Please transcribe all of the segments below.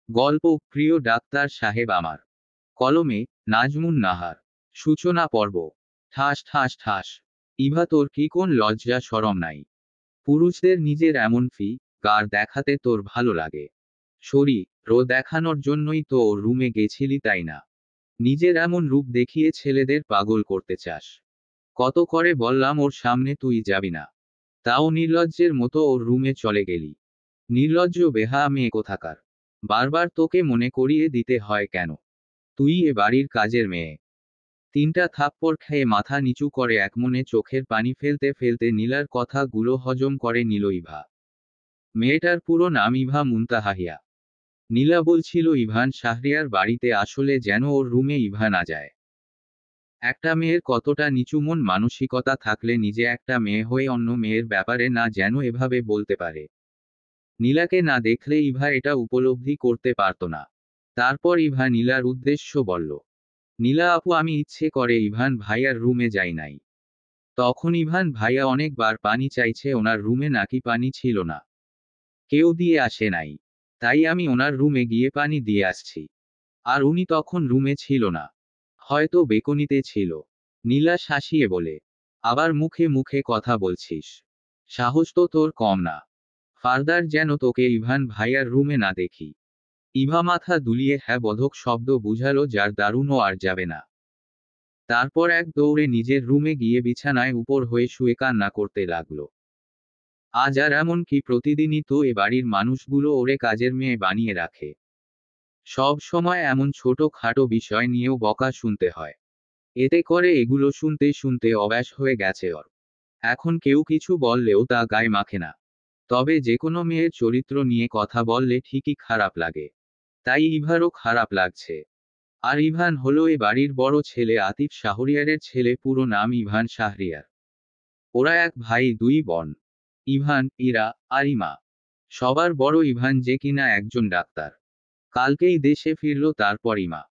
গল্প প্রিয় ডাক্তার সাহেব আমার। কলমে নাজমুন নাহার। সূচনা পর্ব। ঠাস ঠাস ঠাস। ইভা তোর কি কোন লজ্জা শরম নাই? পুরুষদের নিজের এমন গার দেখাতে তোর ভালো লাগে? রো দেখানোর জন্যই তো ওর রুমে গেছিলি তাই না? নিজের এমন রূপ দেখিয়ে ছেলেদের পাগল করতে চাস? কত করে বললাম ওর সামনে তুই যাবি না, তাও নির্লজ্জের মতো ওর রুমে চলে গেলি। নির্লজ্জ বেহায়া মেয়ে কোথাকার। বারবার তোকে মনে করিয়ে দিতে হয় কেন? তুই এ বাড়ির কাজের মেয়ে। তিনটা থাপ্পড় খেয়ে মাথা নিচু করে একমনে চোখের পানি ফেলতে ফেলতে নীলার কথাগুলো হজম করে নিল ইভা। মেয়েটার পুরো নাম ইভা মুনতাহাহিয়া। নীলা বলছিল ইভান শাহরিয়ার বাড়িতে আসলে যেন ওর রুমে ইভা না যায়। একটা মেয়ের কতটা নিচু মন মানসিকতা থাকলে নিজে একটা মেয়ে হয়ে অন্য মেয়ের ব্যাপারে না যেন এভাবে বলতে পারে। নীলাকে না দেখলে ইভা এটা উপলব্ধি করতে পারত না। তারপর ইভা নীলার উদ্দেশ্য বলল, নীলা আপু আমি ইচ্ছে করে ইভান ভাইয়ার রুমে যাই নাই। তখন ইভান ভাইয়া অনেকবার পানি চাইছে, ওনার রুমে নাকি পানি ছিল না, কেউ দিয়ে আসে নাই। তাই আমি ওনার রুমে গিয়ে পানি দিয়ে আসছি। আর উনি তখন রুমে ছিল না, হয়তো বেকনিতে ছিল। নীলা শাসিয়ে বলে, আবার মুখে মুখে কথা বলছিস? সাহস তো তোর কম না। ফার্দার যেন তোকে ইভান ভাইয়ার রুমে না দেখি। ইভা মাথা দুলিয়ে হ্যাঁ বোধক শব্দ বুঝালো, যার দারুণও আর যাবে না। তারপর এক দৌড়ে নিজের রুমে গিয়ে বিছানায় উপর হয়ে শুয়ে কান্না করতে লাগলো। আজ আর এমন কি প্রতিদিনই তো এ বাড়ির মানুষগুলো ওরে কাজের মেয়ে বানিয়ে রাখে। সব সময় এমন ছোট খাটো বিষয় নিয়েও বকা শুনতে হয়। এতে করে এগুলো শুনতে শুনতে অভ্যাস হয়ে গেছে ওর। এখন কেউ কিছু বললেও তা গায়ে মাখে না। তবে যে কোনো মেয়ের চরিত্র নিয়ে কথা বললে ঠিকই খারাপ লাগে। তাই ইভারও খারাপ লাগছে। আর ইভান হলো এ বাড়ির বড় ছেলে, আতিফ শাহরিয়ারের ছেলে, পুরো নাম ইভান শাহরিয়ার। ওরা এক ভাই দুই বোন। ইভান, ইরা, আর ইমা। সবার বড় ইভান, যে কিনা একজন ডাক্তার। কালকেই দেশে ফিরল। তারপর ইমা,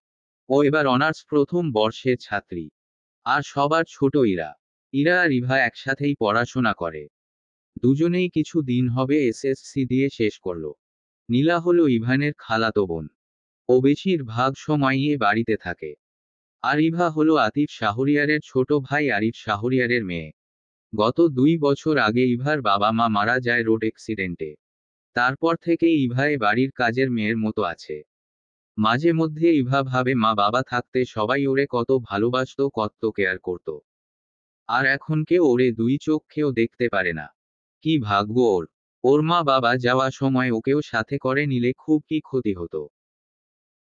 ও এবার অনার্স প্রথম বর্ষের ছাত্রী। আর সবার ছোট ইরা। ইরা আর ইভা একসাথেই পড়াশোনা করে। দুজনেই কিছু দিন হবে এসএসসি দিয়ে শেষ করলো। নীলা হলো ইভানের খালাতো বোন। ও বেশিরভাগ সময়ই এ বাড়িতে থাকে। আর ইভা হলো আতিফ শাহরিয়ারের ছোট ভাই, আরিফ শাহরিয়ারের মেয়ে। গত 2 বছর আগে ইভার বাবা মা মারা যায় রোড অ্যাক্সিডেন্টে। তারপর থেকে ইভা এ বাড়ির কাজের মেয়ের মতো আছে। মাঝে মধ্যে ইভা ভাবে মা বাবা থাকতে সবাই ওরে কত ভালোবাসতো, কত কেয়ার করত। আর এখন কেউ ওরে দুই চোখেও দেখতে পারে না। কি ভাগ্য ওর! ওর মা বাবা যাওয়া সময় ওকেও সাথে করে নিলে খুব কি ক্ষতি হতো।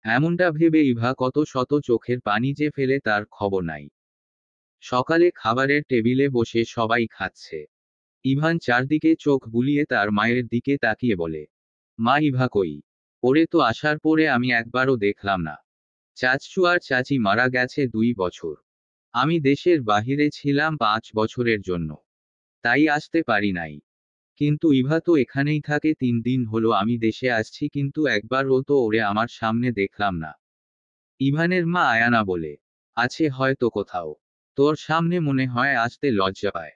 এমনটা ভেবে ইভা কত শত চোখের পানি যে ফেলে তার খবর নাই। সকালে খাবারের টেবিলে বসে সবাই খাচ্ছে। ইভান চারদিকে চোখ বুলিয়ে তার মায়ের দিকে তাকিয়ে বলে, মা ইভা কই? ওরে তো আসার পরে আমি একবারও দেখলাম না। চাচু আর চাচি মারা গেছে 2 বছর। আমি দেশের বাহিরে ছিলাম 5 বছরের জন্য। তাই আসতে পারি নাই। কিন্তু ইভা তো এখানেই থাকে, 3 দিন হলো আমি দেশে আসছি, কিন্তু একবারও তো ওরে আমার সামনে দেখলাম না। ইভানের মা আয়ানা বলে, আছে হয়তো কোথাও। তোর সামনে মনে হয় আসতে লজ্জা পায়,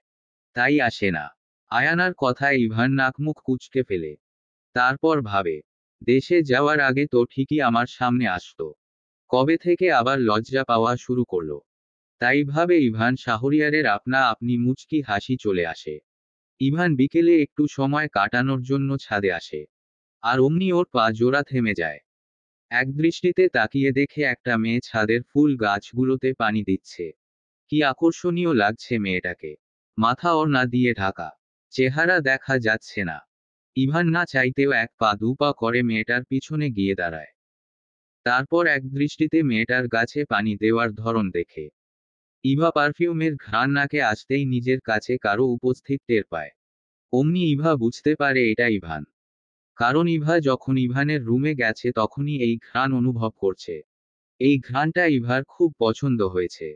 তাই আসে না। আয়ানার কথায় ইভান নাক মুখ কুঁচকে ফেলে। তারপর ভাবে, দেশে যাওয়ার আগে তো ঠিকই আমার সামনে আসতো। কবে থেকে আবার লজ্জা পাওয়া শুরু করলো? তাই ভাবে ইভান শাহরিয়ারের আপনা আপনি মুচকি হাসি চলে আসে। ইভান বিকেলে একটু সময় কাটানোর জন্য ছাদে আসে। আর অমনি ওর পা জোড়া থেমে যায়। একদৃষ্টিতে তাকিয়ে দেখে একটা মেয়ে ছাদের ফুল গাছগুলোতে পানি দিচ্ছে। কি আকর্ষণীয় লাগছে মেয়েটাকে। মাথা ওড়না দিয়ে ঢাকা, চেহারা দেখা যাচ্ছে না। ইভান না চাইতেও এক পা দু পা করে মেয়েটার পিছনে গিয়ে দাঁড়ায়। তারপর একদৃষ্টিতে মেয়েটার গাছে পানি দেওয়ার ধরন দেখে ইভা পারফিউমের ঘ্রাণ নাকে আসতেই নিজের কাছে কারো উপস্থিত টের পায়। অমনি ইভা বুঝতে পারে এটা ইভান। কারণ ইভা যখন ইভানের রুমে গেছে তখনই এই ঘ্রাণ অনুভব করছে। এই ঘ্রাণটা ইভার খুব পছন্দ হয়েছে।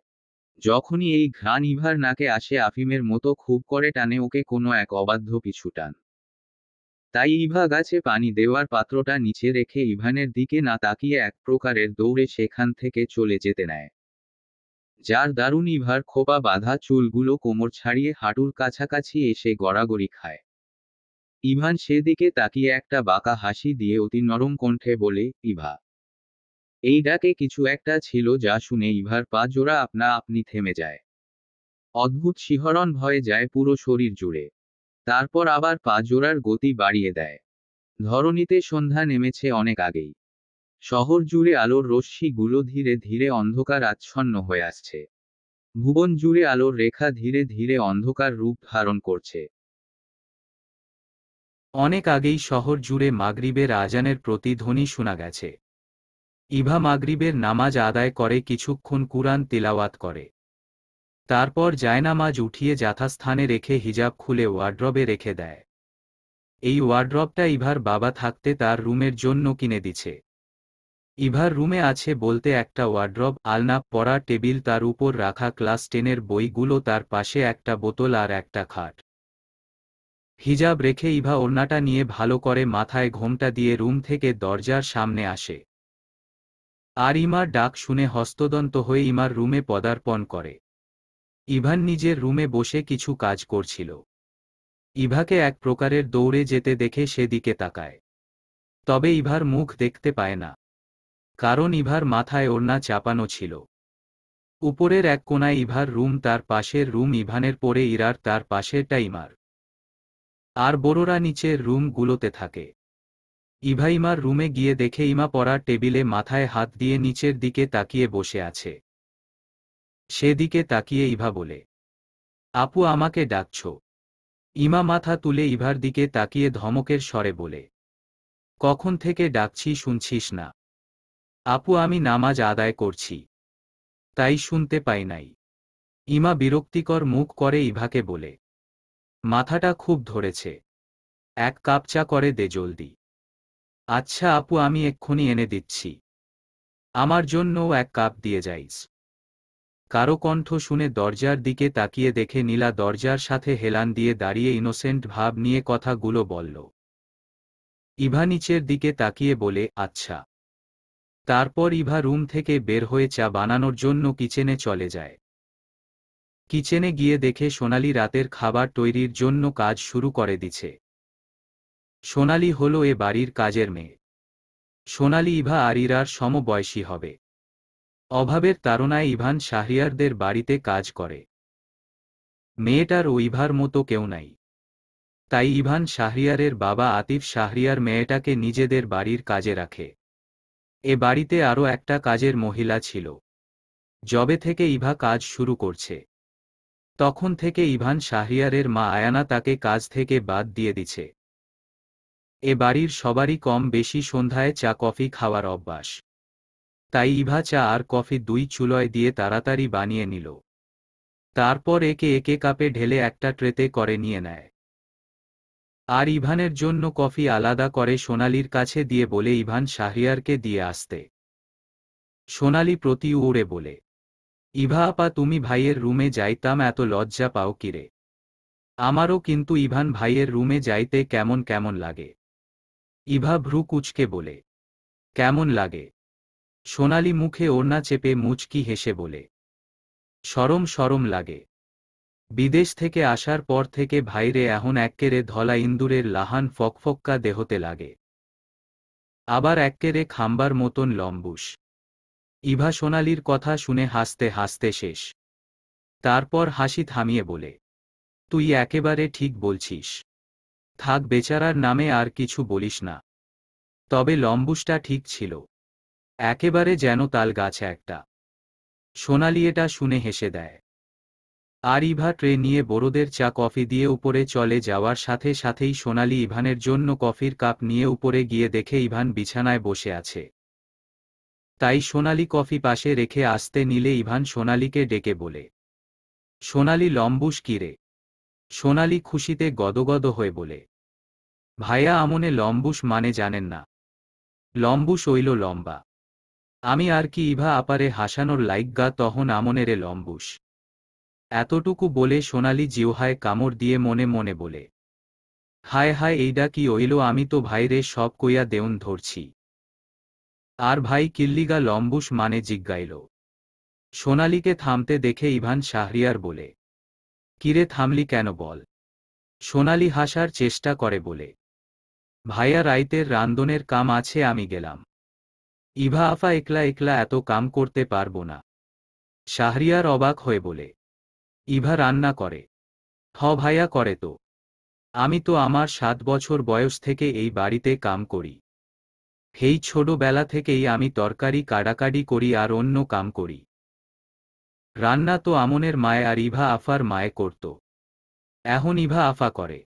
যখনই এই ঘ্রাণ ইভার নাকে আসে আফিমের মতো খুব করে টানে ওকে কোনো এক অবাধ্য পিছু টান। তাই ইভা গাছে পানি দেওয়ার পাত্রটা নিচে রেখে ইভানের দিকে না তাকিয়ে এক প্রকারের দৌড়ে সেখান থেকে চলে যেতে নেয়। যার দারুণ ইভার খোপা বাঁধা চুলগুলো কোমর ছাড়িয়ে হাঁটুর কাছাকাছি এসে গড়াগড়ি খায়। ইভান সেদিকে তাকিয়ে একটা বাঁকা হাসি দিয়ে অতি নরম কণ্ঠে বলে, ইভা। এই ডাকে কিছু একটা ছিল যা শুনে ইভার পা জোড়া আপনা আপনি থেমে যায়। অদ্ভুত শিহরণ ভয়ে যায় পুরো শরীর জুড়ে। তারপর আবার পা জোড়ার গতি বাড়িয়ে দেয়। ধরণীতে সন্ধ্যা নেমেছে অনেক আগেই। শহর জুড়ে আলোর রশ্মিগুলো ধীরে ধীরে অন্ধকার আচ্ছন্ন হয়ে আসছে। ভুবন জুড়ে আলোর রেখা ধীরে ধীরে অন্ধকার রূপ ধারণ করছে। অনেক আগেই শহর জুড়ে মাগরিবের আজানের প্রতিধ্বনি শোনা গেছে। ইভা মাগরিবের নামাজ আদায় করে কিছুক্ষণ কুরআন তিলাওয়াত করে। তারপর জায়নামাজ উঠিয়ে যথাস্থানে রেখে হিজাব খুলে ওয়ার্ড্রবে রেখে দেয়। এই ওয়ার্ড্রবটা ইভার বাবা থাকতে তার রুমের জন্য কিনে দিছে। ইভার রুমে আছে বলতে একটা ওয়ার্ড্রব, আলনা, পড়ার টেবিল, তার উপর রাখা ক্লাস 10-এর বইগুলো, তার পাশে একটা বোতল আর একটা খাট। হিজাব রেখে ইভা ওড়নাটা নিয়ে ভালো করে মাথায় ঘোমটা দিয়ে রুম থেকে দরজার সামনে আসে। আর ইমার ডাক শুনে হস্তদন্ত হয়ে ইমার রুমে পদার্পণ করে। ইভান নিজের রুমে বসে কিছু কাজ করছিল। ইভাকে এক প্রকারের দৌড়ে যেতে দেখে সেদিকে তাকায়। তবে ইভার মুখ দেখতে পায় না, কারণ ইভার মাথায় ওড়না চাপানো ছিল। উপরের এক কোণায় ইভার রুম, তার পাশের রুম ইভানের, পরে ইরার, তার পাশেরটা ইমার। আর বড়রা নিচের রুমগুলোতে থাকে। ইভা ইমার রুমে গিয়ে দেখে ইমা পড়ার টেবিলে মাথায় হাত দিয়ে নিচের দিকে তাকিয়ে বসে আছে। সেদিকে তাকিয়ে ইভা বলে, আপু, আমাকে ডাকছ? ইমা মাথা তুলে ইভার দিকে তাকিয়ে ধমকের স্বরে বলে, কখন থেকে ডাকছি শুনছিস না? আপু, আমি নামাজ আদায় করছি, তাই শুনতে পাই নাই। ইমা বিরক্তিকর মুখ করে ইভাকে বলে, মাথাটা খুব ধরেছে, এক কাপ চা করে দে জলদি। আচ্ছা আপু, আমি এক্ষুনি এনে দিচ্ছি। আমার জন্যও এক কাপ দিয়ে যাইস। কারো কণ্ঠ শুনে দরজার দিকে তাকিয়ে দেখে নীলা দরজার সাথে হেলান দিয়ে দাঁড়িয়ে ইনোসেন্ট ভাব নিয়ে কথাগুলো বলল। ইভা নিচের দিকে তাকিয়ে বলে, আচ্ছা। তারপর ইভা রুম থেকে বের হয়ে চা বানানোর জন্য কিচেনে চলে যায়। কিচেনে গিয়ে দেখে সোনালি রাতের খাবার তৈরির জন্য কাজ শুরু করে দিছে। সোনালি হলো এ বাড়ির কাজের মেয়ে। সোনালি ইভা আর ইরার সমবয়সী হবে। অভাবের তাড়নায় ইভান শাহরিয়ারদের বাড়িতে কাজ করে। মেয়েটার ও ইভার মতো কেউ নাই। তাই ইভান শাহরিয়ারের বাবা আতিফ শাহরিয়ার মেয়েটাকে নিজেদের বাড়ির কাজে রাখে। এ বাড়িতে আরও একটা কাজের মহিলা ছিল। যবে থেকে ইভা কাজ শুরু করছে, তখন থেকে ইভান শাহরিয়ারের মা আয়ানা তাকে কাজ থেকে বাদ দিয়ে দিছে। এ বাড়ির সবারই কম বেশি সন্ধ্যায় চা কফি খাওয়ার অভ্যাস। তাই ইভা চা আর কফি দুই চুলোয় দিয়ে তাড়াতাড়ি বানিয়ে নিল। তারপর একে একে কাপে ঢেলে একটা ট্রেতে করে নিয়ে নেয়। আর ইভানের জন্য কফি আলাদা করে সোনালির কাছে দিয়ে বলে ইভান শাহরিয়ারকে দিয়ে আসতে। সোনালি প্রতি উড়ে বলে, ইভা আপা, তুমি ভাইয়ের রুমে যাইতাম এত লজ্জা পাও কিরে? আমারও কিন্তু ইভান ভাইয়ের রুমে যাইতে কেমন কেমন লাগে। ইভা ভ্রু কুঁচকে বলে, কেমন লাগে? সোনালি মুখে ওড়না চেপে মুচকি হেসে বলে, শরম শরম লাগে। বিদেশ থেকে আসার পর থেকে ভাইরে এখন এক্কেরে ধলা ইন্দুরের লাহান ফকফক্কা দেহতে লাগে, আবার এক্কেরে খাম্বার মতন লম্বুস। ইভা সোনালির কথা শুনে হাসতে হাসতে শেষ। তারপর হাসি থামিয়ে বলে, তুই একেবারে ঠিক বলছিস। থাক, বেচারার নামে আর কিছু বলিস না। তবে লম্বুসটা ঠিক ছিল, একেবারে যেন তাল গাছ একটা। সোনালি এটা শুনে হেসে দেয়। আর ইভা ট্রে নিয়ে বড়দের চা কফি দিয়ে উপরে চলে যাওয়ার সাথে সাথেই সোনালি ইভানের জন্য কফির কাপ নিয়ে উপরে গিয়ে দেখে ইভান বিছানায় বসে আছে। তাই সোনালি কফি পাশে রেখে আসতে নিলে ইভান সোনালিকে ডেকে বলে, সোনালি, লম্বুস কিরে? সোনালি খুশিতে গদগদ হয়ে বলে, ভাইয়া, আমনে লম্বুস মানে জানেন না? লম্বুস ওইল লম্বা। আমি আর কি ইভা আপারে হাসানোর লাইগ্গা তখন আমনেরে লম্বুস। এতটুকু বলে সোনালি জিহ্বায় কামড় দিয়ে মনে মনে বলে, হায় হায়, এইডা কি ওইল? আমি তো ভাইরে সব কইয়া দেউন ধরছি। আর ভাই কিল্লিগা লম্বুস মানে জিজ্ঞাইল। সোনালিকে থামতে দেখে ইভান শাহরিয়ার বলে, কিরে থামলি কেন বল? সোনালি হাসার চেষ্টা করে বলে, ভাইয়া রাইতের রান্দনের কাম আছে, আমি গেলাম। ইভা আফা একলা একলা এত কাম করতে পারবো না। শাহরিয়ার অবাক হয়ে বলে, ইভা রান্না করে? হ ভাইয়া করে তো। আমি তো আমার 7 বছর বয়স থেকে এই বাড়িতে কাম করি। হেই ছোটবেলা থেকেই আমি তরকারি কাটাকাটি করি আর অন্য কাম করি। রান্না তো আমনের মায় আর ইভা আফার মায়ে করত। এখন ইভা আফা করে।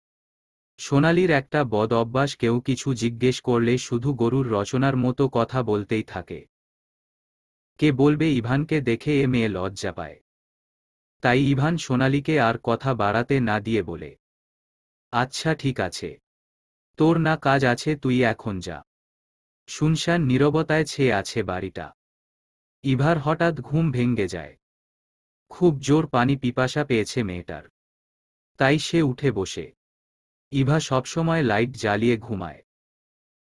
সোনালির একটা বদ অভ্যাস, কেউ কিছু জিজ্ঞেস করলে শুধু গরুর রচনার মতো কথা বলতেই থাকে। কে বলবে ইভানকে দেখে এ মেয়ে লজ্জা পায়। তাই ইভান সোনালিকে আর কথা বাড়াতে না দিয়ে বলে, আচ্ছা ঠিক আছে, তোর না কাজ আছে, তুই এখন যা। শুনশান নীরবতায় ছেয়ে আছে বাড়িটা। ইভার হঠাৎ ঘুম ভেঙ্গে যায়। খুব জোর পানি পিপাসা পেয়েছে মেয়েটার। তাই সে উঠে বসে। ইভা সবসময় লাইট জ্বালিয়ে ঘুমায়।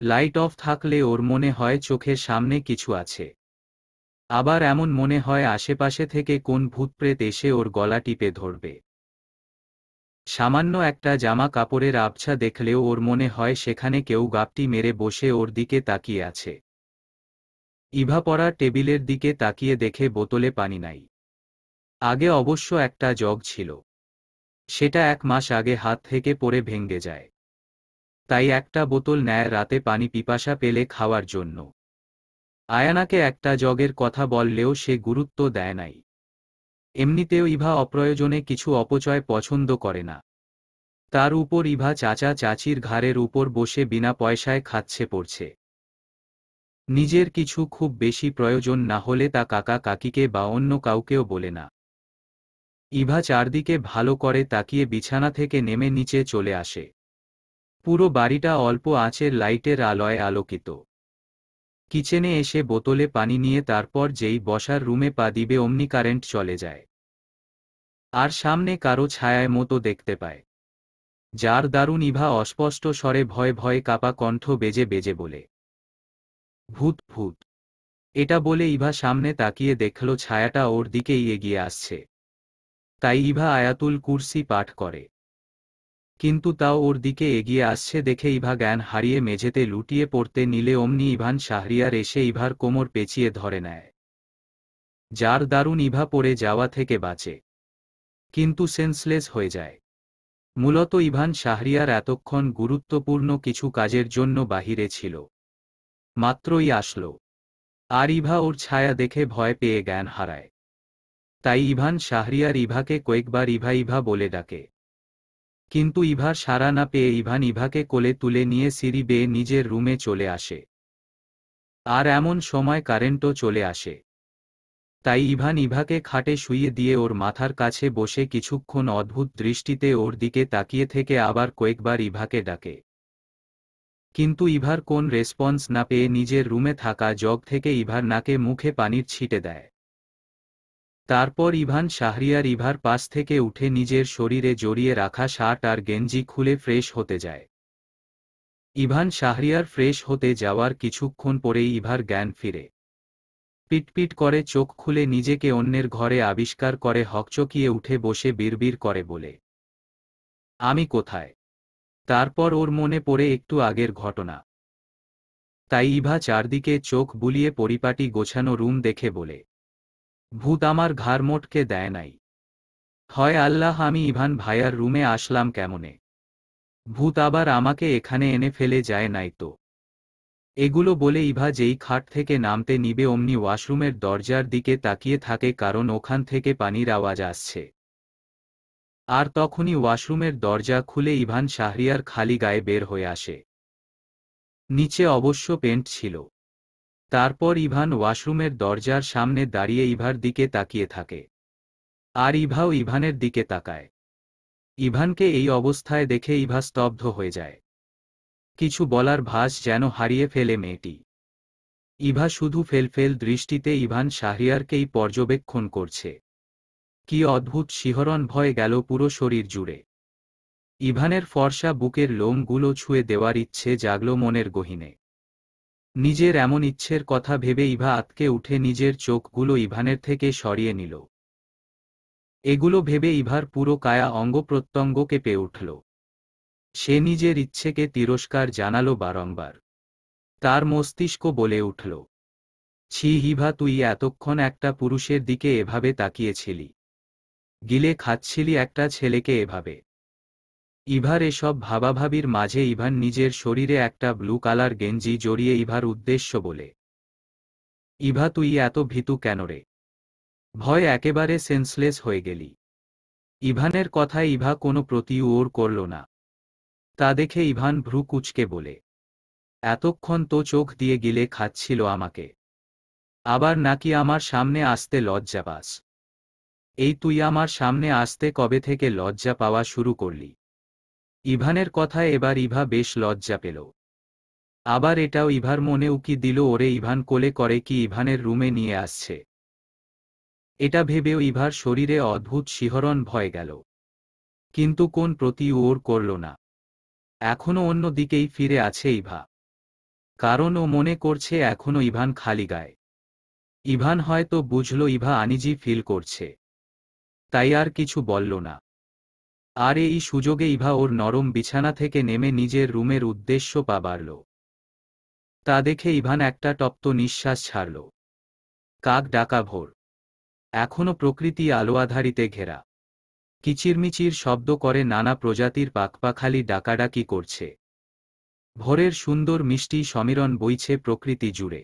লাইট অফ থাকলে ওর মনে হয় চোখের সামনে কিছু আছে। আবার এমন মনে হয় আশেপাশে থেকে কোন ভূতপ্রেত এসে ওর গলা টিপে ধরবে। সামান্য একটা জামা কাপড়ের আবছা দেখলেও ওর মনে হয় সেখানে কেউ গাপটি মেরে বসে ওর দিকে তাকিয়ে আছে। ইভা পড়ার টেবিলের দিকে তাকিয়ে দেখে বোতলে পানি নাই। আগে অবশ্য একটা জগ ছিল। সেটা 1 মাস আগে হাত থেকে পড়ে ভেঙে যায়। তাই একটা বোতল নেয় রাতে পানি পিপাসা পেলে খাওয়ার জন্য। আয়ানাকে একটা জগের কথা বললেও সে গুরুত্ব দেয় নাই। এমনিতেও ইভা অপ্রয়োজনে কিছু অপচয় পছন্দ করে না। তার উপর ইভা চাচা চাচির ঘাড়ের উপর বসে বিনা পয়সায় খাচ্ছে পড়ছে। নিজের কিছু খুব বেশি প্রয়োজন না হলে তা কাকা কাকিকে বা অন্য কাউকেও বলে না। ইভা চারদিকে ভালো করে তাকিয়ে বিছানা থেকে নেমে নিচে চলে আসে। পুরো বাড়িটা অল্প আঁচের লাইটের আলোয় আলোকিত। কিচেনে এসে বোতলে পানি নিয়ে তারপর যেই বসার রুমে পা দিবে অমনি কারেন্ট চলে যায়। আর সামনে কারো ছায়ায় মতো দেখতে পায়। যার দারুণ ইভা অস্পষ্ট স্বরে ভয়ে ভয়ে কাপা কণ্ঠ বেজে বেজে বলে, ভূত ভূত। এটা বলে ইভা সামনে তাকিয়ে দেখল ছায়াটা ওর দিকেই এগিয়ে আসছে। তাই ইভা আয়াতুল কুরসি পাঠ করে। কিন্তু তাও ওর দিকে এগিয়ে আসছে দেখে ইভা জ্ঞান হারিয়ে মেঝেতে লুটিয়ে পড়তে নিলে অমনি ইভান শাহরিয়ার এসে ইভার কোমর পেঁচিয়ে ধরে নেয়। যার দারুণ ইভা পড়ে যাওয়া থেকে বাঁচে, কিন্তু সেন্সলেস হয়ে যায়। মূলত ইভান শাহরিয়ার এতক্ষণ গুরুত্বপূর্ণ কিছু কাজের জন্য বাহিরে ছিল। মাত্রই আসলো। আর ইভা ওর ছায়া দেখে ভয় পেয়ে জ্ঞান হারায়। তাই ইভান শাহরিয়ার ইভাকে কয়েকবার ইভা ইভা বলে ডাকে। কিন্তু ইভার সাড়া না পেয়ে ইভান ইভাকে কোলে তুলে নিয়ে সিঁড়ি বেয়ে নিজের রুমে চলে আসে। আর এমন সময় কারেন্টও চলে আসে। তাই ইভান ইভাকে খাটে শুইয়ে দিয়ে ওর মাথার কাছে বসে কিছুক্ষণ অদ্ভুত দৃষ্টিতে ওর দিকে তাকিয়ে থেকে আবার কয়েকবার ইভাকে ডাকে। কিন্তু ইভার কোন রেসপন্স না পেয়ে নিজের রুমে থাকা জগ থেকে ইভার নাকে মুখে পানির ছিটে দেয়। তারপর ইভান শাহরিয়ার ইভার পাশ থেকে উঠে নিজের শরীরে জড়িয়ে রাখা শার্ট আর গেঞ্জি খুলে ফ্রেশ হতে যায়। ইভান শাহরিয়ার ফ্রেশ হতে যাওয়ার কিছুক্ষণ পরেই ইভার জ্ঞান ফিরে। পিটপিট করে চোখ খুলে নিজেকে অন্যের ঘরে আবিষ্কার করে হকচকিয়ে উঠে বসে বিড়বিড় করে বলে, আমি কোথায়? তারপর ওর মনে পড়ে একটু আগের ঘটনা। তাই ইভা চারদিকে চোখ বুলিয়ে পরিপাটি গোছানো রুম দেখে বলে, ভূত আমার ঘাড় মোটকে দেয় নাই। হয় আল্লাহ, আমি ইভান ভাইয়ার রুমে আসলাম কেমনে? ভূত আবার আমাকে এখানে এনে ফেলে যায় নাই তো? এগুলো বলে ইভা যেই খাট থেকে নামতে নিবে অমনি ওয়াশরুমের দরজার দিকে তাকিয়ে থাকে, কারণ ওখান থেকে পানির আওয়াজ আসছে। আর তখনই ওয়াশরুমের দরজা খুলে ইভান শাহরিয়ার খালি গায়ে বের হয়ে আসে। নিচে অবশ্য পেন্ট ছিল। তারপর ইভান ওয়াশরুমের দরজার সামনে দাঁড়িয়ে ইভার দিকে তাকিয়ে থাকে। আর ইভাও ইভানের দিকে তাকায়। ইভানকে এই অবস্থায় দেখে ইভা স্তব্ধ হয়ে যায়। কিছু বলার ভাস যেন হারিয়ে ফেলে মেয়েটি। ইভা শুধু ফেলফেল দৃষ্টিতে ইভান শাহরিয়ারকেই পর্যবেক্ষণ করছে। কি অদ্ভুত শিহরণ ভয়ে গেল পুরো শরীর জুড়ে। ইভানের ফর্সা বুকের লোমগুলো ছুঁয়ে দেওয়ার ইচ্ছে জাগল মনের গহীনে। নিজের এমন ইচ্ছের কথা ভেবে ইভা আঁতকে উঠে নিজের চোখগুলো ইভানের থেকে সরিয়ে নিল। এগুলো ভেবে ইভার পুরো কায়া অঙ্গ প্রত্যঙ্গ কেঁপে উঠল। সে নিজের ইচ্ছেকে তিরস্কার জানালো বারংবার। তার মস্তিষ্ক বলে উঠল, ছি ইভা, তুই এতক্ষণ একটা পুরুষের দিকে এভাবে তাকিয়েছিলি, গিলে খাচ্ছিলি একটা ছেলেকে এভাবে। ইভার এসব ভাবাভাবির মাঝে ইভান নিজের শরীরে একটা ব্লু কালার গেঞ্জি জড়িয়ে ইভার উদ্দেশ্য বলে, ইভা তুই এত ভীতু কেন রে? ভয় একেবারে সেন্সলেস হয়ে গেলি। ইভানের কথায় ইভা কোনো প্রতিউত্তর করল না। তা দেখে ইভান ভ্রু কুঁচকে বলে, এতক্ষণ তো চোখ দিয়ে গিলে খাচ্ছিল আমাকে, আবার নাকি আমার সামনে আসতে লজ্জা পাস? এই তুই আমার সামনে আসতে কবে থেকে লজ্জা পাওয়া শুরু করলি? ইভানের কথায় এবার ইভা বেশ লজ্জা পেল। আবার এটাও ইভার মনে উকি দিল, ওরে ইভান কোলে করে কি ইভানের রুমে নিয়ে আসছে। এটা ভেবেও ইভার শরীরে অদ্ভুত শিহরণ ভয় গেল, কিন্তু কোন প্রতিউত্তর করল না। এখনো অন্য দিকেই ফিরে আছে ইভা, কারণ ও মনে করছে এখনো ইভান খালি গায়ে। ইভান হয়তো বুঝল ইভা আনিজি ফিল করছে, তাই আর কিছু বলল না। আর এই সুযোগে ইভা ওর নরম বিছানা থেকে নেমে নিজের রুমের উদ্দেশ্য পা বাড়ল। তা দেখে ইভান একটা তপ্ত নিঃশ্বাস ছাড়ল। কাক ডাকা ভোর, এখনো প্রকৃতি আলো আধারিতে ঘেরা। কিচিরমিচির শব্দ করে নানা প্রজাতির পাখপাখালি ডাকাডাকি করছে। ভোরের সুন্দর মিষ্টি সমীরণ বইছে প্রকৃতি জুড়ে।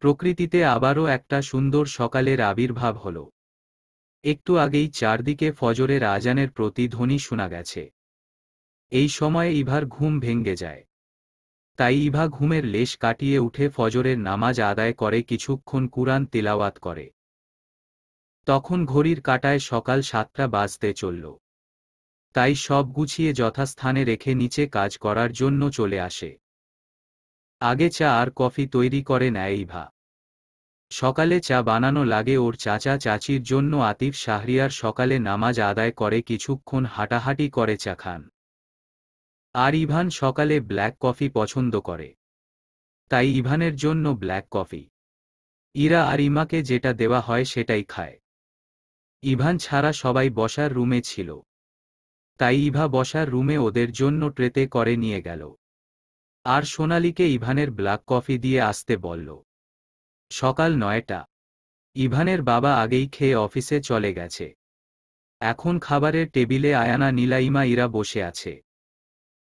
প্রকৃতিতে আবারও একটা সুন্দর সকালের আবির্ভাব হল। একটু আগেই চারদিকে ফজরের আজানের প্রতিধ্বনি শোনা গেছে। এই সময়ে ইভার ঘুম ভেঙে যায়। তাই ইভা ঘুমের লেশ কাটিয়ে উঠে ফজরের নামাজ আদায় করে কিছুক্ষণ কুরআন তিলাওয়াত করে। তখন ঘড়ির কাঁটায় সকাল 7টা বাজতে চলল। তাই সব গুছিয়ে যথাস্থানে রেখে নিচে কাজ করার জন্য চলে আসে। আগে চা আর কফি তৈরি করে নেয় ইভা। সকালে চা বানানো লাগে ওর চাচা চাচির জন্য। আতিফ শাহরিয়ার সকালে নামাজ আদায় করে কিছুক্ষণ হাঁটাহাঁটি করে চা খান। আর ইভান সকালে ব্ল্যাক কফি পছন্দ করে, তাই ইভানের জন্য ব্ল্যাক কফি। ইরা আর ইমাকে যেটা দেওয়া হয় সেটাই খায়। ইভান ছাড়া সবাই বসার রুমে ছিল, তাই ইভা বসার রুমে ওদের জন্য ট্রেতে করে নিয়ে গেল। আর সোনালীকে ইভানের ব্ল্যাক কফি দিয়ে আসতে বলল। সকাল 9টা। ইভানের বাবা আগেই খেয়ে অফিসে চলে গেছে। এখন খাবারের টেবিলে আয়ানা, নীলাইমা, ইরা বসে আছে।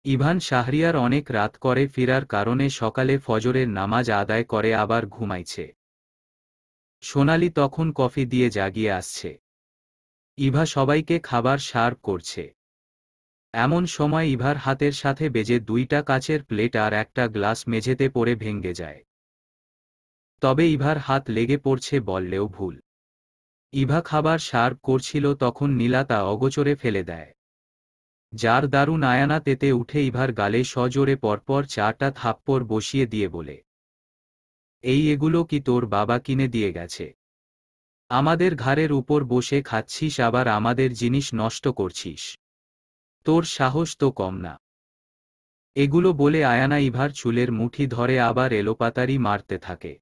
ইভান শাহরিয়ার অনেক রাত করে ফিরার কারণে সকালে ফজরের নামাজ আদায় করে আবার ঘুমাইছে। সোনালী তখন কফি দিয়ে জাগিয়ে আসছে। ইভা সবাইকে খাবার সার্ভ করছে। এমন সময় ইভার হাতের সাথে বেজে 2টা কাচের প্লেট আর একটা গ্লাস মেঝেতে পড়ে ভেঙে যায়। তবে ইভার হাত লেগে পড়ছে বললেও ভুল। ইভা খাবার সার্ভ করছিল তখন নীলা তা অগোচরে ফেলে দেয়, যার দারুণ আয়ানা তেতে উঠে ইভার গালে সজোরে পরপর 4টা থাপ্পড় বসিয়ে দিয়ে বলে, এগুলো কি তোর বাবা কিনে দিয়ে গেছে? আমাদের ঘাড়ের উপর বসে খাচ্ছিস, আবার আমাদের জিনিস নষ্ট করছিস। তোর সাহস তো কম না। এগুলো বলে আয়ানা ইভার চুলের মুঠি ধরে আবার এলোপাতাড়ি মারতে থাকে।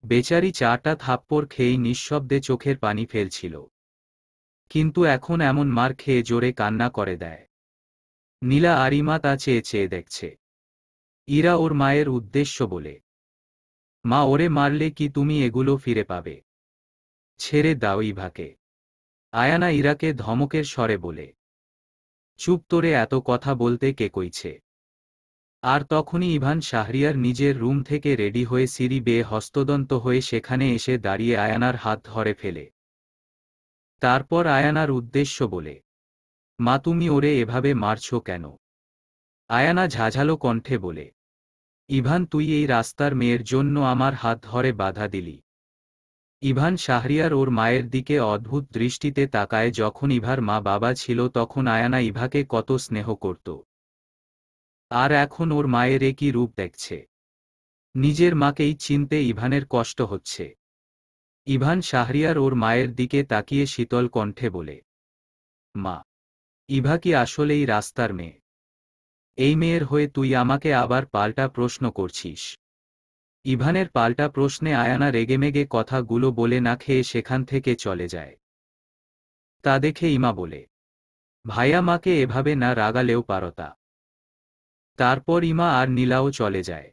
বেচারি 4টা থাপ্পড় খেয়েই নিঃশব্দে চোখের পানি ফেলছিল, কিন্তু এখন এমন মার খেয়ে জোরে কান্না করে দেয়। নীলা আর ইমা তা চেয়ে চেয়ে দেখছে। ইরা ওর মায়ের উদ্দেশ্য বলে, মা, ওরে মারলে কি তুমি এগুলো ফিরে পাবে? ছেড়ে দাও ইভাকে। আয়ানা ইরাকে ধমকের স্বরে বলে, চুপ, তোরে এত কথা বলতে কে কইছে? আর তখনই ইভান শাহরিয়ার নিজের রুম থেকে রেডি হয়ে সিঁড়ি বেয়ে হস্তদন্ত হয়ে সেখানে এসে দাঁড়িয়ে আয়ানার হাত ধরে ফেলে। তারপর আয়ানার উদ্দেশ্য বলে, মা, তুমি ওরে এভাবে মারছো কেন? আয়ানা ঝাঝালো কণ্ঠে বলে, ইভান, তুই এই রাস্তার মেয়ের জন্য আমার হাত ধরে বাধা দিলি। ইভান শাহরিয়ার ওর মায়ের দিকে অদ্ভুত দৃষ্টিতে তাকায়। যখন ইভার মা বাবা ছিল তখন আয়ানা ইভাকে কত স্নেহ করত, আর এখন ওর মায়ের একই রূপ দেখছে। নিজের মাকেই চিনতে ইভানের কষ্ট হচ্ছে। ইভান শাহরিয়ার ওর মায়ের দিকে তাকিয়ে শীতল কণ্ঠে বলে, মা, ইভা কি আসলেই রাস্তার মেয়ে? এই মেয়ের হয়ে তুই আমাকে আবার পাল্টা প্রশ্ন করছিস? ইভানের পাল্টা প্রশ্নে আয়ানা রেগেমেগে কথাগুলো বলে না খেয়ে সেখান থেকে চলে যায়। তা দেখে ইমা বলে, ভাইয়া মাকে এভাবে না রাগালেও পারতা। তারপর ইমা আর নীলাও চলে যায়।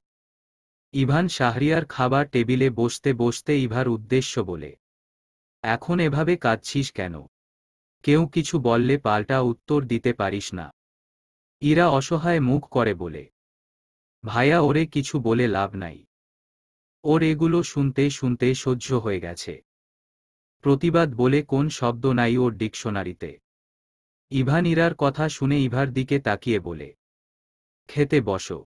ইভান শাহরিয়ার খাবার টেবিলে বসতে বসতে ইভার উদ্দেশ্য বলে, এখন এভাবে কাঁদছিস কেন? কেউ কিছু বললে পাল্টা উত্তর দিতে পারিস না। ইরা অসহায় মুখ করে বলে, ভাইয়া ওরে কিছু বলে লাভ নাই। ওর এগুলো শুনতে শুনতে সহ্য হয়ে গেছে। প্রতিবাদ বলে কোন শব্দ নাই ওর ডিকশনারিতে। ইভান ইরার কথা শুনে ইভার দিকে তাকিয়ে বলে, খেতে বসো।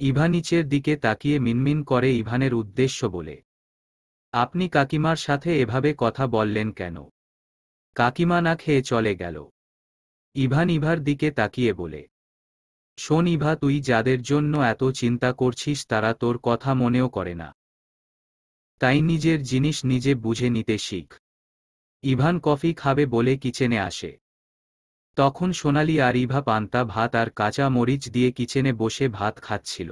ইভা নিচের দিকে তাকিয়ে মিনমিন করে ইভানের উদ্দেশ্য বলে, আপনি কাকিমার সাথে এভাবে কথা বললেন কেন? কাকিমা না খেয়ে চলে গেল। ইভান ইভার দিকে তাকিয়ে বলে, শোন ইভা, তুই যাদের জন্য এত চিন্তা করছিস তারা তোর কথা মনেও করে না। তাই নিজের জিনিস নিজে বুঝে নিতে শিখ। ইভান কফি খাবে বলে কিচেনে আসে। তখন সোনালি আর ইভা পান্তা ভাত আর কাঁচা মরিচ দিয়ে কিচেনে বসে ভাত খাচ্ছিল।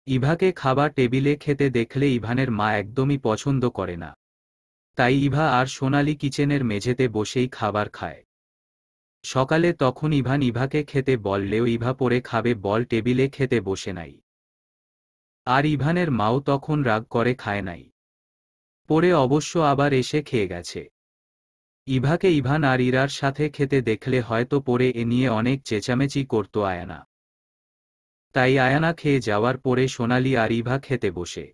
ইভাকে খাবার টেবিলে খেতে দেখলে ইভানের মা একদমই পছন্দ করে না। তাই ইভা আর সোনালি কিচেনের মেঝেতে বসেই খাবার খায়। সকালে তখন ইভান ইভাকে খেতে বললেও ইভা পরে খাবে বল টেবিলে খেতে বসে নাই। আর ইভানের মাও তখন রাগ করে খায় নাই। পরে অবশ্য আবার এসে খেয়ে গেছে। ইভাকে ইভান আর ইরার সাথে খেতে দেখলে হয়তো পরে এ নিয়ে অনেক চেঁচামেচি করত আয়ানা। তাই আয়ানা খেয়ে যাওয়ার পরে সোনালি আর ইভা খেতে বসে।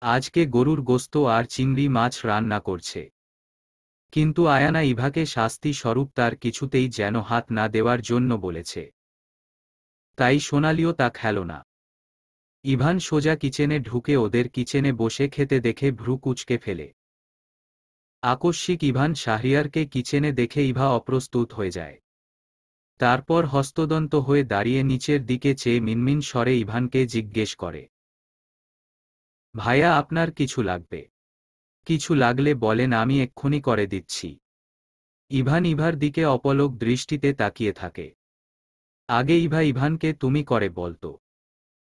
আজকে গরুর গোস্ত আর চিংড়ি মাছ রান্না করছে। কিন্তু আয়ানা ইভাকে শাস্তি স্বরূপ তার কিছুতেই যেন হাত না দেওয়ার জন্য বলেছে। তাই সোনালিও তা খেল না। ইভান সোজা কিচেনে ঢুকে ওদের কিচেনে বসে খেতে দেখে ভ্রু কুঁচকে ফেলে। আকস্মিক ইভান শাহরিয়ারকে কিচেনে দেখে ইভা অপ্রস্তুত হয়ে যায়। তারপর হস্তদন্ত হয়ে দাঁড়িয়ে নিচের দিকে চেয়ে মিনমিন স্বরে ইভানকে জিজ্ঞেস করে, ভাইয়া আপনার কিছু লাগবে? কিছু লাগলে বলেন, আমি এক্ষুনি করে দিচ্ছি। ইভান ইভার দিকে অপলক দৃষ্টিতে তাকিয়ে থাকে। আগে ইভা ইভানকে তুমি করে বলতো,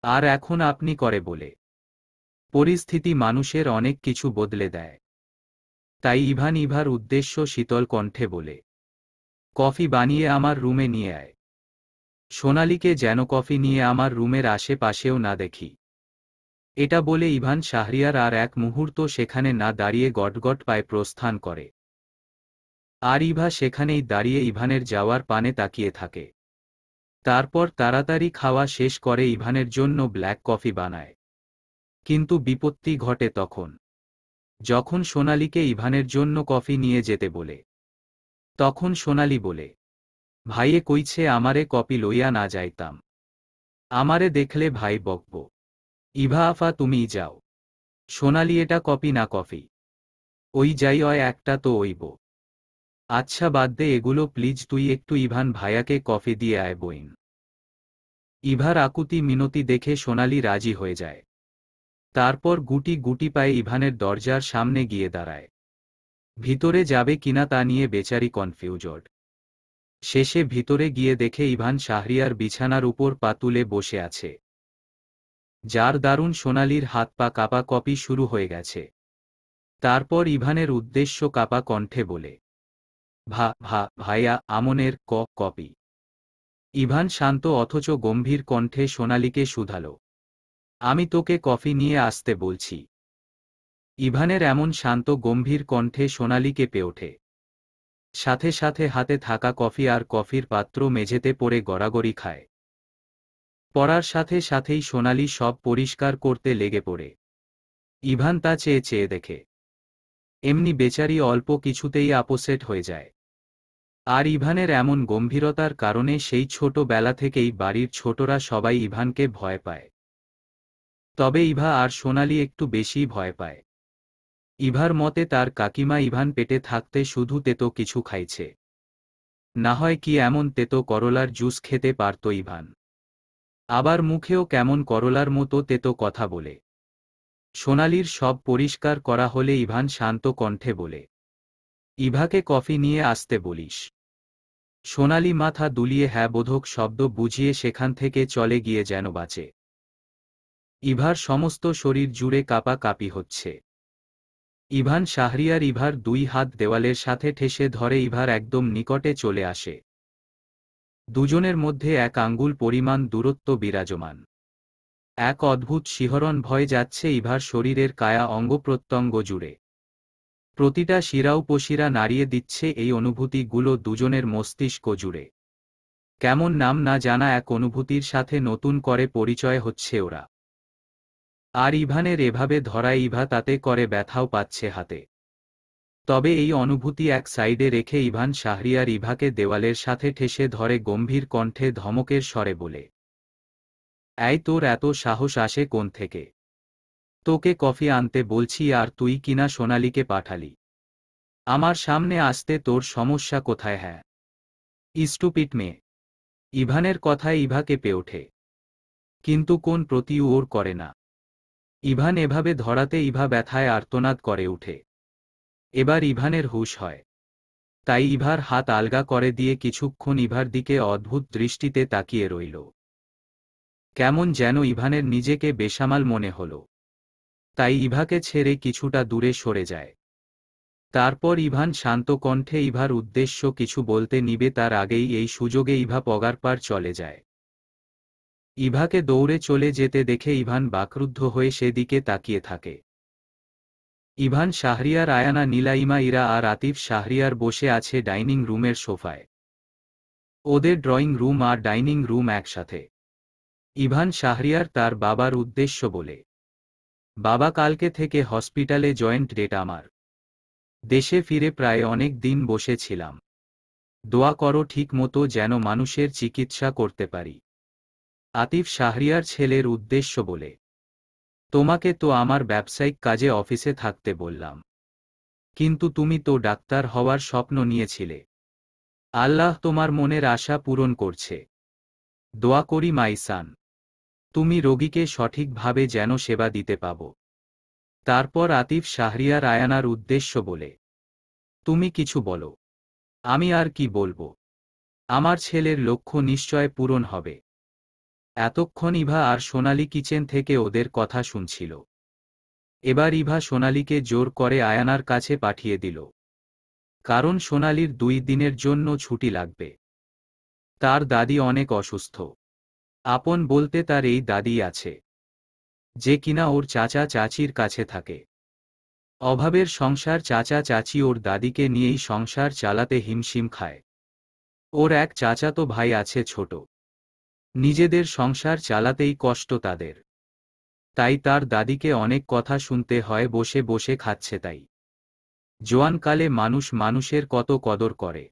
আর এখন আপনি করে বলে। পরিস্থিতি মানুষের অনেক কিছু বদলে দেয়। তাই ইভান ইভার উদ্দেশ্য শীতল কণ্ঠে বলে, কফি বানিয়ে আমার রুমে নিয়ে আয়। সোনালিকে যেন কফি নিয়ে আমার রুমের আশেপাশেও না দেখি। এটা বলে ইভান শাহরিয়ার আর এক মুহূর্ত সেখানে না দাঁড়িয়ে গটগট পায়ে প্রস্থান করে। আর ইভা সেখানেই দাঁড়িয়ে ইভানের যাওয়ার পানে তাকিয়ে থাকে। তারপর তাড়াতাড়ি খাওয়া শেষ করে ইভানের জন্য ব্ল্যাক কফি বানায়। কিন্তু বিপত্তি ঘটে তখন, যখন সোনালিকে ইভানের জন্য কফি নিয়ে যেতে বলে। তখন সোনালি বলে, ভাইয়ে কইছে আমারে কপি লইয়া না যাইতাম। আমারে দেখলে ভাই বকব। ইভা আফা তুমিই যাও। সোনালি, এটা কপি না কফি। ওই যাই অয় একটা তো ওইব। আচ্ছা বাদ দে এগুলো প্লিজ, তুই একটু ইভান ভাইয়াকে কফি দিয়ে আয় বইন। ইভার আকুতি মিনতি দেখে সোনালি রাজি হয়ে যায়। তারপর গুটি গুটি পায়ে ইভানের দরজার সামনে গিয়ে দাঁড়ায়। ভিতরে যাবে কিনা তা নিয়ে বেচারি কনফিউজড। শেষে ভিতরে গিয়ে দেখে ইভান শাহরিয়ার বিছানার উপর পা তুলে বসে আছে। যার দারুণ সোনালির হাত পা কাঁপা, কপি শুরু হয়ে গেছে। তারপর ইভানের উদ্দেশ্য কাঁপা কণ্ঠে বলে, ভাইয়া আমনের কপি। ইভান শান্ত অথচ গম্ভীর কণ্ঠে সোনালিকে শুধালো, আমি তোকে কফি নিয়ে আসতে বলছি। ইভানের এমন শান্ত গম্ভীর কণ্ঠে সোনালি কেঁপে ওঠে। সাথে সাথে হাতে থাকা কফি আর কফির পাত্র মেঝেতে পড়ে গড়াগড়ি খায়। পড়ার সাথে সাথেই সোনালি সব পরিষ্কার করতে লেগে পড়ে। ইভান তা চেয়ে চেয়ে দেখে। এমনি বেচারি অল্প কিছুতেই আপসেট হয়ে যায়। আর ইভানের এমন গম্ভীরতার কারণে সেই ছোটবেলা থেকেই বাড়ির ছোটরা সবাই ইভানকে ভয় পায়। তবে ইভা আর সোনালি একটু বেশি ভয় পায়। ইভার মতে তার কাকিমা ইভান পেটে থাকতে শুধু তেতো কিছু খাইছে। না হয় কি এমন তেতো করলার জুস খেতে পারত ইভান। আবার মুখেও কেমন করলার মতো তেতো কথা বলে। সোনালির সব পরিষ্কার করা হলে ইভান শান্ত কণ্ঠে বলে, ইভাকে কফি নিয়ে আসতে বলিস। সোনালি মাথা দুলিয়ে হ্যাঁ বোধক শব্দ বুঝিয়ে সেখান থেকে চলে গিয়ে যেন বাঁচে। ইভার সমস্ত শরীর জুড়ে কাঁপা কাঁপি হচ্ছে। ইভান শাহরিয়ার ইভার 2 হাত দেওয়ালের সাথে ঠেসে ধরে ইভার একদম নিকটে চলে আসে। দুজনের মধ্যে 1 আঙ্গুল পরিমাণ দূরত্ব বিরাজমান। এক অদ্ভুত শিহরণ ভয় যাচ্ছে ইভার শরীরের কায়া অঙ্গপ্রত্যঙ্গ জুড়ে। প্রতিটা শিরা উপশিরা নাড়িয়ে দিচ্ছে এই অনুভূতিগুলো দুজনের মস্তিষ্ক জুড়ে। কেমন নাম না জানা এক অনুভূতির সাথে নতুন করে পরিচয় হচ্ছে ওরা। আর ইভানের এভাবে ধরায় ইভা তাতে করে ব্যথাও পাচ্ছে হাতে। তবে এই অনুভূতি এক সাইডে রেখে ইভান শাহরিয়ার ইভাকে দেওয়ালের সাথে ঠেসে ধরে গম্ভীর কণ্ঠে ধমকের স্বরে বলে, এই তোর এত সাহস আসে কোন থেকে? তোকে কফি আনতে বলছি আর তুই কিনা সোনালীকে পাঠালি। আমার সামনে আসতে তোর সমস্যা কোথায়? হ্যাঁ, স্টুপিড মেয়ে। ইভানের কথায় ইভা কেঁপে ওঠে, কিন্তু কোন প্রতিউর করে না। ইভান এভাবে ধরাতে ইভা ব্যথায় আর্তনাদ করে উঠে। এবার ইভানের হুঁশ হয়। তাই ইভার হাত আলগা করে দিয়ে কিছুক্ষণ ইভার দিকে অদ্ভুত দৃষ্টিতে তাকিয়ে রইল। কেমন যেন ইভানের নিজেকে বেসামাল মনে হল। তাই ইভাকে ছেড়ে কিছুটা দূরে সরে যায়। তারপর ইভান শান্ত কণ্ঠে ইভার উদ্দেশ্য কিছু বলতে নিবে তার আগেই এই সুযোগে ইভা পগারপার চলে যায়। ইভাকে দৌড়ে চলে যেতে দেখে ইভান বাকরুদ্ধ হয়ে সেদিকে তাকিয়ে থাকে। ইভান শাহরিয়ার, আয়ানা, নীলাইমা, ইরা আর আতিফ শাহরিয়ার বসে আছে ডাইনিং রুমের সোফায়। ওদের ড্রয়িং রুম আর ডাইনিং রুম একসাথে। ইভান শাহরিয়ার তার বাবার উদ্দেশ্য বলে, বাবা, কালকে থেকে হসপিটালে জয়েন্ট ডেট আমার। দেশে ফিরে প্রায় অনেক দিন বসেছিলাম। দোয়া করো ঠিক মতো যেন মানুষের চিকিৎসা করতে পারি। আতিফ শাহরিয়ার ছেলের উদ্দেশ্য বলে, তোমাকে তো আমার ব্যবসায়িক কাজে অফিসে থাকতে বললাম, কিন্তু তুমি তো ডাক্তার হওয়ার স্বপ্ন নিয়েছিলে। আল্লাহ তোমার মনের আশা পূরণ করছে। দোয়া করি মাইসান, তুমি রোগীকে সঠিকভাবে যেন সেবা দিতে পাবো। তারপর আতিফ শাহরিয়ার আয়ানার উদ্দেশ্য বলে, তুমি কিছু বলো। আমি আর কি বলবো? আমার ছেলের লক্ষ্য নিশ্চয় পূরণ হবে। এতক্ষণ ইভা আর সোনালী কিচেন থেকে ওদের কথা শুনছিল। এবার ইভা সোনালীকে জোর করে আয়ানার কাছে পাঠিয়ে দিল। কারণ সোনালীর 2 দিনের জন্য ছুটি লাগবে। তার দাদি অনেক অসুস্থ। আপন বলতে তার এই দাদি আছে, যে কিনা ওর চাচা চাচির কাছে থাকে। অভাবের সংসার, চাচা চাচি ওর দাদিকে নিয়েই সংসার চালাতে হিমশিম খায়। ওর এক চাচাতো ভাই আছে ছোট। নিজেদের সংসার চালাতেই কষ্ট তাদের। তাই তার দাদিকে অনেক কথা শুনতে হয়, বসে বসে খাচ্ছে তাই। জোয়ানকালে মানুষ মানুষের কত কদর করে,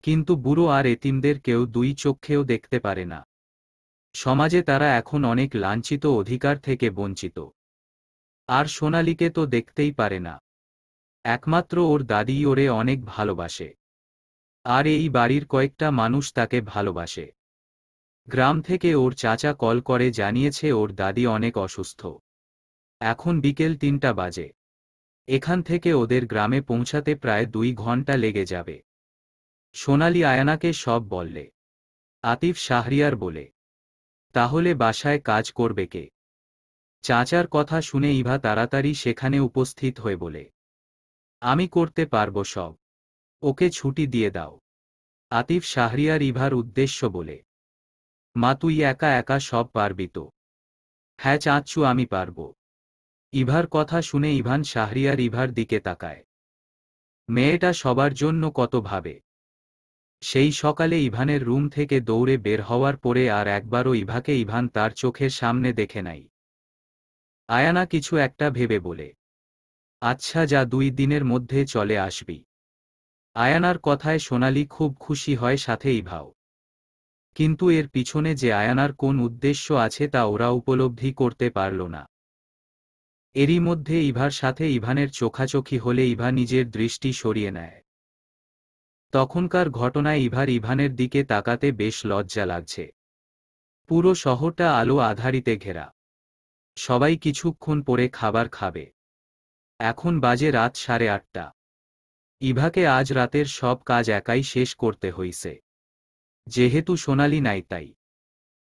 কিন্তু বুড়ো আর এতিমদের কেউ 2 চক্ষেও দেখতে পারে না। সমাজে তারা এখন অনেক লাঞ্ছিত, অধিকার থেকে বঞ্চিত। আর সোনালীকে তো দেখতেই পারে না। একমাত্র ওর দাদি ওরে অনেক ভালোবাসে। আর এই বাড়ির কয়েকটা মানুষ তাকে ভালোবাসে। গ্রাম থেকে ওর চাচা কল করে জানিয়েছে ওর দাদি অনেক অসুস্থ। এখন বিকেল 3টা বাজে। এখান থেকে ওদের গ্রামে পৌঁছাতে প্রায় 2 ঘন্টা লেগে যাবে। সোনালী আয়ানাকে সব বললে। আতিফ শাহরিয়ার বলে, তাহলে বাসায় কাজ করবে কে? চাচার কথা শুনে ইভা তাড়াতাড়ি সেখানে উপস্থিত হয়ে বলে, আমি করতে পারবো সব। ওকে ছুটি দিয়ে দাও। আতিফ শাহরিয়ার ইভার উদ্দেশ্য বলে, মা, তুই একা একা সব পারবি তো? হ্যাঁ চাচ্চু, আমি পারবো। ইভার কথা শুনে ইভান শাহরিয়ার ইভার দিকে তাকায়। মেয়েটা সবার জন্য কত ভাবে। সেই সকালে ইভানের রুম থেকে দৌড়ে বের হওয়ার পরে আর একবারও ইভাকে ইভান তার চোখের সামনে দেখে নাই। আয়ানা কিছু একটা ভেবে বলে, আচ্ছা যা, 2 দিনের মধ্যে চলে আসবি। আয়ানার কথায় সোনালী খুব খুশি হয়, সাথে ইভাও। কিন্তু এর পিছনে যে আয়ানার কোন উদ্দেশ্য আছে তা ওরা উপলব্ধি করতে পারল না। এরই মধ্যে ইভার সাথে ইভানের চোখাচোখি হলে ইভা নিজের দৃষ্টি সরিয়ে নেয়। তখনকার ঘটনায় ইভানের দিকে তাকাতে বেশ লজ্জা লাগছে। পুরো শহরটা আলো আধারিতে ঘেরা। সবাই কিছুক্ষণ পরে খাবার খাবে। এখন বাজে রাত 8:30। ইভাকে আজ রাতের সব কাজ একাই শেষ করতে হইছে। যেহেতু সোনালী নাই তাই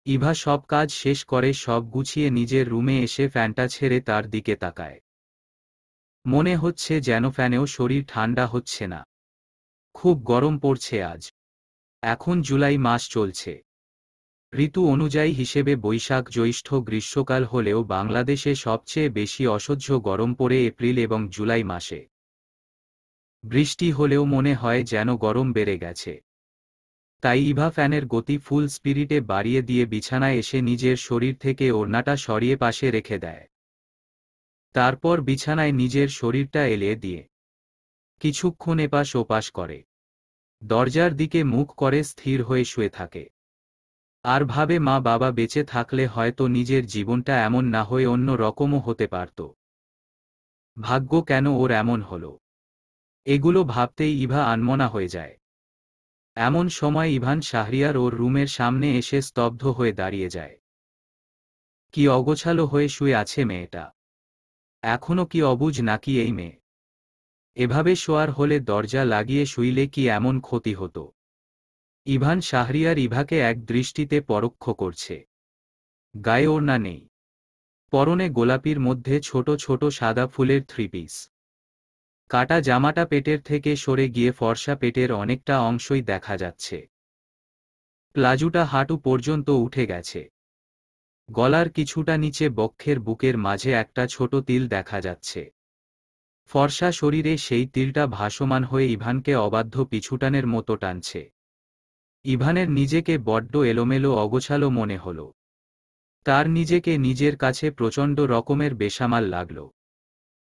ইভা সব কাজ শেষ করে সব গুছিয়ে নিজের রুমে এসে ফ্যানটা ছেড়ে তার দিকে তাকায়। মনে হচ্ছে যেন ফ্যানেও শরীর ঠান্ডা হচ্ছে না। খুব গরম পড়ছে আজ। এখন জুলাই মাস চলছে। ঋতু অনুযায়ী হিসেবে বৈশাখ জ্যৈষ্ঠ গ্রীষ্মকাল হলেও বাংলাদেশে সবচেয়ে বেশি অসহ্য গরম পড়ে এপ্রিল এবং জুলাই মাসে। বৃষ্টি হলেও মনে হয় যেন গরম বেড়ে গেছে। তাই ইভা ফ্যানের গতি ফুল স্পিরিটে বাড়িয়ে দিয়ে বিছানায় এসে নিজের শরীর থেকে ওড়নাটা সরিয়ে পাশে রেখে দেয়। তারপর বিছানায় নিজের শরীরটা এলিয়ে দিয়ে কিছুক্ষণ এপাশ ওপাশ করে দরজার দিকে মুখ করে স্থির হয়ে শুয়ে থাকে। আর ভাবে মা বাবা বেঁচে থাকলে হয়তো নিজের জীবনটা এমন না হয়ে অন্য রকমও হতে পারত। ভাগ্য কেন ওর এমন হলো? এগুলো ভাবতেই ইভা আনমনা হয়ে যায়। এমন সময় ইভান শাহরিয়ার ওর রুমের সামনে এসে স্তব্ধ হয়ে দাঁড়িয়ে যায়। কি অগোছালো হয়ে শুয়ে আছে মেয়েটা! এখনো কি অবুঝ নাকি এই মেয়ে? এভাবে শোয়ার হলে দরজা লাগিয়ে শুইলে কি এমন ক্ষতি হতো? ইভান শাহরিয়ার ইভাকে এক দৃষ্টিতে পরোক্ষ করছে। গায়ে ওড়না নেই, পরনে গোলাপির মধ্যে ছোট ছোট সাদা ফুলের থ্রি পিস। কাটা জামাটা পেটের থেকে সরে গিয়ে ফর্সা পেটের অনেকটা অংশই দেখা যাচ্ছে। প্লাজোটা হাঁটু পর্যন্ত উঠে গেছে। গলার কিছুটা নিচে বক্ষের বুকের মাঝে একটা ছোট তিল দেখা যাচ্ছে। ফর্সা শরীরে সেই তিলটা ভাসমান হয়ে ইভানকে অবাধ্য পিছুটানের মতো টানছে। ইভানের নিজেকে বড্ড এলোমেলো অগোছালো মনে হল। তার নিজেকে নিজের কাছে প্রচণ্ড রকমের বেসামাল লাগল।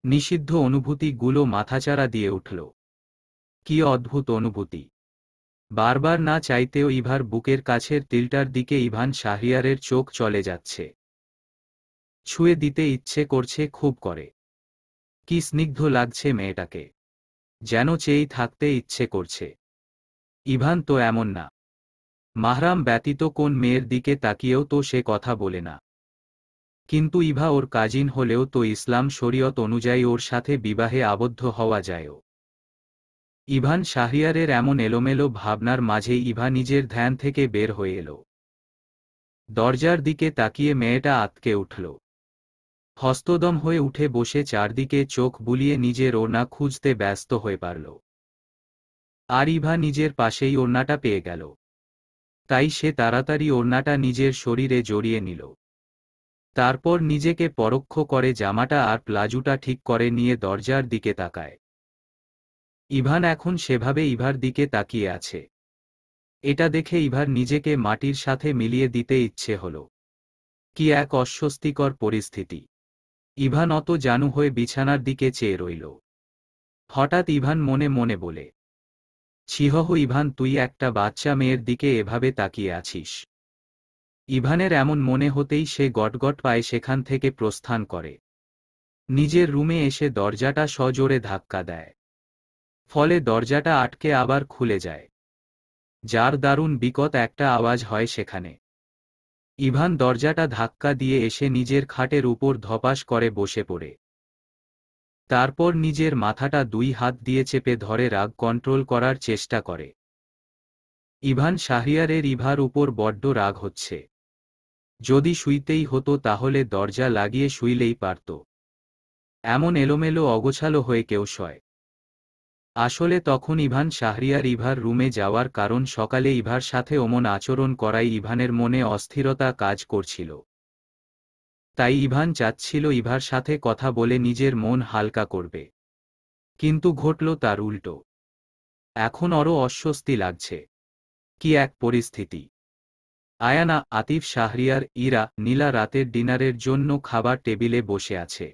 নিষিদ্ধ অনুভূতিগুলো মাথাচাড়া দিয়ে উঠল। কি অদ্ভুত অনুভূতি! বারবার না চাইতেও ইভার বুকের কাছের তিলটার দিকে ইভান শাহরিয়ারের চোখ চলে যাচ্ছে। ছুঁয়ে দিতে ইচ্ছে করছে খুব করে। কি স্নিগ্ধ লাগছে মেয়েটাকে! যেন চেয়েই থাকতে ইচ্ছে করছে। ইভান তো এমন না। মাহরাম ব্যতীত কোন মেয়ের দিকে তাকিয়েও তো সে কথা বলে না। কিন্তু ইভা ওর কাজিন হলেও তো ইসলাম শরীয়ত অনুযায়ী ওর সাথে বিবাহে আবদ্ধ হওয়া যায়ও। ইভান শাহরিয়ারের এমন এলোমেলো ভাবনার মাঝেই ইভা নিজের ধ্যান থেকে বের হয়ে এলো। দরজার দিকে তাকিয়ে মেয়েটা আঁতকে উঠল। হস্তদম হয়ে উঠে বসে চারদিকে চোখ বুলিয়ে নিজের ওড়না খুঁজতে ব্যস্ত হয়ে পারল। আর ইভা নিজের পাশেই ওড়নাটা পেয়ে গেল। তাই সে তাড়াতাড়ি ওড়নাটা নিজের শরীরে জড়িয়ে নিল। তারপর নিজেকে পরোক্ষ করে জামাটা আর প্লাজোটা ঠিক করে নিয়ে দরজার দিকে তাকায়। ইভান এখন সেভাবে ইভার দিকে তাকিয়ে আছে। এটা দেখে ইভার নিজেকে মাটির সাথে মিলিয়ে দিতে ইচ্ছে হল। কি এক অস্বস্তিকর পরিস্থিতি! ইভান অত জানু হয়ে বিছানার দিকে চেয়ে রইল। হঠাৎ ইভান মনে মনে বলে, ছিহহ ইভান, তুই একটা বাচ্চা মেয়ের দিকে এভাবে তাকিয়ে আছিস। ইভানের এমন মনে হতেই সে গটগট পায়ে সেখান থেকে প্রস্থান করে। নিজের রুমে এসে দরজাটা সজোরে ধাক্কা দেয়। ফলে দরজাটা আটকে আবার খুলে যায়। যার দারুণ বিকট একটা আওয়াজ হয় সেখানে। ইভান দরজাটা ধাক্কা দিয়ে এসে নিজের খাটের উপর ধপাস করে বসে পড়ে। তারপর নিজের মাথাটা দুই হাত দিয়ে চেপে ধরে রাগ কন্ট্রোল করার চেষ্টা করে। ইভান শাহরিয়ারের ইভার উপর বড্ড রাগ হচ্ছে। যদি শুইতেই হতো তাহলে দরজা লাগিয়ে শুইলেই পারত। এমন এলোমেলো অগোছালো হয়ে কেউ শয়? আসলে তখন ইভান শাহরিয়ার ইভার রুমে যাওয়ার কারণ সকালে ইভার সাথে অমন আচরণ করাই ইভানের মনে অস্থিরতা কাজ করছিল। তাই ইভান চাচ্ছিল ইভার সাথে কথা বলে নিজের মন হালকা করবে। কিন্তু ঘটল তার উল্টো। এখন আরও অস্বস্তি লাগছে। কি এক পরিস্থিতি! আয়ানা, আতিফ, শাহরিয়ার, ইরা, নীলা রাতের ডিনারের জন্য খাবার টেবিলে বসে আছে।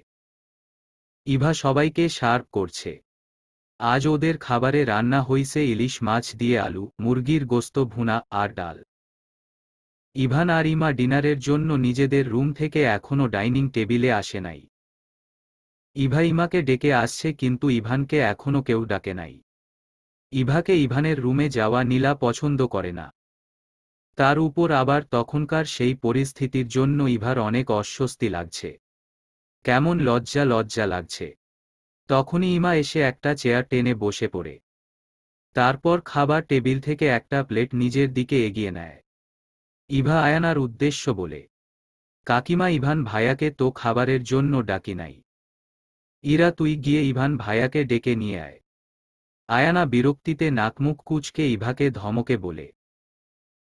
ইভা সবাইকে সার্ভ করছে। আজ ওদের খাবারে রান্না হইছে ইলিশ মাছ দিয়ে আলু, মুরগির গোস্ত ভুনা আর ডাল। ইভান আর ইমা ডিনারের জন্য নিজেদের রুম থেকে এখনও ডাইনিং টেবিলে আসে নাই। ইভা ইমাকে ডেকে আসছে কিন্তু ইভানকে এখনও কেউ ডাকে নাই। ইভাকে ইভানের রুমে যাওয়া নীলা পছন্দ করে না। তার উপর আবার তখনকার সেই পরিস্থিতির জন্য ইভার অনেক অস্বস্তি লাগছে। কেমন লজ্জা লজ্জা লাগছে। তখনই ইমা এসে একটা চেয়ার টেনে বসে পড়ে। তারপর খাবার টেবিল থেকে একটা প্লেট নিজের দিকে এগিয়ে নেয়। ইভা আয়ানার উদ্দেশ্য বলে, কাকিমা, ইভান ভাইয়াকে তো খাবারের জন্য ডাকি নাই। ইরা তুই গিয়ে ইভান ভাইয়াকে ডেকে নিয়ে আয়। আয়ানা বিরক্তিতে নাকমুখ কুঁচকে ইভাকে ধমকে বলে,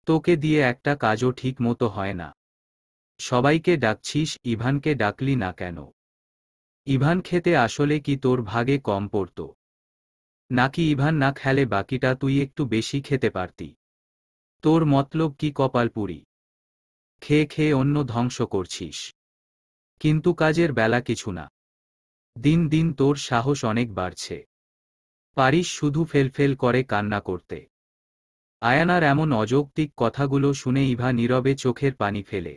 তোকে দিয়ে একটা কাজও ঠিক মতো হয় না। সবাইকে ডাকছিস, ইভানকে ডাকলি না কেন? ইভান খেতে আসলে কি তোর ভাগে কম পড়ত, নাকি ইভান না খেলে বাকিটা তুই একটু বেশি খেতে পারতি? তোর মতলব কি কপালপুরি? খেয়ে খেয়ে অন্য ধ্বংস করছিস, কিন্তু কাজের বেলা কিছু না। দিন দিন তোর সাহস অনেক বাড়ছে, পারিস শুধু ফেলফেল করে কান্না করতে। আয়ানার এমন অযৌক্তিক কথাগুলো শুনে ইভা নীরবে চোখের পানি ফেলে।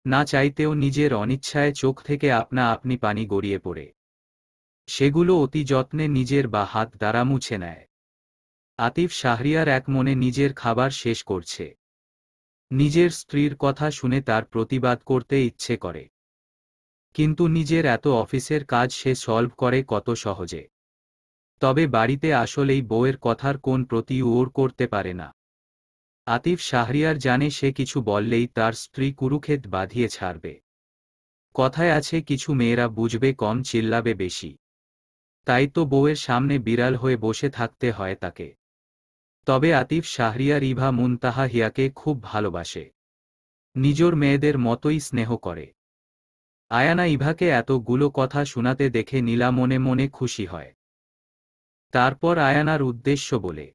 না চাইতেও নিজের অনিচ্ছায় চোখ থেকে আপনা আপনি পানি গড়িয়ে পড়ে। সেগুলো অতি যত্নে নিজের বা হাত দ্বারা মুছে নেয়। আতিফ শাহরিয়ার এক মনে নিজের খাবার শেষ করছে। নিজের স্ত্রীর কথা শুনে তার প্রতিবাদ করতে ইচ্ছে করে, কিন্তু নিজের এত অফিসের কাজ সে সলভ করে কত সহজে। তবে বাড়িতে আসলেই বউয়ের কথার কোন প্রতিউর করতে পারে না। আতিফ শাহরিয়ার জানে সে কিছু বললেই তার স্ত্রী কুরুক্ষেত বাঁধিয়ে ছাড়বে। কথায় আছে কিছু মেয়েরা বুঝবে কম, চিল্লাবে বেশি। তাই তো বউয়ের সামনে বিড়াল হয়ে বসে থাকতে হয় তাকে। তবে আতিফ শাহরিয়ার ইভা মুনতাহা হিয়াকে খুব ভালোবাসে, নিজের মেয়েদের মতোই স্নেহ করে। আয়ানা ইভাকে এতগুলো কথা শোনাতে দেখে নীলা মনে মনে খুশি হয়। তারপর আয়ানার উদ্দেশ্য বলে,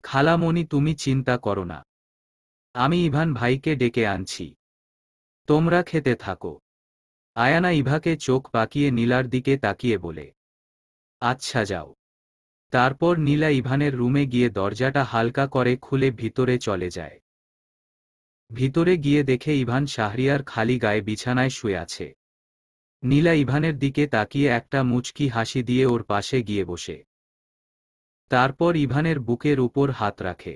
খালামণি তুমি চিন্তা করো না, আমি ইভান ভাইকে ডেকে আনছি, তোমরা খেতে থাকো। আয়ানা ইভাকে চোখ পাকিয়ে নীলার দিকে তাকিয়ে বলে, আচ্ছা যাও। তারপর নীলা ইভানের রুমে গিয়ে দরজাটা হালকা করে খুলে ভিতরে চলে যায়। ভিতরে গিয়ে দেখে ইভান শাহরিয়ার খালি গায়ে বিছানায় শুয়ে আছে। নীলা ইভানের দিকে তাকিয়ে একটা মুচকি হাসি দিয়ে ওর পাশে গিয়ে বসে। তারপর ইভানের বুকের উপর হাত রাখে।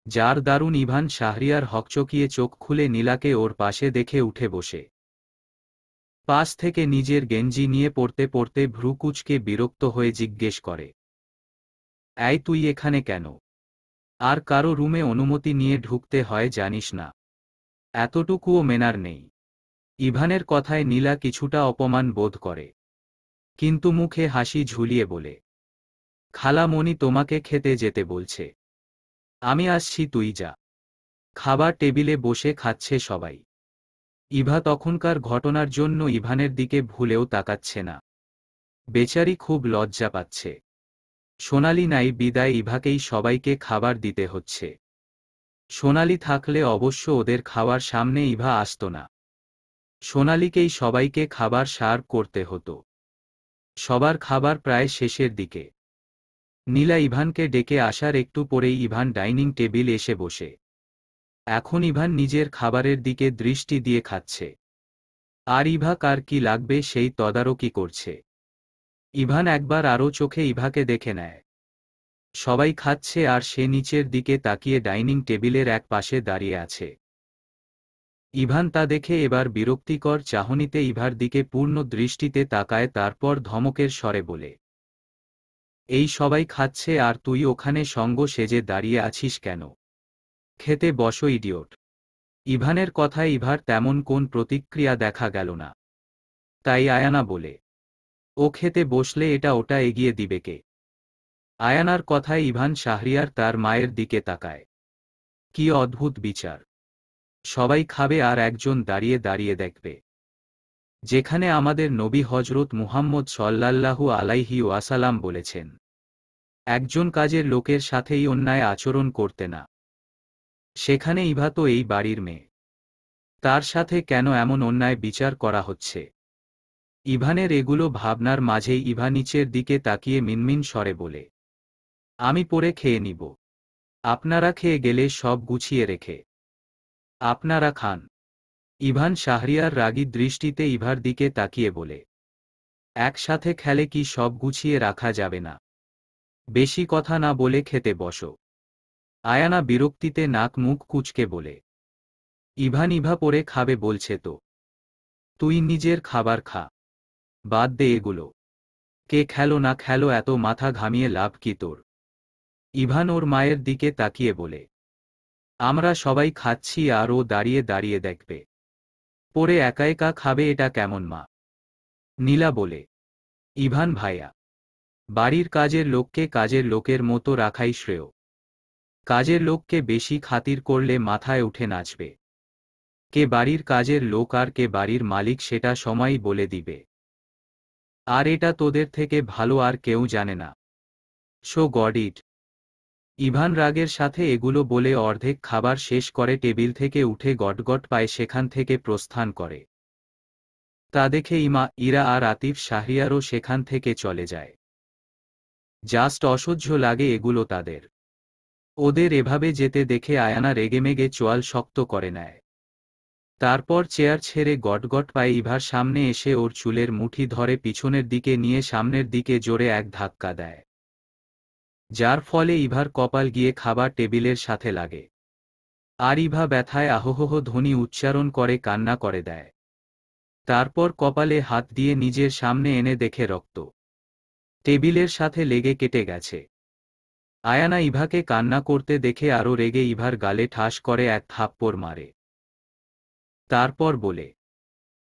যার দারুণ ইভান শাহরিয়ার হকচকিয়ে চোখ খুলে নীলাকে ওর পাশে দেখে উঠে বসে। পাশ থেকে নিজের গেঞ্জি নিয়ে পড়তে পড়তে ভ্রু কুঁচকে বিরক্ত হয়ে জিজ্ঞেস করে, এই তুই এখানে কেন? আর কারো রুমে অনুমতি নিয়ে ঢুকতে হয় জানিস না? এতটুকুও মেনার নেই। ইভানের কথায় নীলা কিছুটা অপমান বোধ করে, কিন্তু মুখে হাসি ঝুলিয়ে বলে, খালামণি তোমাকে খেতে যেতে বলছে, আমি আসছি, তুই যা। খাবার টেবিলে বসে খাচ্ছে সবাই। ইভা তখনকার ঘটনার জন্য ইভানের দিকে ভুলেও তাকাচ্ছে না। বেচারি খুব লজ্জা পাচ্ছে। সোনালি নাই বিদায় ইভাকেই সবাইকে খাবার দিতে হচ্ছে। সোনালি থাকলে অবশ্য ওদের খাওয়ার সামনে ইভা আসত না। সোনালিকেই সবাইকে খাবার সার্ভ করতে হতো। সবার খাবার প্রায় শেষের দিকে। নীলা ইভানকে ডেকে আসার একটু পরেই ইভান ডাইনিং টেবিল এসে বসে। এখন ইভান নিজের খাবারের দিকে দৃষ্টি দিয়ে খাচ্ছে, আর ইভা কার কি লাগবে সেই তদারকি করছে। ইভান একবার আরও চোখে ইভাকে দেখে নেয়। সবাই খাচ্ছে আর সে নিচের দিকে তাকিয়ে ডাইনিং টেবিলের এক পাশে দাঁড়িয়ে আছে। ইভান তা দেখে এবার বিরক্তিকর চাহনিতে ইভার দিকে পূর্ণ দৃষ্টিতে তাকায়, তারপর ধমকের স্বরে বলে, এই সবাই খাচ্ছে আর তুই ওখানে সঙ্গ সেজে দাঁড়িয়ে আছিস কেন? খেতে বসো ইডিয়ট। ইভানের কথায় ইভার তেমন কোন প্রতিক্রিয়া দেখা গেল না। তাই আয়ানা বলে, ও খেতে বসলে এটা ওটা এগিয়ে দিবে কে? আয়ানার কথায় ইভান শাহরিয়ার তার মায়ের দিকে তাকায়। কি অদ্ভুত বিচার! সবাই খাবে আর একজন দাঁড়িয়ে দাঁড়িয়ে দেখবে, যেখানে আমাদের নবী হজরত মুহাম্মদ সাল্লাল্লাহু আলাইহি ওয়াসাল্লাম বলেছেন, একজন কাজের লোকের সাথেই অন্যায় আচরণ করতে না। সেখানে ইভা তো এই বাড়ির মেয়ে, তার সাথে কেন এমন অন্যায় বিচার করা হচ্ছে? ইভানের এগুলো ভাবনার মাঝেই ইভা নিচের দিকে তাকিয়ে মিনমিন স্বরে বলে, আমি পরে খেয়ে নিব, আপনারা খেয়ে গেলে সব গুছিয়ে রেখে আপনারা খান। ইভান শাহরিয়ার রাগী দৃষ্টিতে ইভার দিকে তাকিয়ে বলে, একসাথে খেলে কি সব গুছিয়ে রাখা যাবে না? বেশি কথা না বলে খেতে বসো। আয়ানা বিরক্তিতে নাক মুখ কুঁচকে বলে, ইভা পরে খাবে বলছে তো, তুই নিজের খাবার খা, বাদ দে এগুলো। কে খেলো না খেলো এত মাথা ঘামিয়ে লাভ কি তোর? ইভান ওর মায়ের দিকে তাকিয়ে বলে, আমরা সবাই খাচ্ছি আর ও দাঁড়িয়ে দাঁড়িয়ে দেখবে, পরে একা একা খাবে, এটা কেমন মা? নীলা বলে, ইভান ভাইয়া, বাড়ির কাজের লোককে কাজের লোকের মতো রাখাই শ্রেয়। কাজের লোককে বেশি খাতির করলে মাথায় উঠে নাচবে। কে বাড়ির কাজের লোক আর কে বাড়ির মালিক সেটা সময়ই বলে দিবে। আর এটা তোদের থেকে ভালো আর কেউ জানে না। So got it. ইভান রাগের সাথে এগুলো বলে অর্ধেক খাবার শেষ করে টেবিল থেকে উঠে গটগট পায়ে সেখান থেকে প্রস্থান করে। তা দেখে ইরা আর আতিফ শাহরিয়ারও সেখান থেকে চলে যায়। জাস্ট অসহ্য লাগে এগুলো তাদের। ওদের এভাবে যেতে দেখে আয়ানা রেগেমেগে চোয়াল শক্ত করে নেয়। তারপর চেয়ার ছেড়ে গটগট পায়ে ইভার সামনে এসে ওর চুলের মুঠি ধরে পিছনের দিকে নিয়ে সামনের দিকে জোরে এক ধাক্কা দেয়, যার ফলে ইভার কপাল গিয়ে খাবার টেবিলের সাথে লাগে। আর ইভা ব্যথায় আহোহো ধ্বনি উচ্চারণ করে কান্না করে দেয়। তারপর কপালে হাত দিয়ে নিজের সামনে এনে দেখে রক্ত টেবিলের সাথে লেগে কেটে গেছে। আয়ানা ইভাকে কান্না করতে দেখে আরও রেগে ইভার গালে ঠাস করে এক থাপ্পড় মারে। তারপর বলে,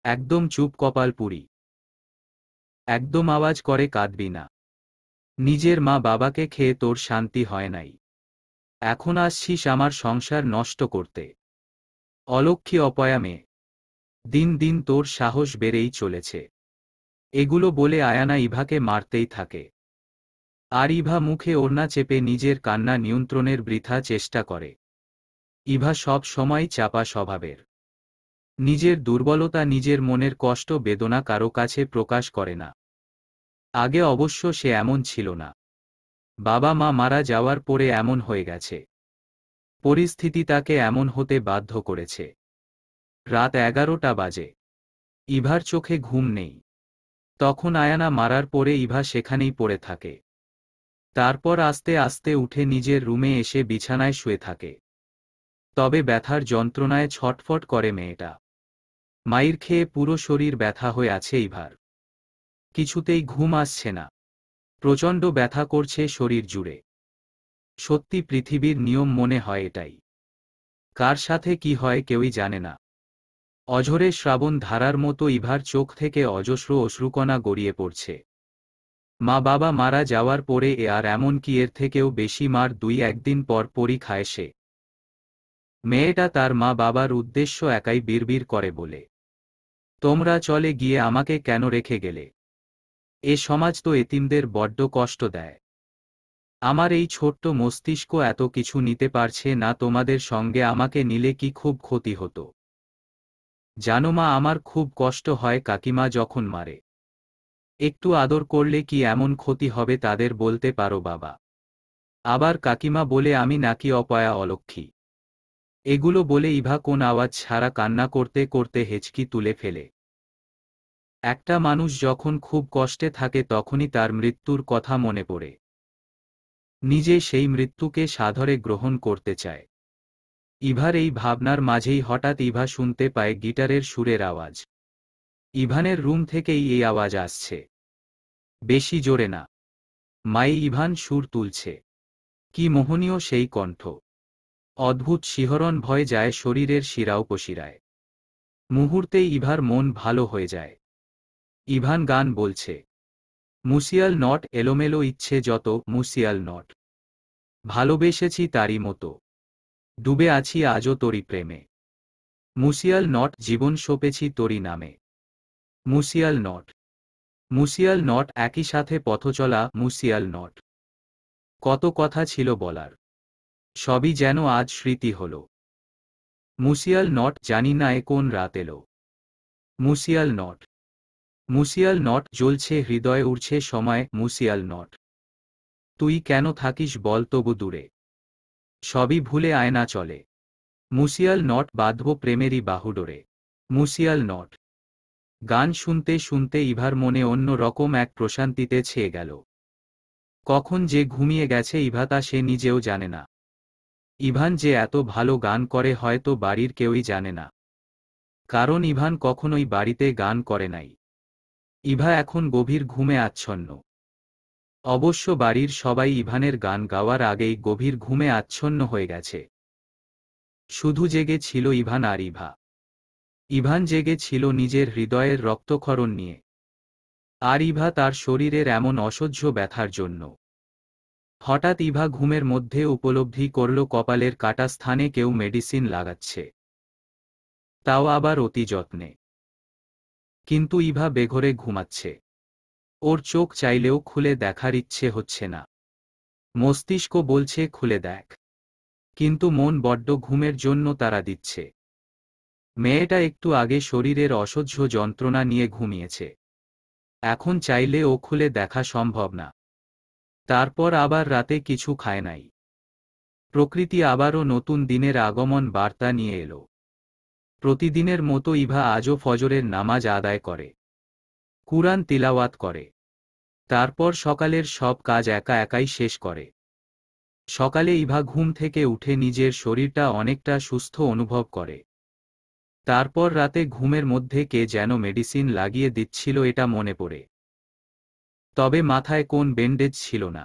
একদম চুপ কপাল পুরি। একদম আওয়াজ করে কাঁদবি না। নিজের মা বাবাকে খেয়ে তোর শান্তি হয় নাই, এখন আসছিস আমার সংসার নষ্ট করতে। অলক্ষী অপয়া মেয়ে, দিন দিন তোর সাহস বেড়েই চলেছে। এগুলো বলে আয়ানা ইভাকে মারতেই থাকে। আর ইভা মুখে ওড়না চেপে নিজের কান্না নিয়ন্ত্রণের বৃথা চেষ্টা করে। ইভা সব সময় চাপা স্বভাবের। নিজের দুর্বলতা, নিজের মনের কষ্ট বেদনা কারো কাছে প্রকাশ করে না। আগে অবশ্য সে এমন ছিল না। বাবা মা মারা যাওয়ার পরে এমন হয়ে গেছে। পরিস্থিতি তাকে এমন হতে বাধ্য করেছে। রাত 11টা বাজে। ইভার চোখে ঘুম নেই। তখন আয়ানা মারার পরে ইভা সেখানেই পড়ে থাকে। তারপর আস্তে আস্তে উঠে নিজের রুমে এসে বিছানায় শুয়ে থাকে। তবে ব্যথার যন্ত্রণায় ছটফট করে মেয়েটা। মাইর খেয়ে পুরো শরীর ব্যথা হয়ে আছে ইভার। কিছুতেই ঘুম আসছে না। প্রচণ্ড ব্যথা করছে শরীর জুড়ে। সত্যি পৃথিবীর নিয়ম মনে হয় এটাই। কার সাথে কি হয় কেউই জানে না। অঝরে শ্রাবণ ধারার মতো ইভার চোখ থেকে অজস্র অশ্রুকণা গড়িয়ে পড়ছে। মা বাবা মারা যাওয়ার পরে আর এমন কি এর থেকেও বেশি মার 2-1 দিন পর পরই খায় সে। মেয়েটা তার মা বাবার উদ্দেশ্য একাই বিড়বিড় করে বলে, তোমরা চলে গিয়ে আমাকে কেন রেখে গেলে? এ সমাজ তো এতিমদের বড্ড কষ্ট দেয়। আমার এই ছোট্ট মস্তিষ্ক এত কিছু নিতে পারছে না, তোমাদের সঙ্গে আমাকে নিলে কি খুব ক্ষতি হতো? জানো মা, আমার খুব কষ্ট হয় কাকিমা যখন মারে। একটু আদর করলে কি এমন ক্ষতি হবে তাদের বলতে পারো বাবা? আবার কাকিমা বলে আমি নাকি অপয়া অলক্ষী। এগুলো বলে ইভা কোন আওয়াজ ছাড়া কান্না করতে করতে হেঁচকি তুলে ফেলে। একটা মানুষ যখন খুব কষ্টে থাকে তখনই তার মৃত্যুর কথা মনে পড়ে। নিজে সেই মৃত্যুকে সাদরে গ্রহণ করতে চায়। ইভার এই ভাবনার মাঝেই হঠাৎ ইভা শুনতে পায় গিটারের সুরের আওয়াজ। ইভানের রুম থেকেই এই আওয়াজ আসছে। বেশি জোরে না। মাই ইভান সুর তুলছে। কি মোহনীয় সেই কণ্ঠ! অদ্ভুত শিহরণ ভয় যায় শরীরের শিরা উপশিরায়। মুহূর্তেই ইভার মন ভালো হয়ে যায়। ইভান গান বলছে, মুসিয়াল নট এলোমেলো ইচ্ছে যত, মুসিয়াল নট। ভালোবেসেছি তারই মতো। ডুবে আছি আজও তোরি প্রেমে। মুসিয়াল নট জীবন সঁপেছি তোরি নামে। মুসিয়াল নট। মুসিয়াল নট একই সাথে পথচলা মুসিয়াল নট। কত কথা ছিল বলার, সবই যেন আজ স্মৃতি হল। মুসিয়াল নট জানি না এ কোন রাত এলো। মুসিয়াল নট। মুসিয়াল নট জ্বলছে হৃদয়ে উড়ছে সময় মুসিয়াল নট। তুই কেন থাকিস বল তবু দূরে। সবই ভুলে আয়না চলে। মুসিয়াল নট বাঁধব প্রেমেরই বাহুডোরে। মুসিয়াল নট। গান শুনতে শুনতে ইভার মনে অন্য রকম এক প্রশান্তিতে ছেয়ে গেল। কখন যে ঘুমিয়ে গেছে ইভা তা সে নিজেও জানে না। ইভান যে এত ভালো গান করে হয়তো বাড়ির কেউই জানে না। কারণ ইভান কখনোই বাড়িতে গান করে নাই। ইভা এখন গভীর ঘুমে আচ্ছন্ন। অবশ্য বাড়ির সবাই ইভানের গান গাওয়ার আগেই গভীর ঘুমে আচ্ছন্ন হয়ে গেছে। শুধু জেগে ছিল ইভান আর ইভা। ইভান জেগে ছিল নিজের হৃদয়ের রক্তক্ষরণ নিয়ে। আর ইভা তার শরীরের এমন অসহ্য ব্যথার জন্য। হঠাৎ ইভা ঘুমের মধ্যে উপলব্ধি করল কপালের কাটা স্থানে কেউ মেডিসিন লাগাচ্ছে, তাও আবার অতি যত্নে। কিন্তু ইভা বেঘোরে ঘুমাচ্ছে। ওর চোখ চাইলেও খুলে দেখার ইচ্ছে হচ্ছে না। মস্তিষ্ক বলছে খুলে দেখ, কিন্তু মন বড্ড ঘুমের জন্য তাড়া দিচ্ছে। মেয়েটা একটু আগে শরীরের অসহ্য যন্ত্রণা নিয়ে ঘুমিয়েছে, এখন চাইলে ও খুলে দেখা সম্ভব না। তারপর আবার রাতে কিছু খায় নাই। প্রকৃতি আবারও নতুন দিনের আগমন বার্তা নিয়ে এলো। প্রতিদিনের মতো ইভা আজও ফজরের নামাজ আদায় করে, কুরআন তিলাওয়াত করে। তারপর সকালের সব কাজ একা একাই শেষ করে। সকালে ইভা ঘুম থেকে উঠে নিজের শরীরটা অনেকটা সুস্থ অনুভব করে। তারপর রাতে ঘুমের মধ্যে কে যেন মেডিসিন লাগিয়ে দিচ্ছিল এটা মনে পড়ে। তবে মাথায় কোন ব্যান্ডেজ ছিল না,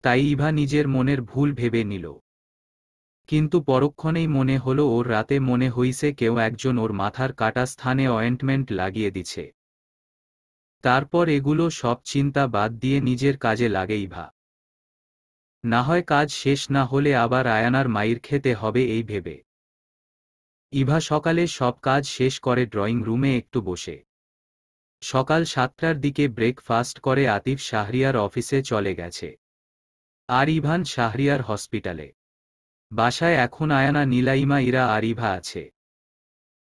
তাই ইভা নিজের মনের ভুল ভেবে নিল। কিন্তু পরক্ষণেই মনে হলো ওর রাতে মনে হইছে কেউ একজন ওর মাথার কাটা স্থানে অয়েন্টমেন্ট লাগিয়ে দিছে। তারপর এগুলো সব চিন্তা বাদ দিয়ে নিজের কাজে লাগে ইভা। না হয় কাজ শেষ না হলে আবার আয়ানার মাইর খেতে হবে এই ভেবে। ইভা সকালে সব কাজ শেষ করে ড্রয়িং রুমে একটু বসে। সকাল 7টার দিকে ব্রেকফাস্ট করে আতিফ শাহরিয়ার অফিসে চলে গেছে, আর ইভান শাহরিয়ার হসপিটালে। বাসায় এখন আয়ানা, নীলাইমা, ইরা আর ইভা আছে।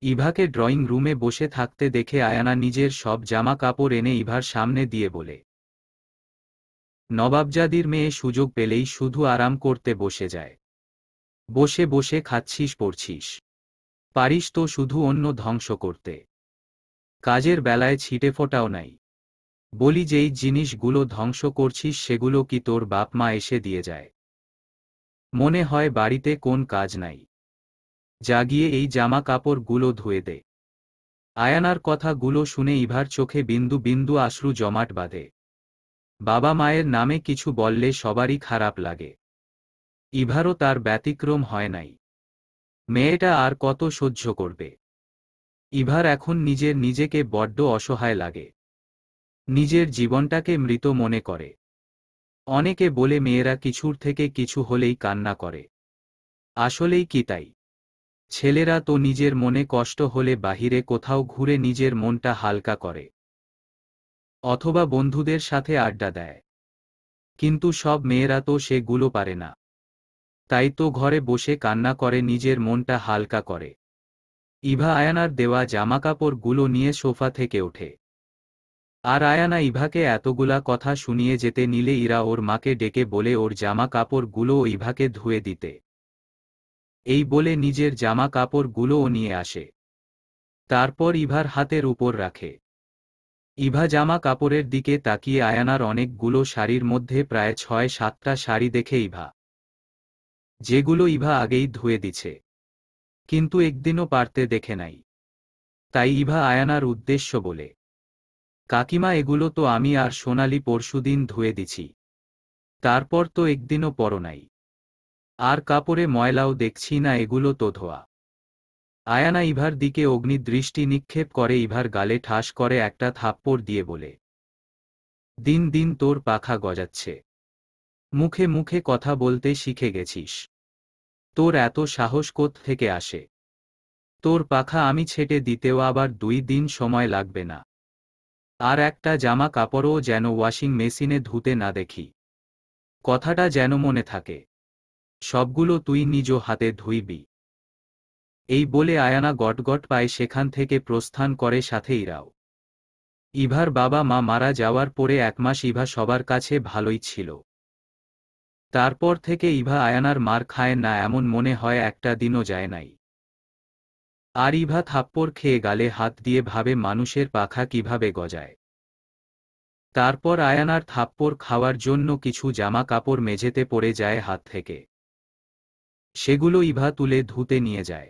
ইভাকে ড্রয়িং রুমে বসে থাকতে দেখে আয়ানা নিজের সব জামা কাপড় এনে ইভার সামনে দিয়ে বলে, নবাবজাদির মেয়ে সুযোগ পেলেই শুধু আরাম করতে বসে যায়। বসে বসে খাচ্ছিস পড়ছিস, পারিস তো শুধু অন্য ধ্বংস করতে। কাজের বেলায় ছিটে ফোটাও নাই। বলি যেই জিনিসগুলো ধ্বংস করছিস সেগুলো কি তোর বাপ মা এসে দিয়ে যায়? মনে হয় বাড়িতে কোন কাজ নাই, জাগিয়ে এই জামা কাপড়গুলো ধুয়ে দে। আয়ানার কথাগুলো শুনে ইভার চোখে বিন্দু বিন্দু আশ্রু জমাট বাঁধে। বাবা মায়ের নামে কিছু বললে সবারই খারাপ লাগে, ইভারও তার ব্যতিক্রম হয় নাই। মেয়েটা আর কত সহ্য করবে? ইভার এখন নিজেকে বড্ড অসহায় লাগে। নিজের জীবনটাকে মৃত মনে করে। অনেকে বলে মেয়েরা কিছুর থেকে কিছু হলেই কান্না করে। আসলেই কি তাই? ছেলেরা তো নিজের মনে কষ্ট হলে বাহিরে কোথাও ঘুরে নিজের মনটা হালকা করে, অথবা বন্ধুদের সাথে আড্ডা দেয়। কিন্তু সব মেয়েরা তো সেগুলো পারে না, তাই তো ঘরে বসে কান্না করে নিজের মনটা হালকা করে। ইভা আয়ানার দেওয়া জামাকাপড়গুলো নিয়ে সোফা থেকে ওঠে। আর আয়ানা ইভাকে এতগুলা কথা শুনিয়ে যেতে নিলে ইরা ওর মাকে ডেকে বলে ওর জামা কাপড়গুলোও ইভাকে ধুয়ে দিতে। এই বলে নিজের জামা কাপড়গুলোও নিয়ে আসে, তারপর ইভার হাতের উপর রাখে। ইভা জামা কাপড়ের দিকে তাকিয়ে আয়ানার অনেকগুলো শাড়ির মধ্যে প্রায় 6-7টা শাড়ি দেখে ইভা, যেগুলো ইভা আগেই ধুয়ে দিছে, কিন্তু একদিনও পারতে দেখে নাই। তাই ইভা আয়ানার উদ্দেশ্য বলে, কাকিমা এগুলো তো আমি আর সোনালি পরশুদিন ধুয়ে দিছি, তারপর তো একদিনও পরো নাই। আর কাপড়ে ময়লাও দেখছি না, এগুলো তো ধোয়া। আয়ানা ইভার দিকে অগ্নিদৃষ্টি নিক্ষেপ করে ইভার গালে ঠাস করে একটা থাপ্পড় দিয়ে বলে, দিন দিন তোর পাখা গজাচ্ছে, মুখে মুখে কথা বলতে শিখে গেছিস। তোর এত সাহস কোথ থেকে আসে? তোর পাখা আমি ছেটে দিতেও আবার 2 দিন সময় লাগবে না। আর একটা জামা কাপড়ও যেন ওয়াশিং মেশিনে ধুতে না দেখি, কথাটা যেন মনে থাকে। সবগুলো তুই নিজ হাতে ধুইবি। এই বলে আয়ানা গটগট পায়ে সেখান থেকে প্রস্থান করে, সাথে ইরাও। ইভার বাবা মা মারা যাওয়ার পরে 1 মাস ইভা সবার কাছে ভালোই ছিল। তারপর থেকে ইভা আয়ানার মার খায় না এমন মনে হয় একটা দিনও যায় নাই। আর ইভা থাপ্পড় খেয়ে গালে হাত দিয়ে ভাবে মানুষের পাখা কিভাবে গজায়। তারপর আয়ানার থাপ্পড় খাওয়ার জন্য কিছু জামা কাপড় মেঝেতে পড়ে যায় হাত থেকে। সেগুলো ইভা তুলে ধুতে নিয়ে যায়।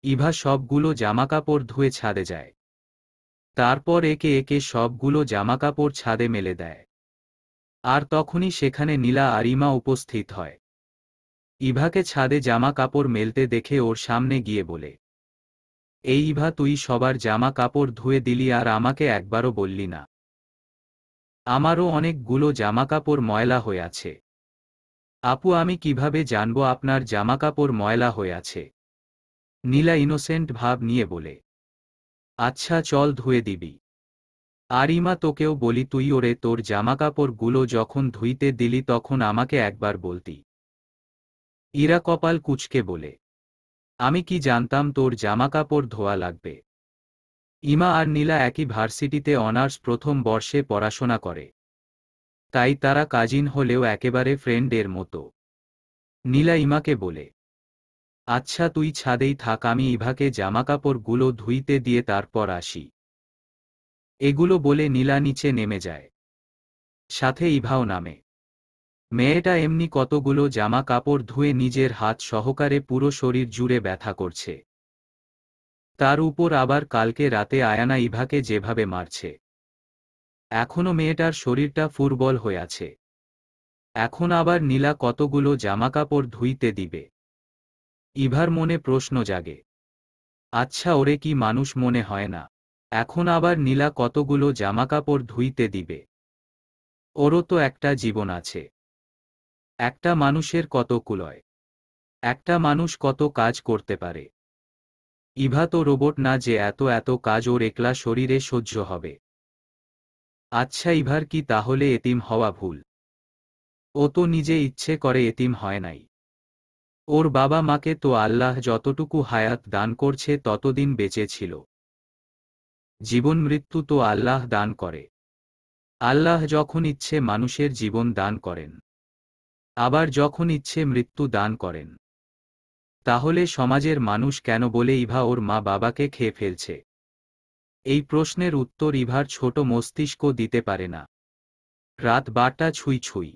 ইভা সবগুলো জামাকাপড় ধুয়ে ছাদে যায়। তারপর একে একে সবগুলো জামাকাপড় ছাদে মেলে দেয়। আর তখনই সেখানে নীলা আর ইমা উপস্থিত হয়। ইভাকে ছাদে জামা কাপড় মেলতে দেখে ওর সামনে গিয়ে বলে, এই ইভা, তুই সবার জামা কাপড় ধুয়ে দিলি আর আমাকে একবারও বললি না। আমারও অনেকগুলো জামাকাপড় ময়লা হয়ে আছে। আপু, আমি কিভাবে জানবো আপনার জামাকাপড় ময়লা হয়ে আছে? নীলা ইনোসেন্ট ভাব নিয়ে বলে। আচ্ছা চল, ধুয়ে দিবি। আর ইমা, তোকেও বলি, তুই ওরে তোর জামাকাপড়গুলো যখন ধুইতে দিলি তখন আমাকে একবার বলতি। ইরা কপাল কুঁচকে বলে, আমি কি জানতাম তোর জামাকাপড় ধোয়া লাগবে। ইমা আর নীলা একই ভার্সিটিতে অনার্স প্রথম বর্ষে পড়াশোনা করে, তাই তারা কাজিন হলেও একেবারে ফ্রেন্ডের মতো। নীলা ইমাকে বলে, আচ্ছা তুই ছাদেই থাক, আমি ইভাকে জামাকাপড়গুলো ধুইতে দিয়ে তারপর আসি। এগুলো বলে নীলা নিচে নেমে যায়। সাথে ইভাও নামে। মেয়েটা এমনি কতগুলো জামা কাপড় ধুয়ে নিজের হাত সহকারে পুরো শরীর জুড়ে ব্যথা করছে। তার উপর আবার কালকে রাতে আয়ানা ইভাকে যেভাবে মারছে। এখনো মেয়েটার শরীরটা ফুরবল হয়ে আছে। এখন আবার নীলা কতগুলো জামাকাপড় ধুইতে দিবে। ইভার মনে প্রশ্ন জাগে, আচ্ছা ওরে কি মানুষ মনে হয় না? এখন আবার নীলা কতগুলো জামাকাপড় ধুইতে দিবে? ওরও তো একটা জীবন আছে। একটা মানুষের কত কুলয়, একটা মানুষ কত কাজ করতে পারে। ইভা তো রোবট না যে এত এত কাজ ওর একলা শরীরে সহ্য হবে। আচ্ছা, ইভার কি তাহলে এতিম হওয়া ভুল? ও তো নিজে ইচ্ছে করে এতিম হয় নাই। ওর বাবা মাকে তো আল্লাহ যতটুকু হায়াত দান করছে ততদিন বেঁচে ছিল। জীবন মৃত্যু তো আল্লাহ দান করে। আল্লাহ যখন ইচ্ছে মানুষের জীবন দান করেন, আবার যখন ইচ্ছে মৃত্যু দান করেন। তাহলে সমাজের মানুষ কেন বলে ইভা ওর মা বাবাকে খেয়ে ফেলছে? এই প্রশ্নের উত্তর ইভার ছোট মস্তিষ্ক দিতে পারে না। রাত 12টা ছুঁই ছুঁই।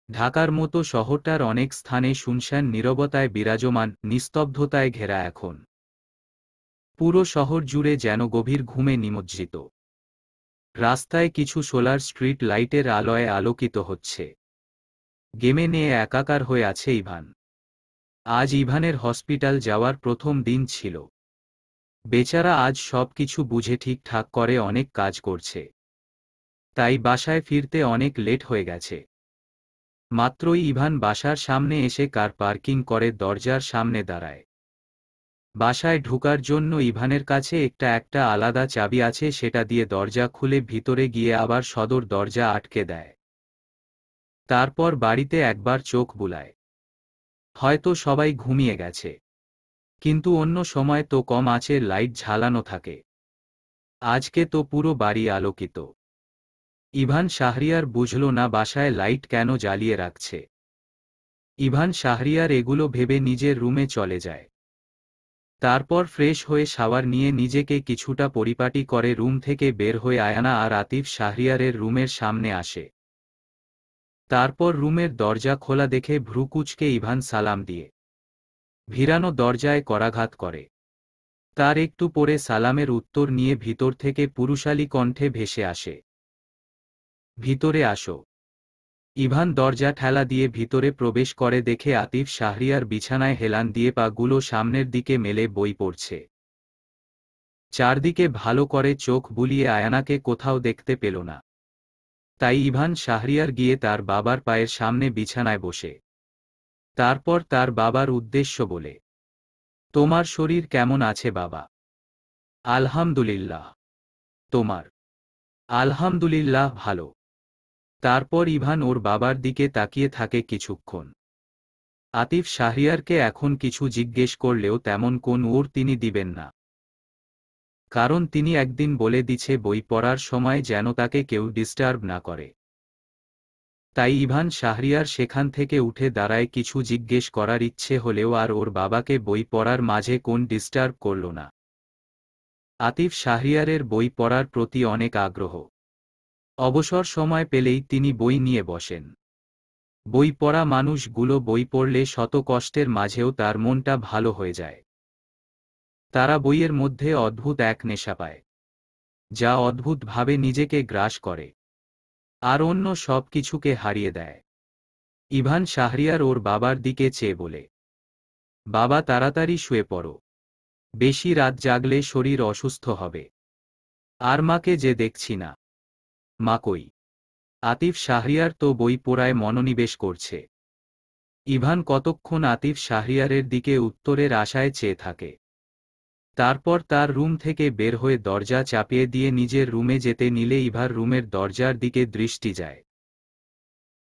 ঢাকার মতো শহরটার অনেক স্থানে শুনশান নীরবতায় বিরাজমান, নিস্তব্ধতায় ঘেরা এখন। পুরো শহর জুড়ে যেন গভীর ঘুমে নিমজ্জিত। রাস্তায় কিছু সোলার স্ট্রিট লাইটের আলোয় আলোকিত হচ্ছে। গেমে নিয়ে একাকার হয়ে আছে ইভান। আজ ইভানের হসপিটাল যাওয়ার প্রথম দিন ছিল। বেচারা আজ সব কিছু বুঝে ঠিকঠাক করে অনেক কাজ করছে, তাই বাসায় ফিরতে অনেক লেট হয়ে গেছে। মাত্রই ইভান বাসার সামনে এসে কার পার্কিং করে দরজার সামনে দাঁড়ায়। বাসায় ঢোকার জন্য ইভানের কাছে একটা আলাদা চাবি আছে, সেটা দিয়ে দরজা খুলে ভিতরে গিয়ে আবার সদর দরজা আটকে দেয়। তারপর বাড়িতে একবার চোখ বুলায়। হয়তো সবাই ঘুমিয়ে গেছে, কিন্তু অন্য সময় তো কম আঁচের লাইট ঝালানো থাকে। আজকে তো পুরো বাড়ি আলোকিত। ইভান শাহরিয়ার বুঝল না বাসায় লাইট কেন জ্বালিয়ে রাখছে। ইভান শাহরিয়ার এগুলো ভেবে নিজের রুমে চলে যায়। তারপর ফ্রেশ হয়ে শাওয়ার নিয়ে নিজেকে কিছুটা পরিপাটি করে রুম থেকে বের হয়ে আয়ানা আর আতিফ শাহরিয়ারের রুমের সামনে আসে। তারপর রুমের দরজা খোলা দেখে ভ্রুকুচকে ইভান সালাম দিয়ে ভিড়ানো দরজায় করাঘাত করে। তার একটু পরে সালামের উত্তর নিয়ে ভিতর থেকে পুরুষালী কণ্ঠে ভেসে আসে, ভিতরে আসো। ইভান দরজা ঠেলা দিয়ে ভিতরে প্রবেশ করে দেখে আতিফ শাহরিয়ার বিছানায় হেলান দিয়ে পা গুলো সামনের দিকে মেলে বই পড়ছে। চারদিকে ভালো করে চোখ বুলিয়ে আয়ানাকে কোথাও দেখতে পেল না। তাই ইভান শাহরিয়ার গিয়ে তার বাবার পায়ের সামনে বিছানায় বসে। তারপর তার বাবার উদ্দেশ্য বলে, তোমার শরীর কেমন আছে বাবা? আলহামদুলিল্লাহ। তোমার? আলহামদুলিল্লাহ ভালো। তারপর ইভান ওর বাবার দিকে তাকিয়ে থাকে কিছুক্ষণ। আতিফ শাহরিয়ারকে এখন কিছু জিজ্ঞেস করলেও তেমন কোন ওর তিনি দিবেন না, কারণ তিনি একদিন বলে দিছে বই পড়ার সময় যেন তাকে কেউ ডিস্টার্ব না করে। তাই ইভান শাহরিয়ার সেখান থেকে উঠে দাঁড়ায়, কিছু জিজ্ঞেস করার ইচ্ছে হলেও আর ওর বাবাকে বই পড়ার মাঝে কোন ডিস্টার্ব করল না। আতিফ শাহরিয়ারের বই পড়ার প্রতি অনেক আগ্রহ। অবসর সময় পেলেই তিনি বই নিয়ে বসেন। বই পড়া মানুষগুলো বই পড়লে শত কষ্টের মাঝেও তার মনটা ভালো হয়ে যায়। তারা বইয়ের মধ্যে অদ্ভুত এক নেশা পায়, যা অদ্ভুতভাবে নিজেকে গ্রাস করে আর অন্য সব কিছুকে হারিয়ে দেয়। ইভান শাহরিয়ার ওর বাবার দিকে চেয়ে বলে, বাবা তাড়াতাড়ি শুয়ে পড়ো, বেশি রাত জাগলে শরীর অসুস্থ হবে। আর মাকে যে দেখছি না। মা কই? আতিফ শাহরিয়ার তো বই পড়ায় মনোনিবেশ করছে। ইভান কতক্ষণ আতিফ শাহরিয়ারের দিকে উত্তরের আশায় চেয়ে থাকে। তারপর তার রুম থেকে বের হয়ে দরজা চাপিয়ে দিয়ে নিজের রুমে যেতে নিলে ইভার রুমের দরজার দিকে দৃষ্টি যায়।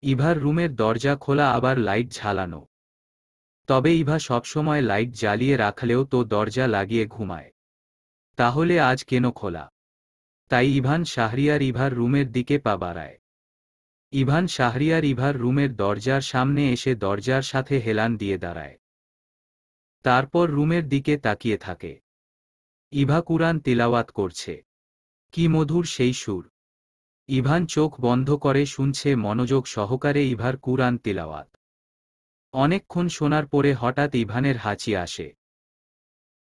ইভার রুমের দরজা খোলা, আবার লাইট ঝালানো। তবে ইভা সবসময় লাইট জ্বালিয়ে রাখলেও তো দরজা লাগিয়ে ঘুমায়। তাহলে আজ কেন খোলা? তাই ইভান শাহরিয়ার ইভার রুমের দিকে পা বাড়ায়। ইভান শাহরিয়ার ইভার রুমের দরজার সামনে এসে দরজার সাথে হেলান দিয়ে দাঁড়ায়। তারপর রুমের দিকে তাকিয়ে থাকে। ইভা কুরআন তিলাওয়াত করছে। কি মধুর সেই সুর! ইভান চোখ বন্ধ করে শুনছে মনোযোগ সহকারে ইভার কুরআন তিলাওয়াত। অনেকক্ষণ শোনার পরে হঠাৎ ইভানের হাঁচি আসে।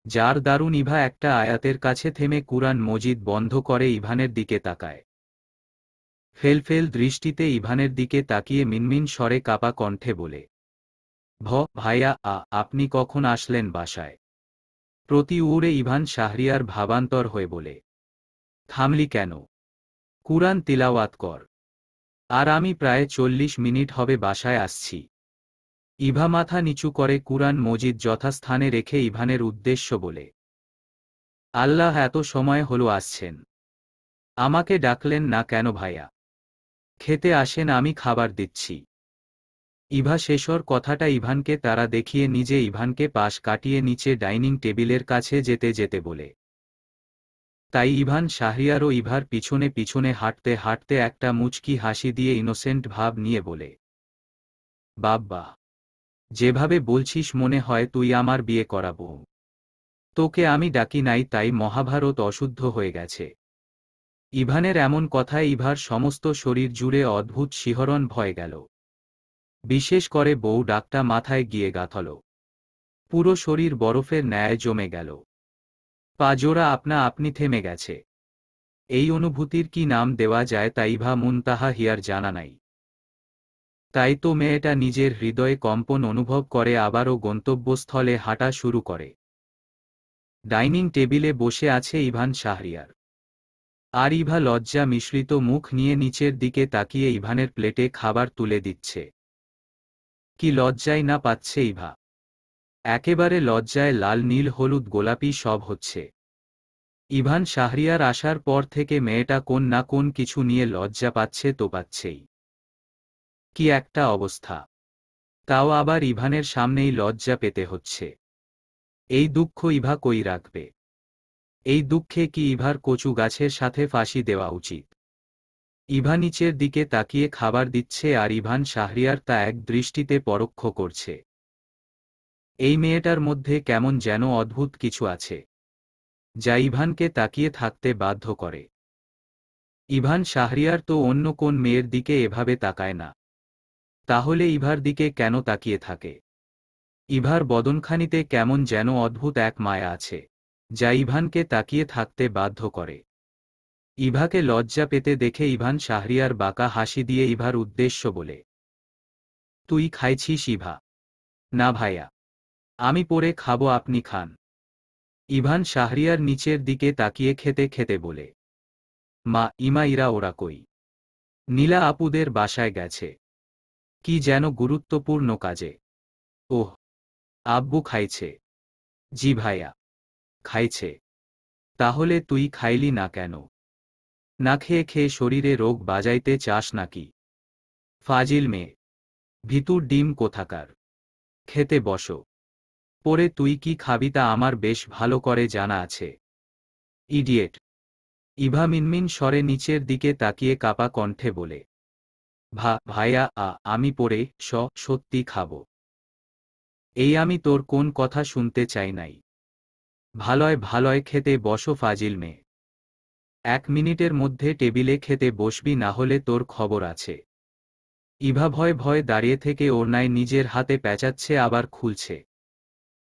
যার দারুণ ইভা একটা আয়াতের কাছে থেমে কুরআন মজিদ বন্ধ করে ইভানের দিকে তাকায়। ফেলফেল দৃষ্টিতে ইভানের দিকে তাকিয়ে মিনমিন স্বরে কাপা কণ্ঠে বলে, ভাইয়া আপনি কখন আসলেন বাসায়? প্রতি উড়ে ইভান শাহরিয়ার ভাবান্তর হয়ে বলে, থামলি কেন? কুরআন তিলাওয়াত কর। আর আমি প্রায় 40 মিনিট হবে বাসায় আসছি। ইভা মাথা নিচু করে কুরআন মজিদ যথাস্থানে রেখে ইভানের উদ্দেশ্য বলে, আল্লাহ, এত সময় হলো আসছেন। আমাকে ডাকলেন না কেন ভাইয়া? খেতে আসেন, আমি খাবার দিচ্ছি। ইভা শেষর কথাটা ইভানকে তারা দেখিয়ে নিজে ইভানকে পাশ কাটিয়ে নিচে ডাইনিং টেবিলের কাছে যেতে যেতে বলে। তাই ইভান শাহরিয়ারও ইভার পিছনে পিছনে হাঁটতে হাঁটতে একটা মুচকি হাসি দিয়ে ইনোসেন্ট ভাব নিয়ে বলে, বাব্বা, যেভাবে বলছিস মনে হয় তুই আমার বিয়ে করাবো। তোকে আমি ডাকি নাই তাই মহাভারত অশুদ্ধ হয়ে গেছে। ইভানের এমন কথায় ইভার সমস্ত শরীর জুড়ে অদ্ভুত শিহরণ ভয় গেল। বিশেষ করে বউ ডাকটা মাথায় গিয়ে গাঁথল। পুরো শরীর বরফের ন্যায় জমে গেল। পা জোড়া আপনা আপনি থেমে গেছে। এই অনুভূতির কি নাম দেওয়া যায় তা ইভা মুনতাহা হিয়ার জানা নাই। তাই তো মেয়েটা নিজের হৃদয়ে কম্পন অনুভব করে আবারও গন্তব্যস্থলে হাঁটা শুরু করে। ডাইনিং টেবিলে বসে আছে ইভান শাহরিয়ার। আর ইভা লজ্জা মিশ্রিত মুখ নিয়ে নিচের দিকে তাকিয়ে ইভানের প্লেটে খাবার তুলে দিচ্ছে। কি লজ্জাই না পাচ্ছে ইভা! একেবারে লজ্জায় লাল নীল হলুদ গোলাপি সব হচ্ছে। ইভান শাহরিয়ার আসার পর থেকে মেয়েটা কোন না কোন কিছু নিয়ে লজ্জা পাচ্ছে তো পাচ্ছেই। কি একটা অবস্থা! তাও আবার ইভানের সামনেই লজ্জা পেতে হচ্ছে। এই দুঃখ ইভা কই রাখবে? এই দুঃখে কি ইভার কচু গাছের সাথে ফাঁসি দেওয়া উচিত? ইভা নিচের দিকে তাকিয়ে খাবার দিচ্ছে আর ইভান শাহরিয়ার তা এক দৃষ্টিতে পরোক্ষ করছে। এই মেয়েটার মধ্যে কেমন যেন অদ্ভুত কিছু আছে, যা ইভানকে তাকিয়ে থাকতে বাধ্য করে। ইভান শাহরিয়ার তো অন্য কোন মেয়ের দিকে এভাবে তাকায় না। তাহলে ইভার দিকে কেন তাকিয়ে থাকে? ইভার বদনখানিতে কেমন যেন অদ্ভুত এক মায়া আছে, যা ইভানকে তাকিয়ে থাকতে বাধ্য করে। ইভাকে লজ্জা পেতে দেখে ইভান শাহরিয়ার বাঁকা হাসি দিয়ে ইভার উদ্দেশ্য বলে, তুই খাইছিস ইভা? না ভাইয়া, আমি পরে খাবো, আপনি খান। ইভান শাহরিয়ার নিচের দিকে তাকিয়ে খেতে খেতে বলে, মা, ইরা ওরা কই? নীলা আপুদের বাসায় গেছে। কি যেন গুরুত্বপূর্ণ কাজে। ওহ, আব্বু খাইছে? জি ভাইয়া, খাইছে। তাহলে তুই খাইলি না কেন? না খেয়ে খেয়ে শরীরে রোগ বাজাইতে চাস নাকি? ফাজিল মেয়ে, ভিতুর ডিম কোথাকার! খেতে বসো। পরে তুই কি খাবি তা আমার বেশ ভালো করে জানা আছে। ইডিয়েট! ইভা মিনমিন স্বরে নিচের দিকে তাকিয়ে কাপা কণ্ঠে বলে, ভাইয়া আমি পরে সত্যি খাবো। এই আমি তোর কোন কথা শুনতে চাই নাই। ভালয় ভালয় খেতে বসো ফাজিল মেয়ে। 1 মিনিটের মধ্যে টেবিলে খেতে বসবি, না হলে তোর খবর আছে। ইভা ভয়ে ভয়ে দাঁড়িয়ে থেকে ওড়নায় নিজের হাতে পেঁচাচ্ছে আবার খুলছে।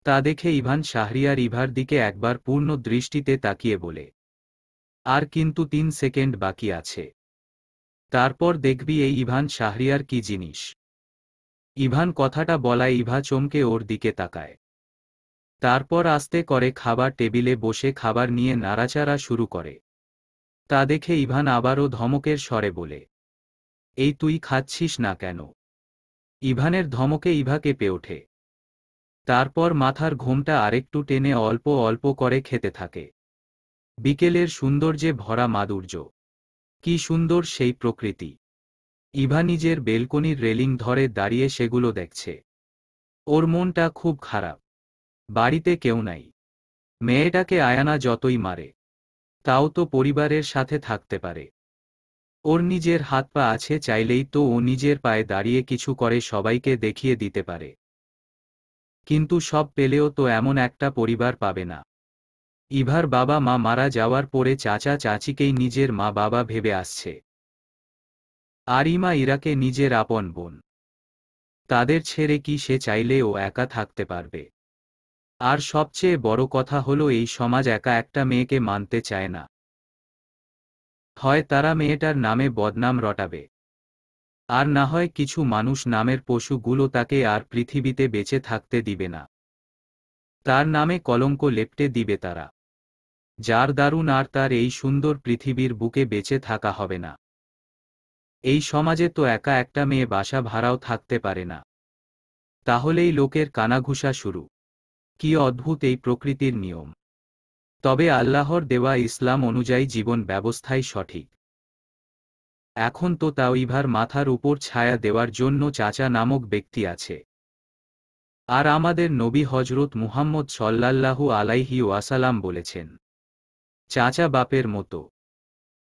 তা দেখে ইভান শাহরিয়ার ইভার দিকে একবার পূর্ণ দৃষ্টিতে তাকিয়ে বলে, আর কিন্তু 3 সেকেন্ড বাকি আছে। তারপর দেখবি এই ইভান শাহরিয়ার কি জিনিস। ইভান কথাটা বলায় ইভা চমকে ওর দিকে তাকায়। তারপর আস্তে করে খাবার টেবিলে বসে খাবার নিয়ে নাড়াচাড়া শুরু করে। তা দেখে ইভান আবারও ধমকের স্বরে বলে, এই তুই খাচ্ছিস না কেন? ইভানের ধমকে ইভা কেঁপে ওঠে। তারপর মাথার ঘোমটা আরেকটু টেনে অল্প অল্প করে খেতে থাকে। বিকেলের সৌন্দর্যে ভরা মাধুর্য। কি সুন্দর সেই প্রকৃতি! ইভা নিজের বেলকনির রেলিং ধরে দাঁড়িয়ে সেগুলো দেখছে। ওর মনটা খুব খারাপ। বাড়িতে কেউ নাই। মেয়েটাকে আয়ানা যতই মারে, তাও তো পরিবারের সাথে থাকতে পারে। ওর নিজের হাত পা আছে, চাইলেই তো ও নিজের পায়ে দাঁড়িয়ে কিছু করে সবাইকে দেখিয়ে দিতে পারে। কিন্তু সব পেলেও তো এমন একটা পরিবার পাবে না। ইভার বাবা মা মারা যাওয়ার পরে চাচা চাচিকেই নিজের মা বাবা ভেবে আসছে। আর ইমা ইরাকে নিজের আপন বোন। তাদের ছেড়ে কি সে চাইলেও একা থাকতে পারবে? আর সবচেয়ে বড় কথা হলো এই সমাজ একা একটা মেয়েকে মানতে চায় না। হয় তারা মেয়েটার নামে বদনাম রটাবে, আর না হয় কিছু মানুষ নামের পশুগুলো তাকে আর পৃথিবীতে বেঁচে থাকতে দিবে না। তার নামে কলঙ্ক লেপ্টে দিবে তারা, যার দারুণ আর তার এই সুন্দর পৃথিবীর বুকে বেঁচে থাকা হবে না। এই সমাজে তো একা একটা মেয়ে বাসা ভাড়াও থাকতে পারে না। তাহলেই লোকের কানাঘুষা শুরু। কি অদ্ভুত এই প্রকৃতির নিয়ম! তবে আল্লাহর দেওয়া ইসলাম অনুযায়ী জীবন ব্যবস্থাই সঠিক। এখন তো তাও ইভার মাথার উপর ছায়া দেওয়ার জন্য চাচা নামক ব্যক্তি আছে। আর আমাদের নবী হজরত মুহাম্মদ সাল্লাল্লাহু আলাইহি ওয়াসাল্লাম বলেছেন, চাচা বাপের মতো।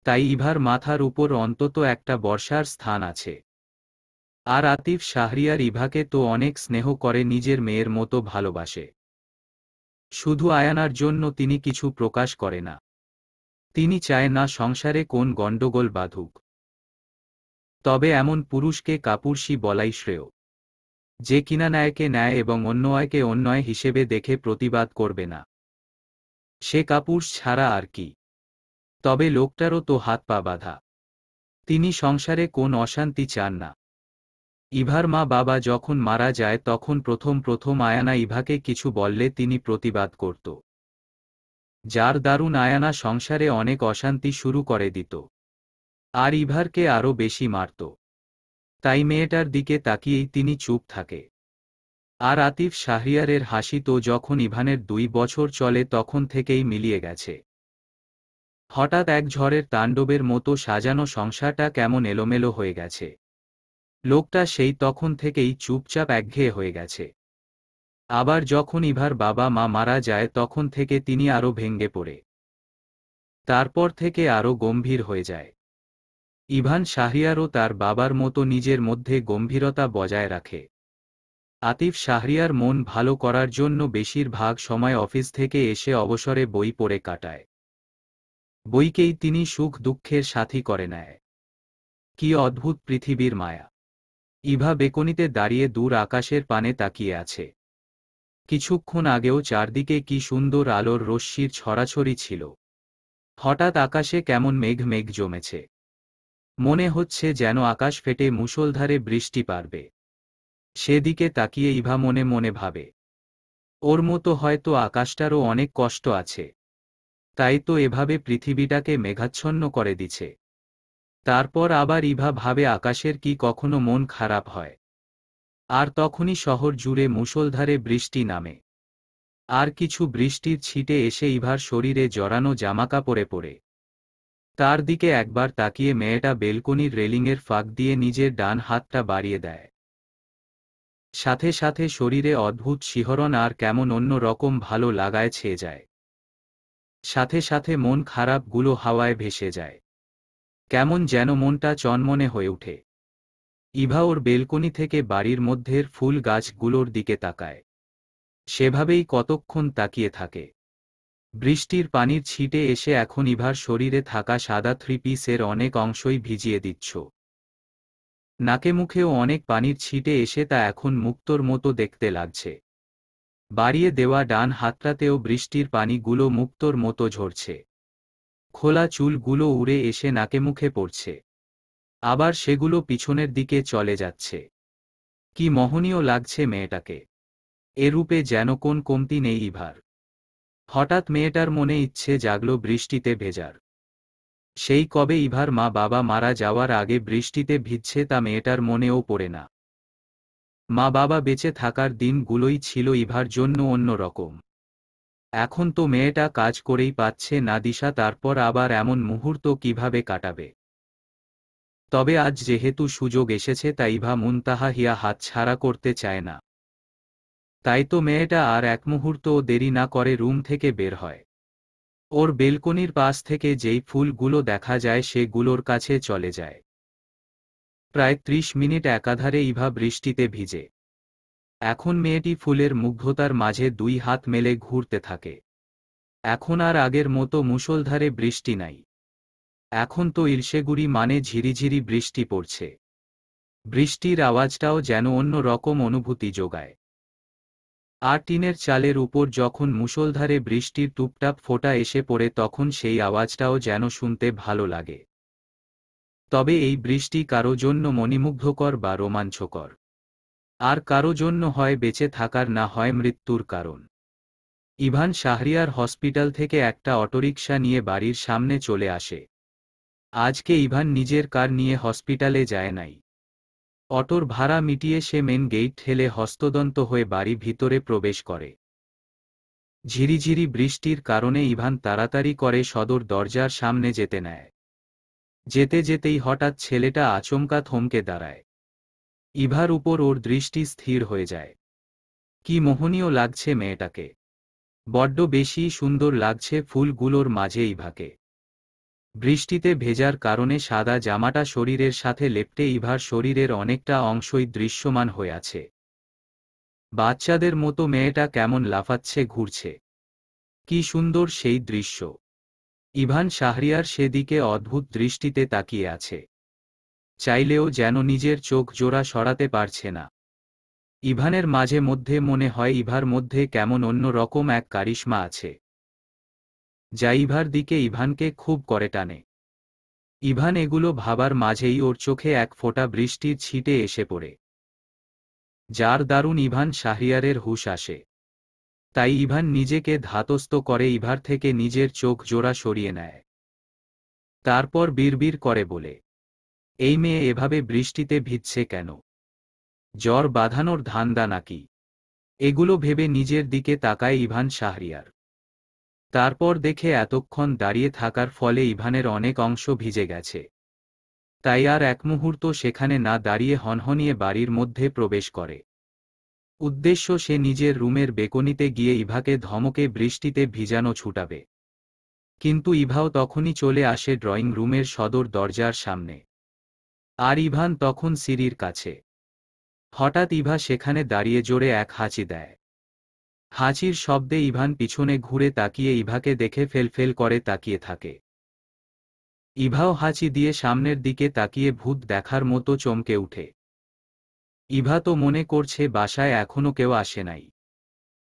তাই ইভার মাথার উপর অন্তত একটা বর্ষার স্থান আছে। আর আতিফ শাহরিয়ার ইভাকে তো অনেক স্নেহ করে, নিজের মেয়ের মতো ভালোবাসে। শুধু আয়ানার জন্য তিনি কিছু প্রকাশ করে না। তিনি চায় না সংসারে কোন গণ্ডগোল বাঁধুক। তবে এমন পুরুষকে কাপুরুষী বলাই শ্রেয়, যে কিনা ন্যায়কে ন্যায় এবং অন্যায়কে অন্যায় হিসেবে দেখে প্রতিবাদ করবে না। সে কাপুরুষ ছাড়া আর কি? তবে লোকটারও তো হাত পা বাঁধা। তিনি সংসারে কোন অশান্তি চান না। ইভার মা বাবা যখন মারা যায় তখন প্রথম আয়ানা ইভাকে কিছু বললে তিনি প্রতিবাদ করত, যার দারুণ আয়ানা সংসারে অনেক অশান্তি শুরু করে দিত। আর ইভারকে আরও বেশি মারত। তাই মেয়েটার দিকে তাকিয়েই তিনি চুপ থাকে। আর আতিফ শাহরিয়ারের হাসি তো যখন ইভানের 2 বছর চলে তখন থেকেই মিলিয়ে গেছে। হঠাৎ এক ঝড়ের তাণ্ডবের মতো সাজানো সংসারটা কেমন এলোমেলো হয়ে গেছে। লোকটা সেই তখন থেকেই চুপচাপ একঘেয়ে হয়ে গেছে। আবার যখন ইভার বাবা মা মারা যায় তখন থেকে তিনি আরও ভেঙে পড়ে। তারপর থেকে আরও গম্ভীর হয়ে যায়। ইভান শাহরিয়ারও তার বাবার মতো নিজের মধ্যে গম্ভীরতা বজায় রাখে। আতিফ শাহরিয়ার মন ভালো করার জন্য বেশিরভাগ সময় অফিস থেকে এসে অবসরে বই পড়ে কাটায়। বইকেই তিনি সুখ দুঃখের সাথী করে নেয়। কি অদ্ভুত পৃথিবীর মায়া! ইভা বেকনিতে দাঁড়িয়ে দূর আকাশের পানে তাকিয়ে আছে। কিছুক্ষণ আগেও চারদিকে কি সুন্দর আলোর রশ্মির ছড়াছড়ি ছিল। হঠাৎ আকাশে কেমন মেঘ মেঘ জমেছে। মনে হচ্ছে যেন আকাশ ফেটে মুষলধারে বৃষ্টি পারবে। সেদিকে তাকিয়ে ইভা মনে মনে ভাবে, ওর মতো হয়তো আকাশটারও অনেক কষ্ট আছে। তাই তো এভাবে পৃথিবীটাকে মেঘাচ্ছন্ন করে দিছে। তারপর আবার ইভা ভাবে, আকাশের কি কখনো মন খারাপ হয়? আর তখনই শহর জুড়ে মুষলধারে বৃষ্টি নামে। আর কিছু বৃষ্টির ছিটে এসে ইভার শরীরে জড়ানো জামাকাপড়ে পড়ে। তার দিকে একবার তাকিয়ে মেয়েটা বেলকনির রেলিংয়ের ফাঁক দিয়ে নিজের ডান হাতটা বাড়িয়ে দেয়। সাথে সাথে শরীরে অদ্ভুত শিহরণ আর কেমন অন্য রকম ভালো লাগায় ছেয়ে যায়। সাথে সাথে মন খারাপগুলো হাওয়ায় ভেসে যায়। কেমন যেন মনটা চনমনে হয়ে ওঠে। ইভা ওর বেলকনি থেকে বাড়ির মধ্যের ফুল গাছগুলোর দিকে তাকায়। সেভাবেই কতক্ষণ তাকিয়ে থাকে। বৃষ্টির পানির ছিটে এসে এখন ইভার শরীরে থাকা সাদা 3 পিসের অনেক অংশই ভিজিয়ে দিচ্ছ। নাকে মুখেও অনেক পানির ছিটে এসে তা এখন মুক্তোর মতো দেখতে লাগছে। বাড়িয়ে দেওয়া ডান হাতটাতেও বৃষ্টির পানিগুলো মুক্তোর মতো ঝরছে। খোলা চুলগুলো উড়ে এসে নাকে মুখে পড়ছে। আবার সেগুলো পিছনের দিকে চলে যাচ্ছে। কি মোহনীয় লাগছে মেয়েটাকে! এরূপে যেন কোন কমতি নেই ইভার। হঠাৎ মেয়েটার মনে ইচ্ছে জাগল বৃষ্টিতে ভেজার। সেই কবে ইভার মা বাবা মারা যাওয়ার আগে বৃষ্টিতে ভিজছে তা মেয়েটার মনেও পড়ে না। মা বাবা বেঁচে থাকার দিনগুলোই ছিল ইভার জন্য অন্য রকম। এখন তো মেয়েটা কাজ করেই পাচ্ছে না দিশা, তারপর আবার এমন মুহূর্ত কিভাবে কাটাবে। তবে আজ যেহেতু সুযোগ এসেছে তাই ইভা মুনতাহা হিয়া হাতছাড়া করতে চায় না। তাই তো মেয়েটা আর এক মুহূর্তও দেরি না করে রুম থেকে বের হয়। ওর বেলকনির পাশ থেকে যেই ফুলগুলো দেখা যায় সেগুলোর কাছে চলে যায়। প্রায় ৩০ মিনিট একাধারে ইভা বৃষ্টিতে ভিজে। এখন মেয়েটি ফুলের মুগ্ধতার মাঝে ২ হাত মেলে ঘুরতে থাকে। এখন আর আগের মতো মুষলধারে বৃষ্টি নাই। এখন তো ইলশেগুড়ি মানে ঝিরিঝিরি বৃষ্টি পড়ছে। বৃষ্টির আওয়াজটাও যেন অন্য রকম অনুভূতি যোগায়। আর টিনের চালের উপর যখন মুষলধারে বৃষ্টির টুপটাপ ফোঁটা এসে পড়ে তখন সেই আওয়াজটাও যেন শুনতে ভালো লাগে। তবে এই বৃষ্টি কারো জন্য মণিমুগ্ধকর বা রোমাঞ্চকর, আর কারো জন্য হয় বেঁচে থাকার না হয় মৃত্যুর কারণ। ইভান শাহরিয়ার হসপিটাল থেকে একটা অটোরিকশা নিয়ে বাড়ির সামনে চলে আসে। আজকে ইভান নিজের কার নিয়ে হসপিটালে যায় নাই। অটোর ভাড়া মিটিয়ে সে মেন গেট ঠেলে হস্তদন্ত হয়ে বাড়ি ভিতরে প্রবেশ করে। ঝিরিঝিরি বৃষ্টির কারণে ইভান তাড়াতাড়ি করে সদর দরজার সামনে যেতে নেয়। যেতে যেতেই হঠাৎ ছেলেটা আচমকা থমকে দাঁড়ায়। ইভার উপর ওর দৃষ্টি স্থির হয়ে যায়। কি মোহনীয় লাগছে মেয়েটাকে! বড্ড বেশি সুন্দর লাগছে ফুলগুলোর মাঝে ইভাকে। বৃষ্টিতে ভেজার কারণে সাদা জামাটা শরীরের সাথে লেপ্টে ইভার শরীরের অনেকটা অংশই দৃশ্যমান হয়ে আছে। বাচ্চাদের মতো মেয়েটা কেমন লাফাচ্ছে ঘুরছে। কি সুন্দর সেই দৃশ্য! ইভান শাহরিয়ার সেদিকে অদ্ভুত দৃষ্টিতে তাকিয়ে আছে। চাইলেও যেন নিজের চোখ জোড়া সরাতে পারছে না। ইভানের মাঝে মধ্যে মনে হয় ইভার মধ্যে কেমন অন্য রকম এক কারিশমা আছে, যা ইভার দিকে ইভানকে খুব করে টানে। ইভান এগুলো ভাবার মাঝেই ওর চোখে এক ফোঁটা বৃষ্টির ছিটে এসে পড়ে, যার দারুণ ইভান শাহরিয়ারের হুঁশ আসে। তাই ইভান নিজেকে ধাতস্থ করে ইভার থেকে নিজের চোখ জোড়া সরিয়ে নেয়। তারপর বিড়বিড় করে বলে, এই মেয়ে এভাবে বৃষ্টিতে ভিজছে কেন? জ্বর বাঁধানোর ধান্দা নাকি? এগুলো ভেবে নিজের দিকে তাকায় ইভান শাহরিয়ার। তারপর দেখে এতক্ষণ দাঁড়িয়ে থাকার ফলে ইভানের অনেক অংশ ভিজে গেছে। তাই আর এক মুহূর্ত সেখানে না দাঁড়িয়ে হনহনিয়ে বাড়ির মধ্যে প্রবেশ করে। উদ্দেশ্য সে নিজের রুমের বেকনিতে গিয়ে ইভাকে ধমকে বৃষ্টিতে ভিজানো ছুটাবে। কিন্তু ইভাও তখনই চলে আসে ড্রয়িং রুমের সদর দরজার সামনে। আর ইভান তখন সিঁড়ির কাছে। হঠাৎ ইভা সেখানে দাঁড়িয়ে জোরে এক হাঁচি দেয়। হাঁচির শব্দে ইভান পিছনে ঘুরে তাকিয়ে ইভাকে দেখে ফেলফেল করে তাকিয়ে থাকে। ইভাও হাঁচি দিয়ে সামনের দিকে তাকিয়ে ভূত দেখার মতো চমকে উঠে। ইভা তো মনে করছে বাসায় এখনো কেউ আসে নাই।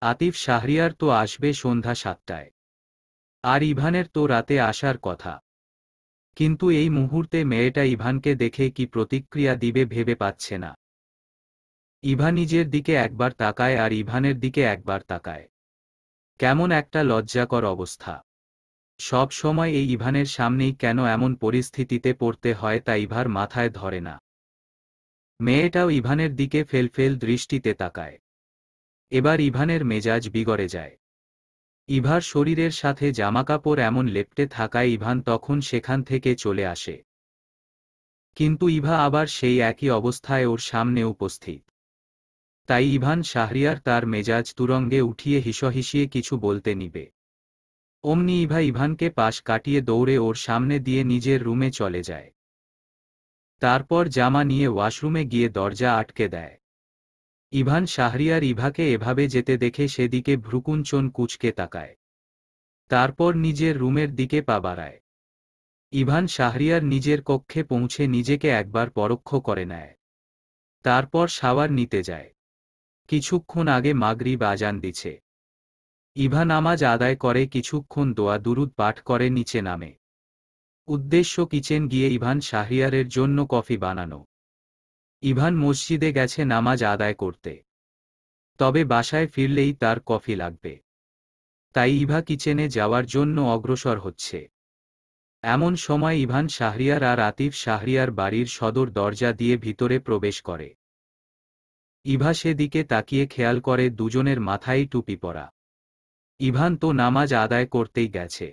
আতিফ শাহরিয়ার তো আসবে সন্ধ্যা ৭টায়। আর ইভানের তো রাতে আসার কথা। কিন্তু এই মুহূর্তে মেয়েটা ইভানকে দেখে কি প্রতিক্রিয়া দিবে ভেবে পাচ্ছে না। ইভা নিজের দিকে একবার তাকায় আর ইভানের দিকে একবার তাকায়। কেমন একটা লজ্জাকর অবস্থা। সব সময় এই ইভানের সামনেই কেন এমন পরিস্থিতিতে পড়তে হয় তা ইভার মাথায় ধরে না। মেয়েটাও ইভানের দিকে ফেলফেল দৃষ্টিতে তাকায়। এবার ইভানের মেজাজ বিগড়ে যায়। ইভার শরীরের সাথে জামাকাপড় এমন লেপ্টে থাকায় ইভান তখন সেখান থেকে চলে আসে। কিন্তু ইভা আবার সেই একই অবস্থায় ওর সামনে উপস্থিত। তাই ইভান শাহরিয়ার তার মেজাজ তুরঙ্গে উঠিয়ে হিসহিসিয়ে কিছু বলতে নিবে। অমনি ইভা ইভানকে পাশ কাটিয়ে দৌড়ে ওর সামনে দিয়ে নিজের রুমে চলে যায়। তারপর জামা নিয়ে ওয়াশরুমে গিয়ে দরজা আটকে দেয়। ইভান শাহরিয়ার ইভাকে এভাবে যেতে দেখে সেদিকে ভ্রুকুঞ্চন কুঁচকে তাকায়। তারপর নিজের রুমের দিকে পা বাড়ায়। ইভান শাহরিয়ার নিজের কক্ষে পৌঁছে নিজেকে একবার পরোক্ষ করে নেয়। তারপর শাওয়ার নিতে যায়। কিছুক্ষণ আগে মাগরিব আজান দিছে। ইভা নামাজ আদায় করে কিছুক্ষণ দোয়া দুরুদ পাঠ করে নিচে নামে। উদ্দেশ্য কিচেন গিয়ে ইভান শাহরিয়ারের জন্য কফি বানানো। ইভান মসজিদে গেছে নামাজ আদায় করতে। তবে বাসায় ফিরলেই তার কফি লাগবে। তাই ইভা কিচেনে যাওয়ার জন্য অগ্রসর হচ্ছে। এমন সময় ইভান শাহরিয়ার আর আতিফ শাহরিয়ার বাড়ির সদর দরজা দিয়ে ভিতরে প্রবেশ করে। ইভা সেদিকে তাকিয়ে খেয়াল করে দুজনের মাথায় টুপি পরা। ইভান তো নামাজ আদায় করতেই গেছে,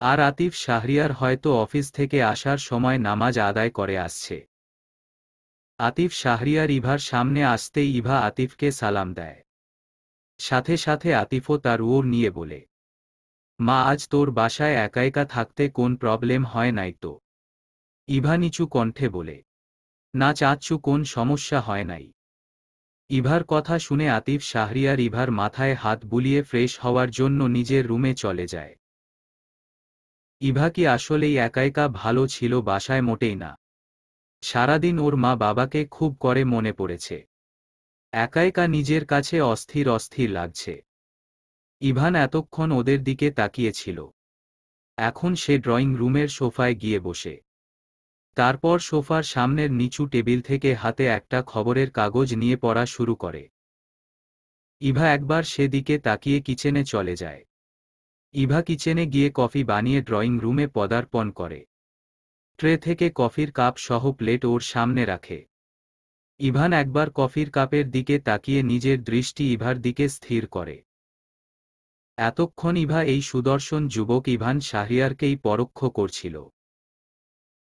আর আতিফ শাহরিয়ার হয়তো অফিস থেকে আসার সময় নামাজ আদায় করে আসছে। আতিফ শাহরিয়ার ইভার সামনে আসতেই ইভা আতিফকে সালাম দেয়। সাথে সাথে আতিফও তার ওর নিয়ে বলে, মা আজ তোর বাসায় একা একা থাকতে কোন প্রবলেম হয় নাই তো? ইভা নিচু কণ্ঠে বলে, না চাচ্ছু, কোন সমস্যা হয় নাই। ইভার কথা শুনে আতিফ শাহরিয়ার ইভার মাথায় হাত বুলিয়ে ফ্রেশ হওয়ার জন্য নিজের রুমে চলে যায়। ইভা কি আসলেই একা একা ভালো ছিল? বাসায় মোটেই না। সারাদিন ওর মা বাবাকে খুব করে মনে পড়েছে। একা একা নিজের কাছে অস্থির অস্থির লাগছে। ইভান এতক্ষণ ওদের দিকে তাকিয়েছিল। এখন সে ড্রয়িং রুমের সোফায় গিয়ে বসে। তারপর সোফার সামনের নিচু টেবিল থেকে হাতে একটা খবরের কাগজ নিয়ে পড়া শুরু করে। ইভা একবার সেদিকে তাকিয়ে কিচেনে চলে যায়। ইভা কিচেনে গিয়ে কফি বানিয়ে ড্রয়িং রুমে পদার্পণ করে। ট্রে থেকে কফির কাপ সহ প্লেট ওর সামনে রাখে। ইভান একবার কফির কাপের দিকে তাকিয়ে নিজের দৃষ্টি ইভার দিকে স্থির করে। এতক্ষণ ইভা এই সুদর্শন যুবক ইভান শাহরিয়ারকেই পরোক্ষ করছিল,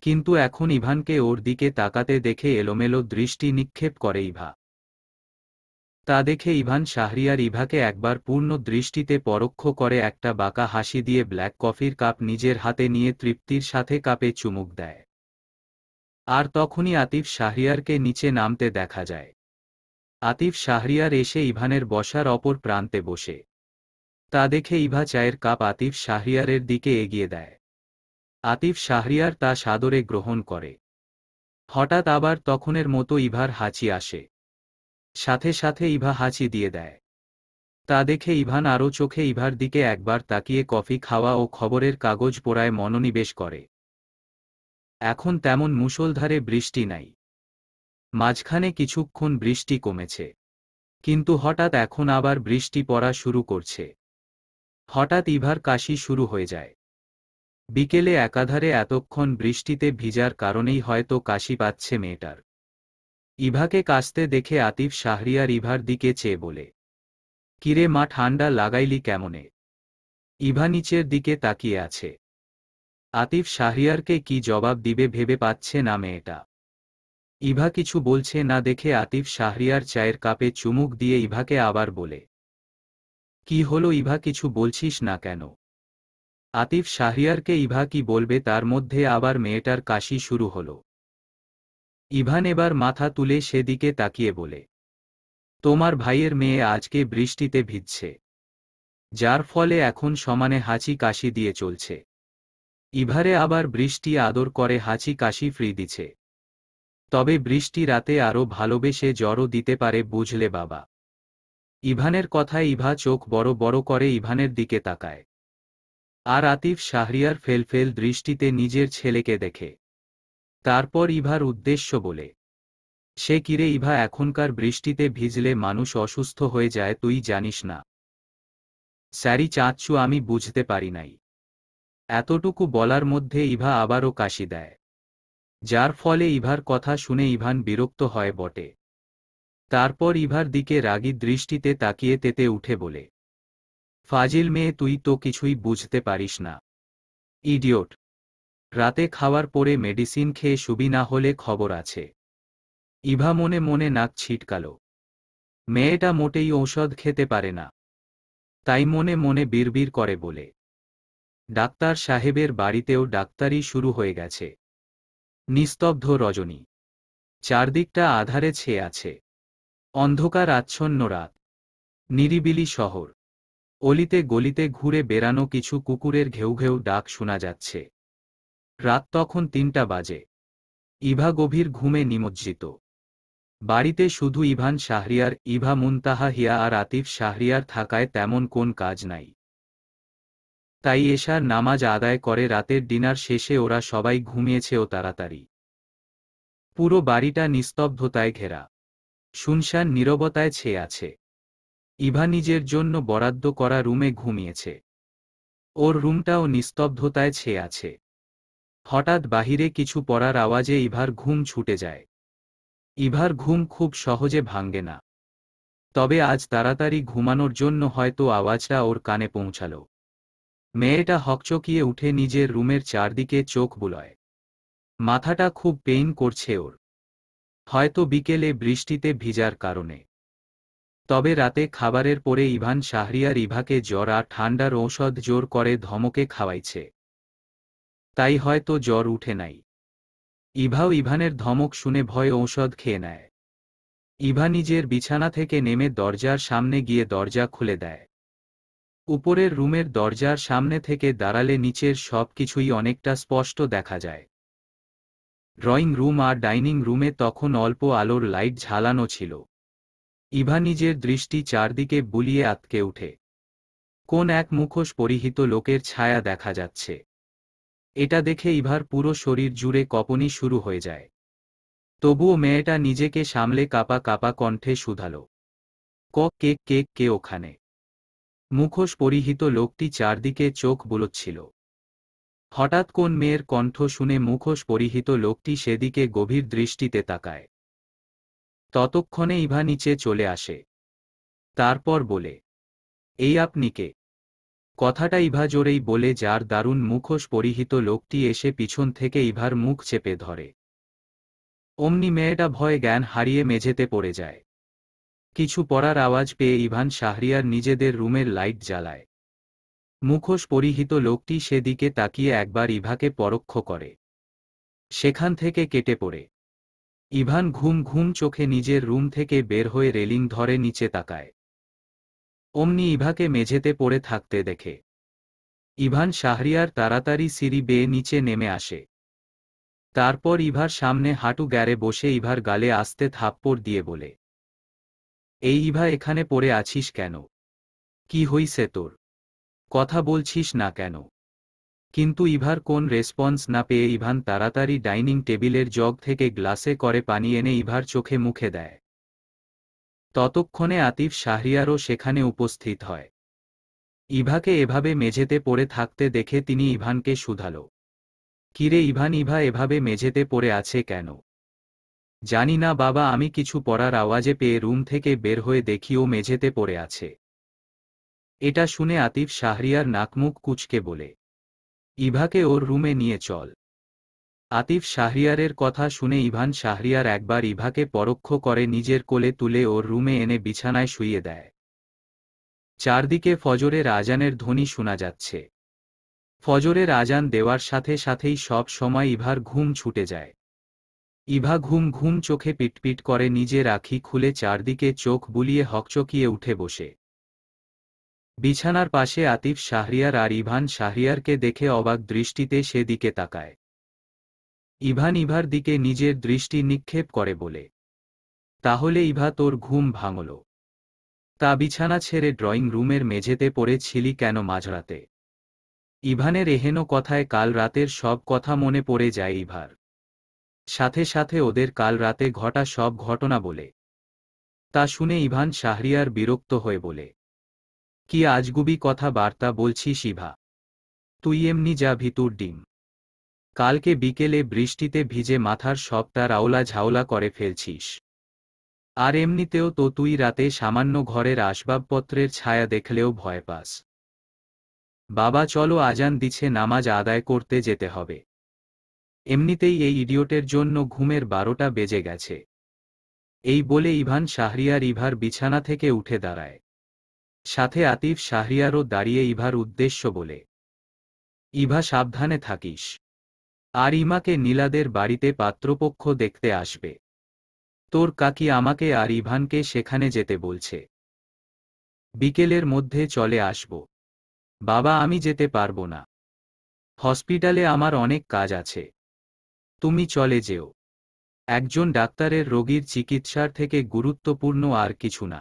কিন্তু এখন ইভানকে ওর দিকে তাকাতে দেখে এলোমেলো দৃষ্টি নিক্ষেপ করে ইভা। তা দেখে ইভান শাহরিয়ার ইভাকে একবার পূর্ণ দৃষ্টিতে পরোক্ষ করে একটা বাঁকা হাসি দিয়ে ব্ল্যাক কফির কাপ নিজের হাতে নিয়ে তৃপ্তির সাথে কাপে চুমুক দেয়। আর তখনই আতিফ শাহরিয়ারকে নিচে নামতে দেখা যায়। আতিফ শাহরিয়ার এসে ইভানের বসার অপর প্রান্তে বসে। তা দেখে ইভা চায়ের কাপ আতিফ শাহরিয়ারের দিকে এগিয়ে দেয়। আতিফ শাহরিয়ার তা সাদরে গ্রহণ করে। হঠাৎ আবার তখনের মতো ইভার হাঁচি আসে। সাথে সাথে ইভা হাঁচি দিয়ে দেয়। তা দেখে ইভান আরও চোখে ইভার দিকে একবার তাকিয়ে কফি খাওয়া ও খবরের কাগজ পড়ায় মনোনিবেশ করে। এখন তেমন মুষলধারে বৃষ্টি নাই। মাঝখানে কিছুক্ষণ বৃষ্টি কমেছে, কিন্তু হঠাৎ এখন আবার বৃষ্টি পড়া শুরু করছে। হঠাৎ ইভার কাশি শুরু হয়ে যায়। বিকেলে একাধারে এতক্ষণ বৃষ্টিতে ভিজার কারণেই হয়তো কাশি পাচ্ছে মেয়েটার। ইভাকে কাশতে দেখে আতিফ শাহরিয়ার ইভার দিকে চেয়ে বলে, কিরে মা, ঠান্ডা লাগাইলি কেমনে? ইভা নিচের দিকে তাকিয়ে আছে। আতিফ শাহরিয়ারকে কি জবাব দিবে ভেবে পাচ্ছে না মেয়েটা। ইভা কিছু বলছে না দেখে আতিফ শাহরিয়ার চায়ের কাপে চুমুক দিয়ে ইভাকে আবার বলে, কি হলো ইভা, কিছু বলছিস না কেন? আতিফ শাহরিয়ারকে ইভা কি বলবে, তার মধ্যে আবার মেয়েটার কাশি শুরু হলো। ইভান এবার মাথা তুলে সেদিকে তাকিয়ে বলে, তোমার ভাইয়ের মেয়ে আজকে বৃষ্টিতে ভিজছে, যার ফলে এখন সমানে হাঁচি কাশি দিয়ে চলছে। ইভারে আবার বৃষ্টি আদর করে হাঁচি কাশি ফ্রি দিছে। তবে বৃষ্টি রাতে আরও ভালোবেসে জ্বরও দিতে পারে, বুঝলে বাবা। ইভানের কথায় ইভা চোখ বড় বড় করে ইভানের দিকে তাকায়। আর আতিফ শাহরিয়ার ফেল দৃষ্টিতে নিজের ছেলেকে দেখে। তারপর ইভার উদ্দেশ্য বলে, সে কিরে ইভা, এখনকার বৃষ্টিতে ভিজলে মানুষ অসুস্থ হয়ে যায়, তুই জানিস না? স্যারি চাচ্ছু, আমি বুঝতে পারি নাই। এতটুকু বলার মধ্যে ইভা আবারও কাশি দেয়, যার ফলে ইভার কথা শুনে ইভান বিরক্ত হয় বটে। তারপর ইভার দিকে রাগী দৃষ্টিতে তাকিয়ে তেতে উঠে বলে, ফাজিল মেয়ে, তুই তো কিছুই বুঝতে পারিস না, ইডিয়ট। রাতে খাওয়ার পরে মেডিসিন খেয়ে শুবি, না হলে খবর আছে। ইভা মনে মনে নাক ছিটকাল। মেয়েটা মোটেই ঔষধ খেতে পারে না, তাই মনে মনে বিড়বিড় করে বলে, ডাক্তার সাহেবের বাড়িতেও ডাক্তারি শুরু হয়ে গেছে। নিস্তব্ধ রজনী, চারদিকটা আধারে ছেয়ে আছে। অন্ধকার আচ্ছন্ন রাত, নিরিবিলি শহর। অলিতে গলিতে ঘুরে বেড়ানো কিছু কুকুরের ঘেউ ঘেউ ডাক শোনা যাচ্ছে। রাত তখন 3টা বাজে। ইভা গভীর ঘুমে নিমজ্জিত। বাড়িতে শুধু ইভান শাহরিয়ার, ইভা মুনতাহা হিয়া আর আতিফ শাহরিয়ার থাকায় তেমন কোন কাজ নাই। তাই এশার নামাজ আদায় করে রাতের ডিনার শেষে ওরা সবাই ঘুমিয়েছেও তাড়াতাড়ি। পুরো বাড়িটা নিস্তব্ধতায় ঘেরা, শুনশান নীরবতায় ছেয়ে আছে। ইভা নিজের জন্য বরাদ্দ করা রুমে ঘুমিয়েছে। ওর রুমটাও নিস্তব্ধতায় ছেয়ে আছে। হঠাৎ বাহিরে কিছু পড়ার আওয়াজে ইভার ঘুম ছুটে যায়। ইভার ঘুম খুব সহজে ভাঙ্গে না। তবে আজ তাড়াতাড়ি ঘুমানোর জন্য হয়তো আওয়াজটা ওর কানে পৌঁছাল। মেয়েটা হকচকিয়ে উঠে নিজের রুমের চারদিকে চোখ বুলায়। মাথাটা খুব পেইন করছে ওর। হয়তো বিকেলে বৃষ্টিতে ভিজার কারণে। তবে রাতে খাবারের পরে ইভান শাহরিয়ার ইভাকে জ্বর আর ঠান্ডার ঔষধ জোর করে ধমকে খাওয়াইছে। তাই হয়তো জ্বর উঠে নাই। ইভাও ইভানের ধমক শুনে ভয়ে ঔষধ খেয়ে নেয়। ইভা নিজের বিছানা থেকে নেমে দরজার সামনে গিয়ে দরজা খুলে দেয়। উপরের রুমের দরজার সামনে থেকে দাঁড়ালে নিচের সব কিছুই অনেকটা স্পষ্ট দেখা যায়। ড্রয়িং রুম আর ডাইনিং রুমে তখন অল্প আলোর লাইট ঝালানো ছিল। ইভা নিজের দৃষ্টি চারদিকে বুলিয়ে আটকে উঠে। কোন এক মুখোশ পরিহিত লোকের ছায়া দেখা যাচ্ছে। এটা দেখে ইভার পুরো শরীর জুড়ে কঁপনি শুরু হয়ে যায়। তবুও মেয়েটা নিজেকে সামলে কাপা কাপা কণ্ঠে শুধালো, কে ওখানে? মুখোশ পরিহিত লোকটি চারদিকে চোখ বুলোচ্ছিল। হঠাৎ কোন মেয়ের কণ্ঠ শুনে মুখোশ পরিহিত লোকটি সেদিকে গভীর দৃষ্টিতে তাকায়। ততক্ষণে ইভা নিচে চলে আসে। তারপর বলে, এই আপনি কে? কথাটা ইভা জোরেই বলে যার দারুণ মুখোশ পরিহিত লোকটি এসে পিছন থেকে ইভার মুখ চেপে ধরে। অমনি মেয়েটা ভয়ে জ্ঞান হারিয়ে মেঝেতে পড়ে যায়। কিছু পড়ার আওয়াজ পেয়ে ইভান শাহরিয়ার নিজেদের রুমের লাইট জ্বালায়। মুখোশ পরিহিত লোকটি সেদিকে তাকিয়ে একবার ইভাকে পরোক্ষ করে। সেখান থেকে কেটে পড়ে। ইভান ঘুম ঘুম চোখে নিজের রুম থেকে বের হয়ে রেলিং ধরে নিচে তাকায়। অমনি ইভাকে মেঝেতে পড়ে থাকতে দেখে। ইভান শাহরিয়ার তাড়াতাড়ি সিঁড়ি বেয়ে নিচে নেমে আসে। তারপর ইভার সামনে হাঁটু গ্যারে বসে ইভার গালে আস্তে থাপ্পড় দিয়ে বলে, এই ইভা এখানে পড়ে আছিস কেন? কি হইছে তোর? কথা বলছিস না কেন? কিন্তু ইভার কোন রেসপন্স না পেয়ে ইভান তাড়াতাড়ি ডাইনিং টেবিলের জগ থেকে গ্লাসে করে পানি এনে ইভার চোখে মুখে দেয়। ততক্ষণে আতিফ শাহরিয়ারও সেখানে উপস্থিত হয়। ইভাকে এভাবে মেঝেতে পড়ে থাকতে দেখে তিনি ইভানকে শুধালো, কিরে ইভান, ইভা এভাবে মেঝেতে পড়ে আছে কেন? জানি না বাবা, আমি কিছু পড়ার আওয়াজে পেয়ে রুম থেকে বের হয়ে দেখি ও মেঝেতে পড়ে আছে। এটা শুনে আতিফ শাহরিয়ার নাকমুখ কুঁচকে বলে, ইভাকে ওর রুমে নিয়ে চল। আতিফ শাহরিয়ারের কথা শুনে ইভান শাহরিয়ার একবার ইভাকে পরোক্ষ করে নিজের কোলে তুলে ওর রুমে এনে বিছানায় শুইয়ে দেয়। চারদিকে ফজরের আজানের ধ্বনি শোনা যাচ্ছে। ফজরের আজান দেওয়ার সাথে সাথেই সব সময় ইভার ঘুম ছুটে যায়। ইভা ঘুম ঘুম চোখে পিটপিট করে নিজের আঁখি খুলে চারদিকে চোখ বুলিয়ে হকচকিয়ে উঠে বসে। বিছানার পাশে আতিফ শাহরিয়ার আর ইভান শাহরিয়ারকে দেখে অবাক দৃষ্টিতে সেদিকে তাকায়। ইভান ইভার দিকে নিজের দৃষ্টি নিক্ষেপ করে বলে, তাহলে ইভা তোর ঘুম ভাঙল? তা বিছানা ছেড়ে ড্রয়িং রুমের মেঝেতে পড়েছিলি কেন মাঝরাতে? ইভানের এহেন কথায় কাল রাতের সব কথা মনে পড়ে যায় ইভার। সাথে সাথে ওদের কাল রাতে ঘটা সব ঘটনা বলে। তা শুনে ইভান শাহরিয়ার বিরক্ত হয়ে বলে, কি আজগুবি কথা বার্তা বলছিস ইভা? তুই এমনি যা ভিতুর ডিম। কালকে বিকেলে বৃষ্টিতে ভিজে মাথার সব তার আওলা ঝাওলা করে ফেলছিস। আর এমনিতেও তো তুই রাতে সামান্য ঘরের আসবাবপত্রের ছায়া দেখলেও ভয় পাস। বাবা চলো, আজান দিছে, নামাজ আদায় করতে যেতে হবে। এমনিতেই এই ইডিয়টের জন্য ঘুমের 12টা বেজে গেছে। এই বলে ইভান শাহরিয়ার ইভার বিছানা থেকে উঠে দাঁড়ায়। সাথে আতিফ শাহরিয়ারও দাঁড়িয়ে ইভার উদ্দেশ্য বলে, ইভা সাবধানে থাকিস। আর ইমাকে নীলাদের বাড়িতে পাত্রপক্ষ দেখতে আসবে। তোর কাকি আমাকে আর ইভানকে সেখানে যেতে বলছে। বিকেলের মধ্যে চলে আসব। বাবা আমি যেতে পারবো না। হসপিটালে আমার অনেক কাজ আছে। তুমি চলে যেও। একজন ডাক্তারের রোগীর চিকিৎসার থেকে গুরুত্বপূর্ণ আর কিছু না।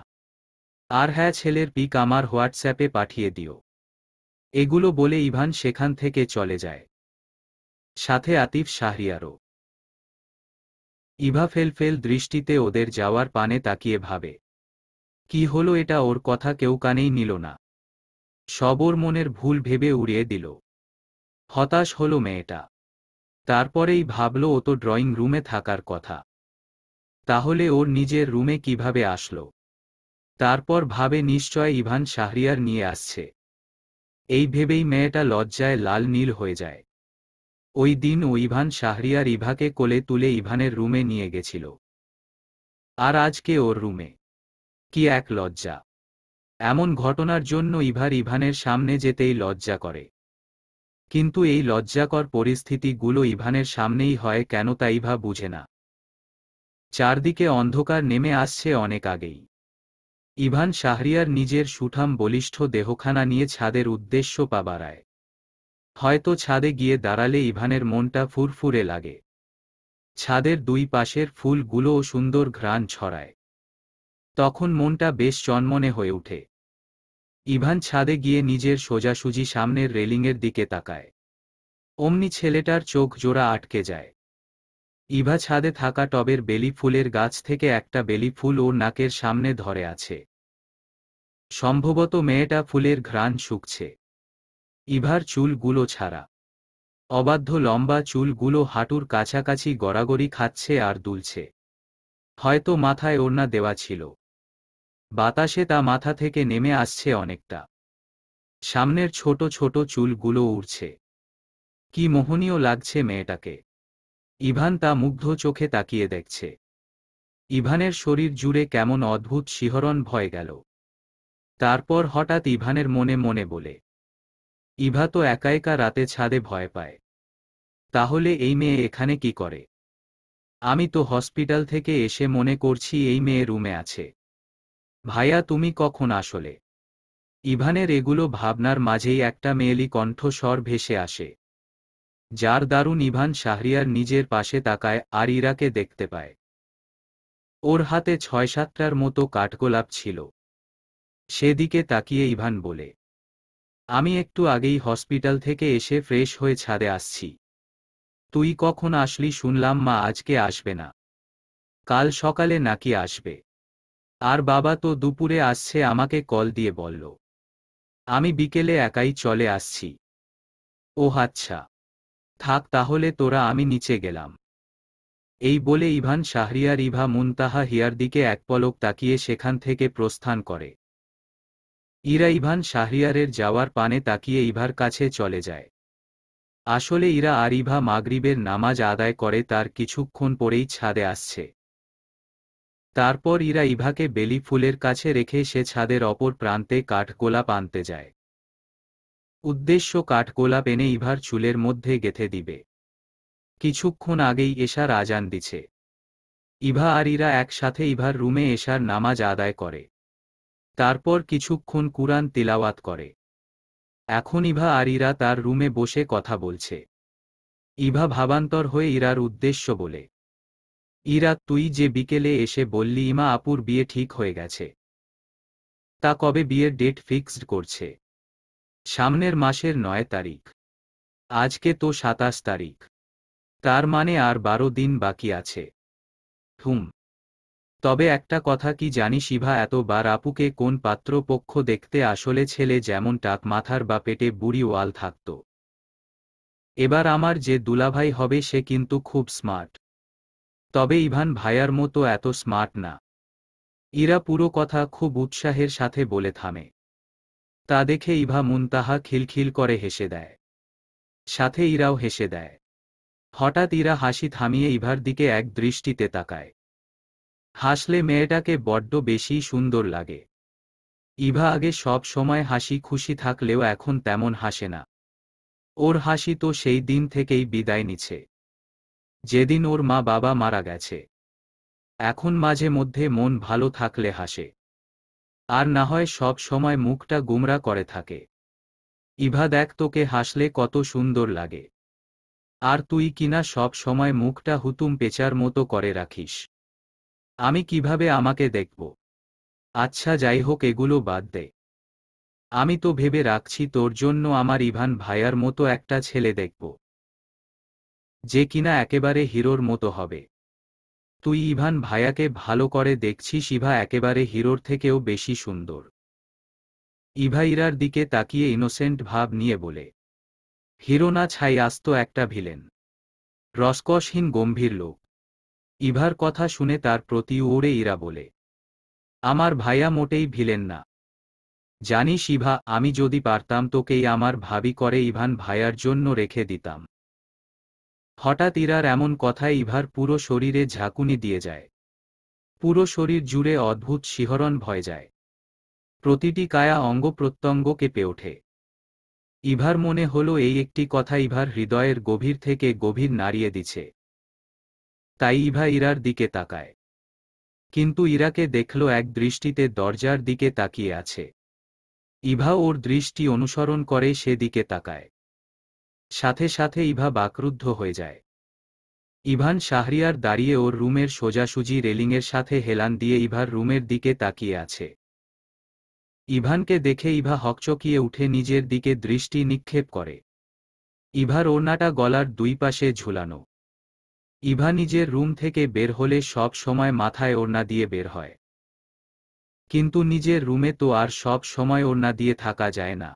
আর হ্যাঁ, ছেলের পিক আমার হোয়াটসঅ্যাপে পাঠিয়ে দিও। এগুলো বলে ইভান সেখান থেকে চলে যায়। সাথে আতিফ শাহরিয়ারও। ইভা ফেল দৃষ্টিতে ওদের যাওয়ার পানে তাকিয়ে ভাবে, কি হলো এটা ওর কথা কেউ কানেই নিল না। সব ওর মনের ভুল ভেবে উড়িয়ে দিল। হতাশ হলো মেয়েটা। তারপরেই ভাবল ও তো ড্রয়িং রুমে থাকার কথা, তাহলে ওর নিজের রুমে কিভাবে আসলো। তারপর ভাবে নিশ্চয় ইভান শাহরিয়ার নিয়ে আসছে। এই ভেবেই মেয়েটা লজ্জায় লাল নীল হয়ে যায়। ওই দিন ও ইভান শাহরিয়ার ইভাকে কোলে তুলে ইভানের রুমে নিয়ে গেছিল। আর আজকে ওর রুমে। কি এক লজ্জা! এমন ঘটনার জন্য ইভানের সামনে যেতেই লজ্জা করে। কিন্তু এই লজ্জাকর পরিস্থিতিগুলো ইভানের সামনেই হয় কেন তা ইভা বুঝে না। চারদিকে অন্ধকার নেমে আসছে অনেক আগেই। ইভান শাহরিয়ার নিজের সুঠাম বলিষ্ঠ দেহখানা নিয়ে ছাদের উদ্দেশ্য পা বাড়ায়। হয়তো ছাদে গিয়ে দাঁড়ালে ইভানের মনটা ফুরফুরে লাগে। ছাদের দুই পাশের ফুলগুলোও সুন্দর ঘ্রাণ ছড়ায়। তখন মনটা বেশ চনমনে হয়ে ওঠে। ইভান ছাদে গিয়ে নিজের সোজাসুজি সামনের রেলিংয়ের দিকে তাকায়। অমনি ছেলেটার চোখ জোড়া আটকে যায়। ইভা ছাদে থাকা টবের বেলি ফুলের গাছ থেকে একটা বেলি ফুল ওর নাকের সামনে ধরে আছে। সম্ভবত মেয়েটা ফুলের ঘ্রাণ শুকছে। ইভার চুলগুলো ছাড়া। অবাধ্য লম্বা চুলগুলো হাঁটুর কাছাকাছি গড়াগড়ি খাচ্ছে আর দুলছে। হয়তো মাথায় ওড়না দেওয়া ছিল। বাতাসে তা মাথা থেকে নেমে আসছে অনেকটা। সামনের ছোট ছোট চুলগুলো উড়ছে। কি মোহনীয় লাগছে মেয়েটাকে। ইভান তা মুগ্ধ চোখে তাকিয়ে দেখছে। ইভানের শরীর জুড়ে কেমন অদ্ভুত শিহরণ ভয় গেল। তারপর হঠাৎ ইভানের মনে মনে বলে, ইভা তো একা একা রাতে ছাদে ভয় পায়। তাহলে এই মেয়ে এখানে কি করে? আমি তো হসপিটাল থেকে এসে মনে করছি এই মেয়ে রুমে আছে। ভাইয়া তুমি কখন আসলে? ইভানের এগুলো ভাবনার মাঝেই একটা মেয়েলি কণ্ঠস্বর ভেসে আসে। যার দারুণ ইভান শাহরিয়ার নিজের পাশে তাকায় আর ইরাকে দেখতে পায়। ওর হাতে ৬-৭টার মতো কাঠগোলাপ ছিল। সেদিকে তাকিয়ে ইভান বলে, আমি একটু আগেই হসপিটাল থেকে এসে ফ্রেশ হয়ে ছাদে আসছি। তুই কখন আসলি? শুনলাম মা আজকে আসবে না। কাল সকালে নাকি আসবে। আর বাবা তো দুপুরে আসছে, আমাকে কল দিয়ে বলল। আমি বিকেলে একাই চলে আসছি। ওহ আচ্ছা, থাক তাহলে তোরা, আমি নিচে গেলাম। এই বলে ইভান শাহরিয়ার ইভা মুনতাহা হিয়ার দিকে এক পলক তাকিয়ে সেখান থেকে প্রস্থান করে। ইরা ইভান শাহরিয়ারের যাওয়ার পানে তাকিয়ে ইভার কাছে চলে যায়। আসলে ইরা আর ইভা মাগরিবের নামাজ আদায় করে তার কিছুক্ষণ পরেই ছাদে আসছে। তারপর ইরা ইভাকে বেলি ফুলের কাছে রেখে সে ছাদের অপর প্রান্তে কাঠগোলাপ আনতে যায়। উদ্দেশ্য কাঠগোলাপ এনে ইভার চুলের মধ্যে গেঁথে দিবে। কিছুক্ষণ আগেই এশার আজান দিছে। ইভা আর ইরা একসাথে ইভার রুমে এশার নামাজ আদায় করে। তারপর কিছুক্ষণ কুরআন তিলাওয়াত করে। এখন ইভা আর ইরা তার রুমে বসে কথা বলছে। ইভা ভাবান্তর হয়ে ইরার উদ্দেশ্য বলে, ইরা তুই যে বিকেলে এসে বললি ইমা আপুর বিয়ে ঠিক হয়ে গেছে। তা কবে বিয়ের ডেট ফিক্সড করছে? সামনের মাসের ৯ তারিখ। আজকে তো ২৭ তারিখ। তার মানে আর ১২ দিন বাকি আছে। হুম। তবে একটা কথা কি জানিস ইভা, এতবার আপুকে কোন পাত্রপক্ষ দেখতে আসলে ছেলে যেমন টাক মাথার বা পেটে বুড়ি ওয়াল থাকত। এবার আমার যে দুলাভাই হবে সে কিন্তু খুব স্মার্ট। তবে ইভান ভাইয়ার মতো এত স্মার্ট না। ইরা পুরো কথা খুব উৎসাহের সাথে বলে থামে। তা দেখে ইভা মুনতাহা খিলখিল করে হেসে দেয়। সাথে ইরাও হেসে দেয়। হঠাৎ ইরা হাসি থামিয়ে ইভার দিকে এক দৃষ্টিতে তাকায়। হাসলে মেয়েটাকে বড্ড বেশি সুন্দর লাগে। ইভা আগে সব সময় হাসি খুশি থাকলেও এখন তেমন হাসে না। ওর হাসি তো সেই দিন থেকেই বিদায় নিছে, যেদিন ওর মা বাবা মারা গেছে। এখন মাঝে মধ্যে মন ভালো থাকলে হাসে, আর না হয় সব সময় মুখটা গুমরা করে থাকে। ইভা দেখ তোকে হাসলে কত সুন্দর লাগে। আর তুই কিনা সব সময় মুখটা হুতুম পেঁচার মতো করে রাখিস। আমি কিভাবে আমাকে দেখব? আচ্ছা যাই হোক, এগুলো বাদ দে। আমি তো ভেবে রাখছি তোর জন্য আমার ইভান ভাইয়ার মতো একটা ছেলে দেখব, যে কিনা একেবারে হিরোর মতো হবে। তুই ইভান ভাইয়াকে ভালো করে দেখছিস? ইভা একেবারে হিরোর থেকেও বেশি সুন্দর। ইভা ইরার দিকে তাকিয়ে ইনোসেন্ট ভাব নিয়ে বলে, হিরো না ছাই, আস্ত একটা ভিলেন। রসকসহীন গম্ভীর লোক। ইভার কথা শুনে তার প্রতি ওড়ে ইরা বলে, আমার ভাইয়া মোটেই ভিলেন না। জানিস ইভা, আমি যদি পারতাম তোকেই আমার ভাবি করে ইভান ভাইয়ার জন্য রেখে দিতাম। হঠাৎ ইরার এমন কথায় ইভার পুরো শরীরে ঝাঁকুনি দিয়ে যায়। পুরো শরীর জুড়ে অদ্ভুত শিহরণ ভয় যায়। প্রতিটি কায়া অঙ্গ প্রত্যঙ্গ কেঁপে ওঠে। ইভার মনে হলো এই একটি কথা ইভার হৃদয়ের গভীর থেকে গভীর নাড়িয়ে দিছে। তাই ইভা ইরার দিকে তাকায়। কিন্তু ইরাকে দেখল এক দৃষ্টিতে দরজার দিকে তাকিয়ে আছে। ইভা ওর দৃষ্টি অনুসরণ করে সেদিকে তাকায়। সাথে সাথে ইভা বাকরুদ্ধ হয়ে যায়। ইভান শাহরিয়ার দাঁড়িয়ে ওর রুমের সোজাসুজি রেলিংয়ের সাথে হেলান দিয়ে ইভার রুমের দিকে তাকিয়ে আছে। ইভানকে দেখে ইভা হকচকিয়ে উঠে নিজের দিকে দৃষ্টি নিক্ষেপ করে। ইভার ওড়নাটা গলার দুই পাশে ঝুলানো। ইভা নিজের রুম থেকে বের হলে সব সময় মাথায় ওড়না দিয়ে বের হয়। কিন্তু নিজের রুমে তো আর সব সময় ওড়না দিয়ে থাকা যায় না।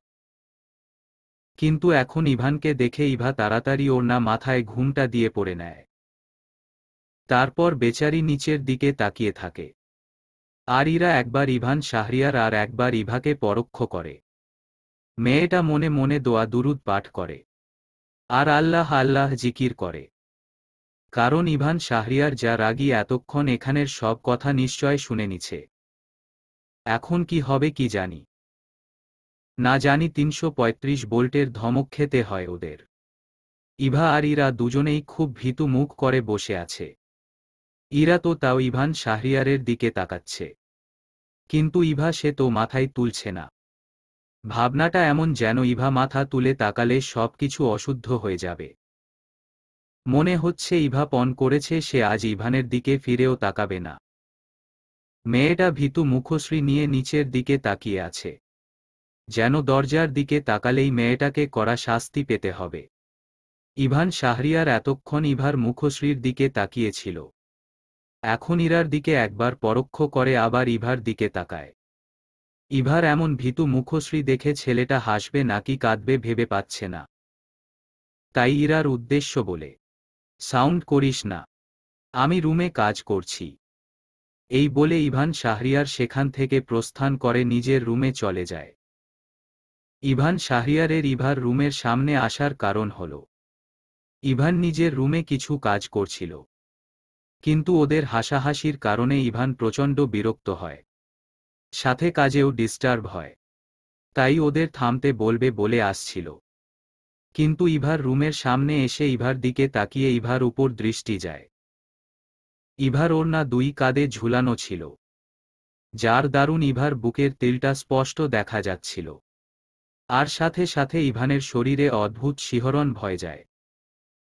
কিন্তু এখন ইভানকে দেখে ইভা তাড়াতাড়ি ওড়না মাথায় ঘুমটা দিয়ে পড়ে নেয়। তারপর বেচারি নিচের দিকে তাকিয়ে থাকে। আর ইরা একবার ইভান শাহরিয়ার আর একবার ইভাকে পরোক্ষ করে। মেয়েটা মনে মনে দোয়া দুরুদ পাঠ করে। আর আল্লাহ আল্লাহ জিকির করে। কারণ ইভান শাহরিয়ার যা রাগী এতক্ষণ এখানের সব কথা নিশ্চয় শুনে নিছে। এখন কি হবে কি জানি। না জানি ৩৩৫ ভোল্টের ধমক খেতে হয় ওদের। ইভা আর ইরা দুজনেই খুব ভীতু মুখ করে বসে আছে। ইরা তো তাও ইভান শাহরিয়ারের দিকে তাকাচ্ছে। কিন্তু ইভা সে তো মাথায় তুলছে না। ভাবনাটা এমন যেন ইভা মাথা তুলে তাকালে সবকিছু অশুদ্ধ হয়ে যাবে। মনে হচ্ছে ইভা পণ করেছে সে আজ ইভানের দিকে ফিরেও তাকাবে না। মেয়েটা ভীতু মুখশ্রী নিয়ে নিচের দিকে তাকিয়ে আছে। যেন দরজার দিকে তাকালেই মেয়েটাকে কড়া শাস্তি পেতে হবে। ইভান শাহরিয়ার এতক্ষণ ইভার মুখশ্রীর দিকে তাকিয়েছিল। এখন ইরার দিকে একবার পরোক্ষ করে আবার ইভার দিকে তাকায়। ইভার এমন ভীতু মুখশ্রী দেখে ছেলেটা হাসবে নাকি কাঁদবে ভেবে পাচ্ছে না। তাই ইরার উদ্দেশ্য বলে, সাউন্ড করিস না, আমি রুমে কাজ করছি। এই বলে ইভান শাহরিয়ার সেখান থেকে প্রস্থান করে নিজের রুমে চলে যায়। ইভান শাহরিয়ারের ইভার রুমের সামনে আসার কারণ হল, ইভান নিজের রুমে কিছু কাজ করছিল। কিন্তু ওদের হাসাহাসির কারণে ইভান প্রচণ্ড বিরক্ত হয়। সাথে কাজেও ডিস্টার্ব হয়। তাই ওদের থামতে বলবে বলে আসছিল। কিন্তু ইভার রুমের সামনে এসে ইভার দিকে তাকিয়ে ইভার উপর দৃষ্টি যায়। ইভার ওড়না দুই কাঁধে ঝুলানো ছিল, যার দারুণ ইভার বুকের তিলটা স্পষ্ট দেখা যাচ্ছিল। আর সাথে সাথে ইভানের শরীরে অদ্ভুত শিহরণ ভয় যায়।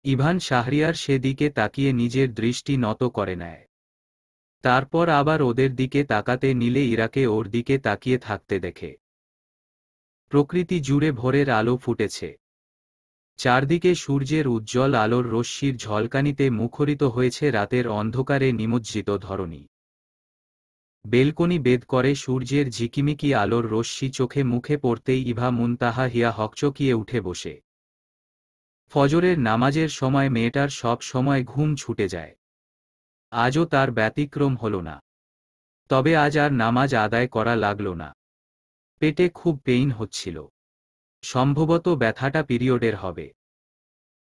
ইভান শাহরিয়ার সেদিকে তাকিয়ে নিজের দৃষ্টি নত করে নেয়। তারপর আবার ওদের দিকে তাকাতে নিলে ইরাকে ওর দিকে তাকিয়ে থাকতে দেখে। প্রকৃতি জুড়ে ভোরের আলো ফুটেছে। চারদিকে সূর্যের উজ্জ্বল আলোর রশ্মির ঝলকানিতে মুখরিত হয়েছে রাতের অন্ধকারে নিমজ্জিত ধরণী। বেলকনি বেদ করে সূর্যের ঝিকিমিকি আলোর রশ্মি চোখে মুখে পড়তেই ইভা মুনতাহা হিয়া হকচকিয়ে উঠে বসে। ফজরের নামাজের সময় মেয়েটার সব সময় ঘুম ছুটে যায়। আজও তার ব্যতিক্রম হল না। তবে আজ আর নামাজ আদায় করা লাগল না। পেটে খুব পেইন হচ্ছিল। সম্ভবত ব্যথাটা পিরিয়ডের হবে।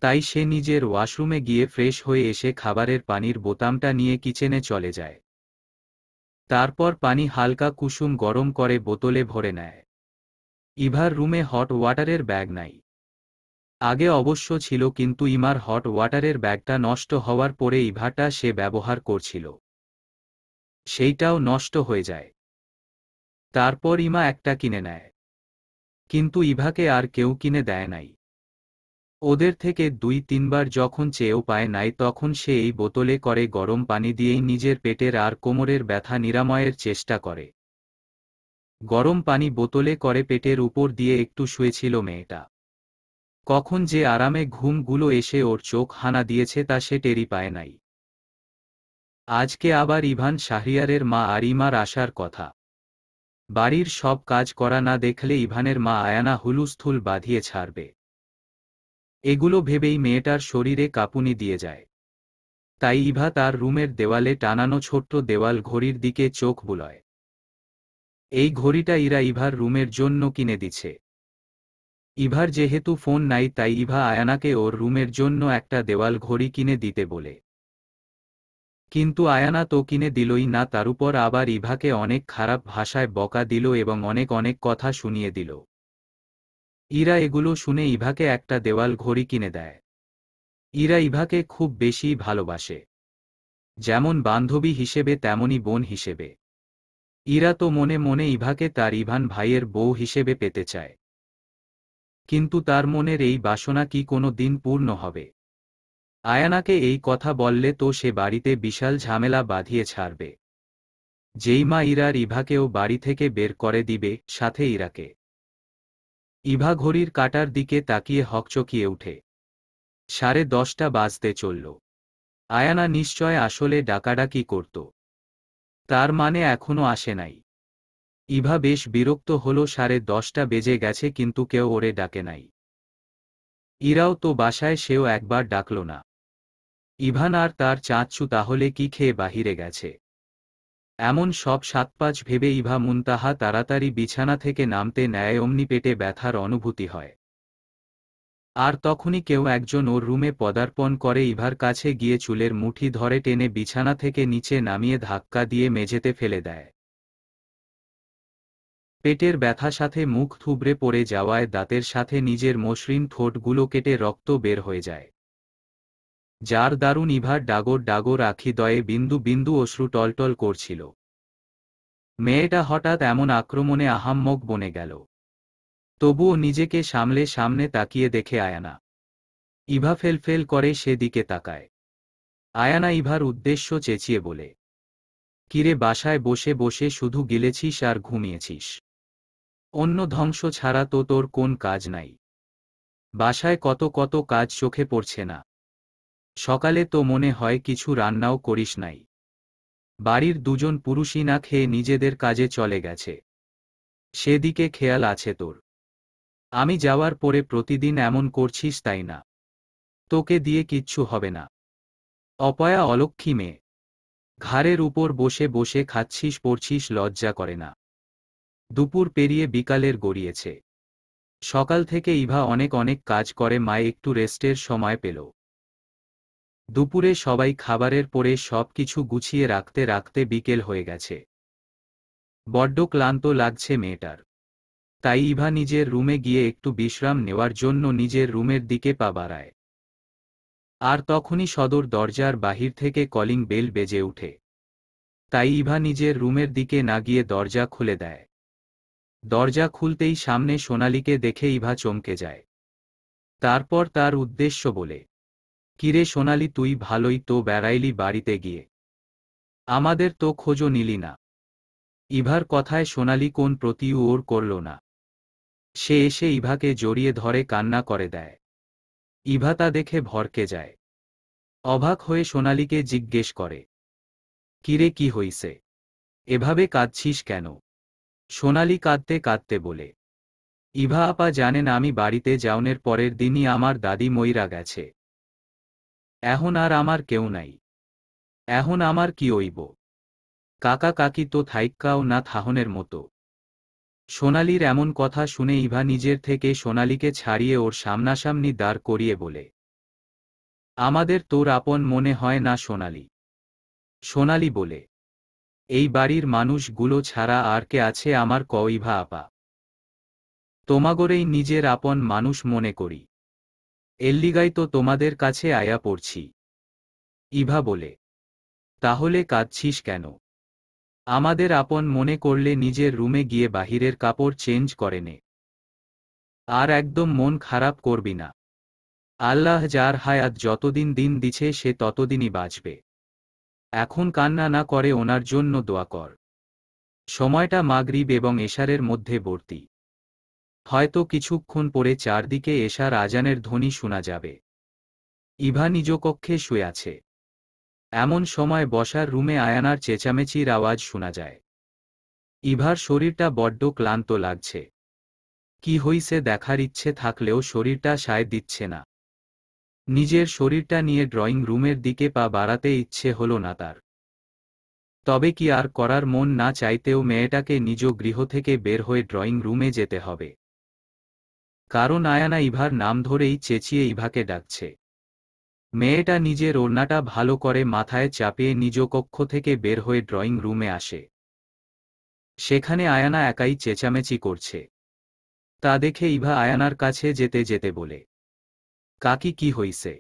তাই সে নিজের ওয়াশরুমে গিয়ে ফ্রেশ হয়ে এসে খাবারের পানির বোতামটা নিয়ে কিচেনে চলে যায়। তারপর পানি হালকা কুসুম গরম করে বোতলে ভরে নেয়। ইভার রুমে হট ওয়াটারের ব্যাগ নাই। আগে অবশ্য ছিল, কিন্তু ইমার হট ওয়াটারের ব্যাগটা নষ্ট হওয়ার পরে ইভাটা সে ব্যবহার করছিল, সেইটাও নষ্ট হয়ে যায়। তারপর ইমা একটা কিনে নেয়। কিন্তু ইভাকে আর কেউ কিনে দেয় নাই। ওদের থেকে ২-৩ বার যখন চেয়েও পায় নাই, তখন সে এই বোতলে করে গরম পানি দিয়েই নিজের পেটের আর কোমরের ব্যথা নিরাময়ের চেষ্টা করে। গরম পানি বোতলে করে পেটের উপর দিয়ে একটু শুয়েছিল মেয়েটা। কখন যে আরামে ঘুমগুলো এসে ওর চোখ হানা দিয়েছে তা সে টেরই পায় নাই। আজকে আবার ইভান শাহরিয়ারের মা আরিমার আসার কথা। বাড়ির সব কাজ করা না দেখলে ইভানের মা আয়ানা হুলুস্থুল বাঁধিয়ে ছাড়বে। এগুলো ভেবেই মেয়েটার শরীরে কাঁপুনি দিয়ে যায়। তাই ইভা তার রুমের দেওয়ালে টানানো ছোট্ট দেওয়াল ঘড়ির দিকে চোখ বুলায়। এই ঘড়িটা ইভার রুমের জন্য কিনে দিচ্ছে। ইভার যেহেতু ফোন নাই তাই ইভা আয়ানাকে ওর রুমের জন্য একটা দেওয়াল ঘড়ি কিনে দিতে বলে। কিন্তু আয়ানা তো কিনে দিলই না, তার উপর আবার ইভাকে অনেক খারাপ ভাষায় বকা দিল এবং অনেক অনেক কথা শুনিয়ে দিল। এগুলো শুনে ইভাকে একটা দেওয়াল ঘড়ি কিনে দেয়। ইভাকে খুব বেশি ভালোবাসে, যেমন বান্ধবী হিসেবে তেমনি বোন হিসেবে। তো মনে মনে ইভাকে তার ইভান ভাইয়ের বউ হিসেবে পেতে চায়। কিন্তু তার মনের এই বাসনা কি কোনো দিন পূর্ণ হবে? আয়ানাকে এই কথা বললে তো সে বাড়িতে বিশাল ঝামেলা বাঁধিয়ে ছাড়বে। যেই মা ইভাকেও বাড়ি থেকে বের করে দিবে, সাথে ইরাকে। ইভা ঘড়ির কাঁটার দিকে তাকিয়ে হকচকিয়ে উঠে। 10:30 বাজতে চলল। আয়ানা নিশ্চয় আসলে ডাকাডাকি করত। তার মানে এখনো আসে নাই। ইভা বেশ বিরক্ত হল, 10:30 বেজে গেছে কিন্তু কেউ ওরে ডাকে নাই। ইরাও তো বাসায়, সেও একবার ডাকল না। ইভান আর তার চাঁচু তাহলে কি খেয়ে বাহিরে গেছে? এমন সব সাতপাঁচ ভেবে ইভা মুনতাহা তাড়াতাড়ি বিছানা থেকে নামতে নেয়, অমনি পেটে ব্যথার অনুভূতি হয়। আর তখনই কেউ একজন ওর রুমে পদার্পণ করে, ইভার কাছে গিয়ে চুলের মুঠি ধরে টেনে বিছানা থেকে নিচে নামিয়ে ধাক্কা দিয়ে মেঝেতে ফেলে দেয়। পেটের ব্যথা সাথে মুখ থুবড়ে পড়ে যাওয়ায় দাঁতের সাথে নিজের মসৃণ ঠোঁটগুলো কেটে রক্ত বের হয়ে যায়। যার দারুণ ইভার ডাগর ডাগর আখিদ্বয়ে বিন্দু বিন্দু অশ্রু টলটল করছিল। মেয়েটা হঠাৎ এমন আক্রমণে আহাম্মক বনে গেল। তবুও নিজেকে সামলে সামনে তাকিয়ে দেখে আয়ানা। ইভা ফেলফেল করে সেদিকে তাকায়। আয়ানা ইভার উদ্দেশ্য চেঁচিয়ে বলে, কিরে, বাসায় বসে বসে শুধু গিলেছিস আর ঘুমিয়েছিস? অন্য ধ্বংস ছাড়া তো তোর কোন কাজ নাই? বাসায় কত কত কাজ চোখে পড়ছে না? সকালে তো মনে হয় কিছু রান্নাও করিস নাই। বাড়ির দুজন পুরুষই না খেয়ে নিজেদের কাজে চলে গেছে, সেদিকে খেয়াল আছে তোর? আমি যাওয়ার পরে প্রতিদিন এমন করছিস, তাই না? তোকে দিয়ে কিচ্ছু হবে না। অপয়া অলক্ষী মেয়ে, ঘাড়ের উপর বসে বসে খাচ্ছিস পড়ছিস, লজ্জা করে না? দুপুর পেরিয়ে বিকালের গড়িয়েছে। সকাল থেকে ইভা অনেক অনেক কাজ করে, মায়ে একটু রেস্টের সময় পেল। দুপুরে সবাই খাবারের পরে সব কিছু গুছিয়ে রাখতে রাখতে বিকেল হয়ে গেছে। বড্ড ক্লান্ত লাগছে মেয়েটার। তাই ইভা নিজের রুমে গিয়ে একটু বিশ্রাম নেওয়ার জন্য নিজের রুমের দিকে পা বাড়ায়। আর তখনই সদর দরজার বাহির থেকে কলিং বেল বেজে ওঠে। তাই ইভা নিজের রুমের দিকে না গিয়ে দরজা খুলে দেয়। দরজা খুলতেই সামনে সোনালীকে দেখে ইভা চমকে যায়। তারপর তার উদ্দেশ্য বলে, কিরে সোনালী, তুই ভালোই তো বেড়াইলি বাড়িতে গিয়ে? আমাদের তো খোঁজও নিলি না। ইভার কথায় সোনালী কোন প্রতিউত্তর করল না। সে এসে ইভাকে জড়িয়ে ধরে কান্না করে দেয়। ইভা তা দেখে ভড়কে যায়। অবাক হয়ে সোনালীকে জিজ্ঞেস করে, কিরে, কি হইছে? এভাবে কাঁদছিস কেন? সোনালী কাঁদতে কাঁদতে বলে, ইভা আপা জানেন, আমি বাড়িতে যাওনের পরের দিনই আমার দাদি মইরা গেছে। এখন আর আমার কেউ নাই। এখন আমার কি হইব? কাকা কাকি তো থাইক্কাও না থাহনের মতো। সোনালীর এমন কথা শুনে ইভা নিজের থেকে সোনালীকে ছাড়িয়ে ওর সামনাসামনি দাঁড় করিয়ে বলে, আমাদের তোর আপন মনে হয় না সোনালী? সোনালী বলে, এই বাড়ির মানুষগুলো ছাড়া আর কে আছে আমার, ক ইভা আপা? তোমাগরেই নিজের আপন মানুষ মনে করি। এল্লিগাই তো তোমাদের কাছে আয়া পড়ছি। ইভা বলে, তাহলে কাঁদছিস কেন? আমাদের আপন মনে করলে নিজের রুমে গিয়ে বাহিরের কাপড় চেঞ্জ করে নে। আর একদম মন খারাপ করবি না। আল্লাহ যার হায়াত যতদিন দিন দিছে সে ততদিনই বাঁচবে। এখন কান্না না করে ওনার জন্য দোয়া কর। সময়টা মাগরিব এবং এশারের মধ্যে বর্তি। হয়তো কিছুক্ষণ পরে চারদিকে এশার আজানের ধ্বনি শোনা যাবে। ইভা নিজ কক্ষে শুয়ে আছে। এমন সময় বসার রুমে আয়ানার চেঁচামেচির আওয়াজ শোনা যায়। ইভার শরীরটা বড্ড ক্লান্ত লাগছে। কি হইছে দেখার ইচ্ছে থাকলেও শরীরটা সায় দিচ্ছে না। নিজের শরীরটা নিয়ে ড্রয়িং রুমের দিকে পা বাড়াতে ইচ্ছে হলো না তার। তবে কি আর করার, মন না চাইতেও মেয়েটাকে নিজ গৃহ থেকে বের হয়ে ড্রয়িং রুমে যেতে হবে। কারণ আয়ানা ইভার নাম ধরেই চেঁচিয়ে ইভাকে ডাকছে। মেয়েটা নিজের ওড়নাটা ভালো করে মাথায় চাপিয়ে নিজ কক্ষ থেকে বের হয়ে ড্রয়িং রুমে আসে। সেখানে আয়ানা একাই চেঁচামেচি করছে। তা দেখে ইভা আয়ানার কাছে যেতে যেতে বলে, কাকি কি হইছে?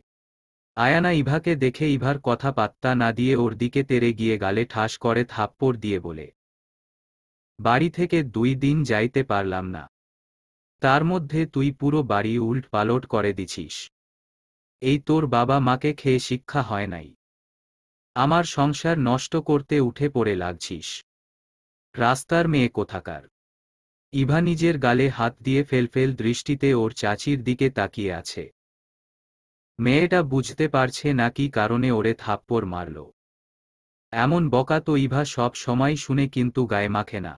আয়ানা ইভাকে দেখে ইভার কথা পাত্তা না দিয়ে ওর দিকে তেড়ে গিয়ে গালে ঠাস করে থাপ্পড় দিয়ে বলে, বাড়ি থেকে 2 দিন যাইতে পারলাম না, তার মধ্যে তুই পুরো বাড়ি উল্ট পালট করে দিছিস। এই তোর বাবা মাকে খেয়ে শিক্ষা হয় নাই, আমার সংসার নষ্ট করতে উঠে পড়ে লাগছিস। রাস্তার মেয়ে কোথাকার। ইভা নিজের গালে হাত দিয়ে ফেলফেল দৃষ্টিতে ওর চাচির দিকে তাকিয়ে আছে। মেয়েটা বুঝতে পারছে না কি কারণে ওরে থাপ্পড় মারল। এমন বকা তো ইভা সব সময় শুনে কিন্তু গায়ে মাখে না।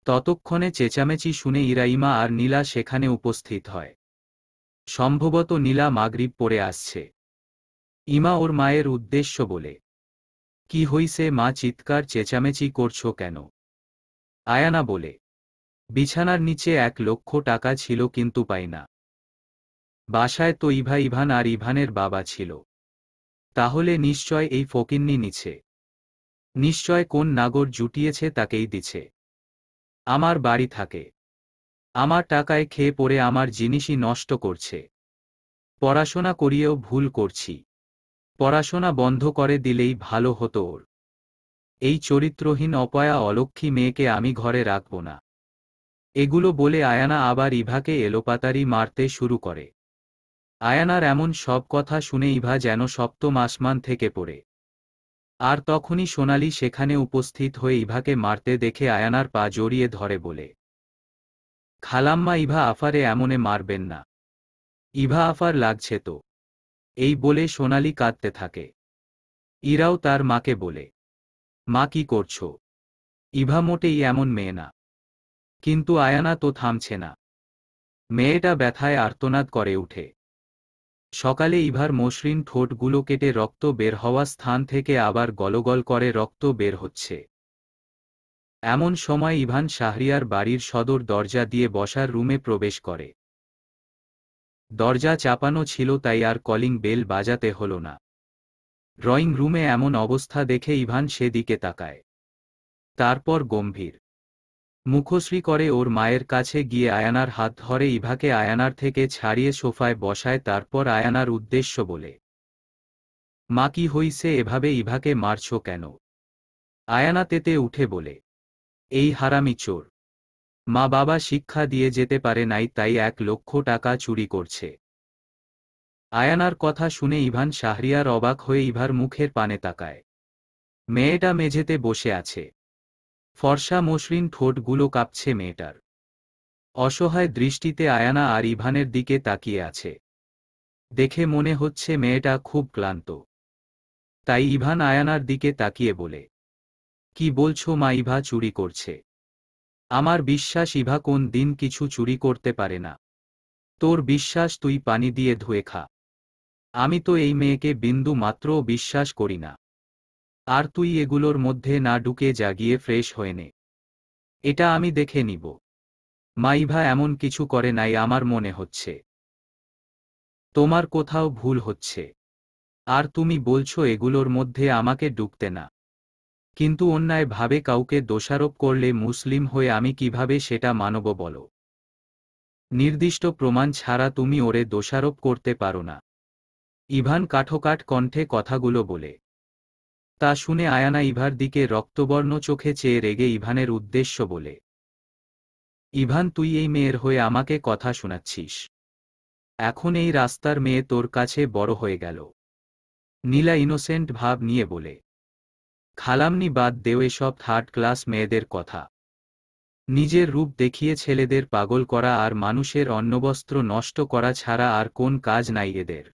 ততক্ষণে চেঁচামেচি শুনে ইরাইমা আর নীলা সেখানে উপস্থিত হয়। সম্ভবত নীলা মাগরিব পড়ে আসছে। ইমা ওর মায়ের উদ্দেশ্য বলে, কি হইছে মা, চিৎকার চেঁচামেচি করছো কেন? আয়ানা বলে, বিছানার নিচে 1,00,000 টাকা ছিল কিন্তু পাই না। বাসায় তো ইভান আর ইভানের বাবা ছিল। তাহলে নিশ্চয় এই ফকিন্নি নিছে। নিশ্চয় কোন নাগর জুটিয়েছে তাকেই দিছে। আমার বাড়ি থাকে, আমার টাকায় খেয়ে পড়ে আমার জিনিসই নষ্ট করছে। পড়াশোনা করিয়েও ভুল করছি। পড়াশোনা বন্ধ করে দিলেই ভালো হতো ওর। এই চরিত্রহীন অপয়া অলক্ষী মেয়েকে আমি ঘরে রাখব না। এগুলো বলে আয়ানা আবার ইভাকে এলোপাতাড়ি মারতে শুরু করে। আয়ানার এমন সব কথা শুনে ইভা যেন সপ্তম আসমান থেকে পড়ে। আর তখনই সোনালি সেখানে উপস্থিত হয়ে ইভাকে মারতে দেখে আয়ানার পা জড়িয়ে ধরে বলে, খালাম্মা, ইভা আফারে এমনে মারবেন না। ইভা আফার লাগছে তো। এই বলে সোনালি কাঁদতে থাকে। ইরাও তার মাকে বলে, মা কি করছো? ইভা মোটেই এমন মেয়ে না। কিন্তু আয়ানা তো থামছে না। মেয়েটা ব্যথায় আর্তনাদ করে উঠে। সকালে ইভার মসৃণ ঠোঁটগুলো কেটে রক্ত বের হওয়া স্থান থেকে আবার গলগল করে রক্ত বের হচ্ছে। এমন সময় ইভান শাহরিয়ার বাড়ির সদর দরজা দিয়ে বসার রুমে প্রবেশ করে। দরজা চাপানো ছিল তাই আর কলিং বেল বাজাতে হল না। ড্রয়িং রুমে এমন অবস্থা দেখে ইভান সেদিকে তাকায়। তারপর গম্ভীর মুখশ্রী করে ওর মায়ের কাছে গিয়ে আয়ানার হাত ধরে ইভাকে আয়ানার থেকে ছাড়িয়ে সোফায় বসায়। তারপর আয়ানার উদ্দেশ্য বলে, মা কি হইছে, এভাবে ইভাকে মারছো কেন? আয়ানা তেতে উঠে বলে, এই হারামি চোর। মা বাবা শিক্ষা দিয়ে যেতে পারে নাই তাই 1,00,000 টাকা চুরি করছে। আয়ানার কথা শুনে ইভান শাহরিয়ার অবাক হয়ে ইভার মুখের পানে তাকায়। মেয়েটা মেঝেতে বসে আছে। ফর্সা মসৃণ ঠোঁটগুলো কাঁপছে মেয়েটার। অসহায় দৃষ্টিতে আয়ানা আর ইভানের দিকে তাকিয়ে আছে। দেখে মনে হচ্ছে মেয়েটা খুব ক্লান্ত। তাই ইভান আয়ানার দিকে তাকিয়ে বলে, কি বলছো মা, ইভা চুরি করছে? আমার বিশ্বাস ইভা কোন দিন কিছু চুরি করতে পারে না। তোর বিশ্বাস তুই পানি দিয়ে ধুয়ে খা। আমি তো এই মেয়েকে বিন্দু মাত্রও বিশ্বাস করি না। আর তুই এগুলোর মধ্যে না ঢুকে জাগিয়ে ফ্রেশ হয়ে নে। এটা আমি দেখে নিব। মা, ইভা এমন কিছু করে নাই আমার মনে হচ্ছে। তোমার কোথাও ভুল হচ্ছে। আর তুমি বলছো এগুলোর মধ্যে আমাকে ঢুকতে না। কিন্তু অন্যায় ভাবে কাউকে দোষারোপ করলে মুসলিম হয়ে আমি কিভাবে সেটা মানব বলো? নির্দিষ্ট প্রমাণ ছাড়া তুমি ওরে দোষারোপ করতে পারো না। ইভান কাঠোকাঠ কণ্ঠে কথাগুলো বলে। তা শুনে আয়ানা ইভার দিকে রক্তবর্ণ চোখে চেয়ে রেগে ইভানের উদ্দেশ্য বলে, ইভান, তুই এই মেয়ের হয়ে আমাকে কথা শোনাচ্ছিস? এখন এই রাস্তার মেয়ে তোর কাছে বড় হয়ে গেল। নীলা ইনোসেন্ট ভাব নিয়ে বলে, খালামনি, বাদ দেও এসব থার্ড ক্লাস মেয়েদের কথা। নিজের রূপ দেখিয়ে ছেলেদের পাগল করা আর মানুষের অন্নবস্ত্র নষ্ট করা ছাড়া আর কোন কাজ নাই এদের।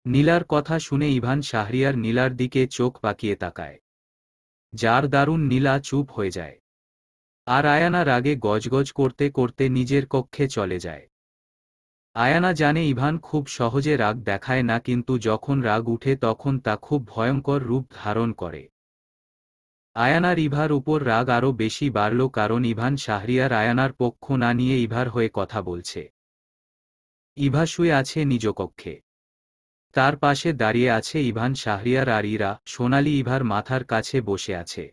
নীলার কথা শুনে ইভান শাহরিয়ার নীলার দিকে চোখ পাকিয়ে তাকায়। যার দারুণ নীলা চুপ হয়ে যায়। আর আয়ানা রাগে গজগজ করতে করতে নিজের কক্ষে চলে যায়। আয়ানা জানে ইভান খুব সহজে রাগ দেখায় না, কিন্তু যখন রাগ উঠে তখন তা খুব ভয়ঙ্কর রূপ ধারণ করে। আয়ানার ইভার উপর রাগ আরও বেশি বাড়ল, কারণ ইভান শাহরিয়ার আয়ানার পক্ষ না নিয়ে ইভার হয়ে কথা বলছে। ইভা শুয়ে আছে নিজ কক্ষে। তার পাশে দাঁড়িয়ে আছে ইভান শাহরিয়ার আর ইরা, সোনালি ইভার মাথার কাছে বসে আছে।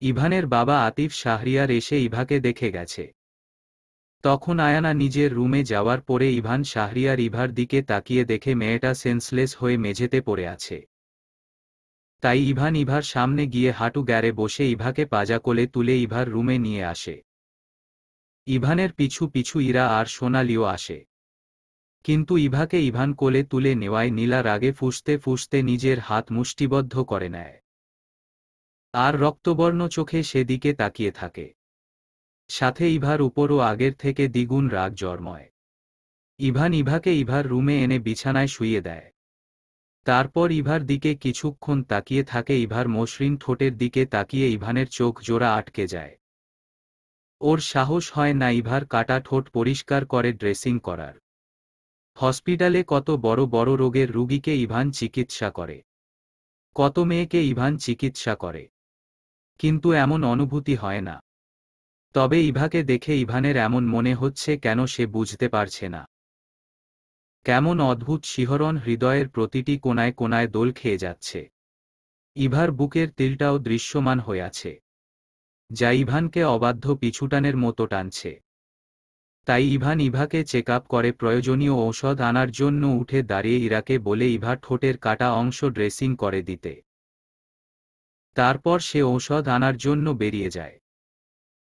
ইভানের বাবা আতিফ শাহরিয়ার এসে ইভাকে দেখে গেছে। তখন আয়ানা নিজের রুমে যাওয়ার পরে ইভান শাহরিয়ার ইভার দিকে তাকিয়ে দেখে মেয়েটা সেন্সলেস হয়ে মেঝেতে পড়ে আছে। তাই ইভান ইভার সামনে গিয়ে হাঁটু গ্যারে বসে ইভাকে পাজা কোলে তুলে ইভার রুমে নিয়ে আসে। ইভানের পিছু পিছু ইরা আর সোনালিও আসে। কিন্তু ইভাকে ইভান কোলে তুলে নেওয়ায় নীলা রাগে ফুঁসতে ফুঁসতে নিজের হাত মুষ্টিবদ্ধ করে নেয়। আর রক্তবর্ণ চোখে সেদিকে তাকিয়ে থাকে। সাথে ইভার উপরও আগের থেকে দ্বিগুণ রাগ জন্মায়। ইভান ইভাকে ইভার রুমে এনে বিছানায় শুইয়ে দেয়। তারপর ইভার দিকে কিছুক্ষণ তাকিয়ে থাকে। ইভার মসৃণ ঠোঁটের দিকে তাকিয়ে ইভানের চোখ জোড়া আটকে যায়। ওর সাহস হয় না ইভার কাটা ঠোঁট পরিষ্কার করে ড্রেসিং করার। হসপিটালে কত বড় বড় রোগের রুগীকে ইভান চিকিৎসা করে, কত মেয়েকে ইভান চিকিৎসা করে, কিন্তু এমন অনুভূতি হয় না। তবে ইভাকে দেখে ইভানের এমন মনে হচ্ছে কেন সে বুঝতে পারছে না। কেমন অদ্ভুত শিহরণ হৃদয়ের প্রতিটি কোণায় কোণায় দোল খেয়ে যাচ্ছে। ইভার বুকের তিলটাও দৃশ্যমান হয়ে আছে, যা ইভানকে অবাধ্য পিছুটানের মতো টানছে। তাই ইভান ইভাকে চেক আপ করে প্রয়োজনীয় ঔষধ আনার জন্য উঠে দাঁড়িয়ে ইরাকে বলে ইভার ঠোঁটের কাটা অংশ ড্রেসিং করে দিতে। তারপর সে ঔষধ আনার জন্য বেরিয়ে যায়।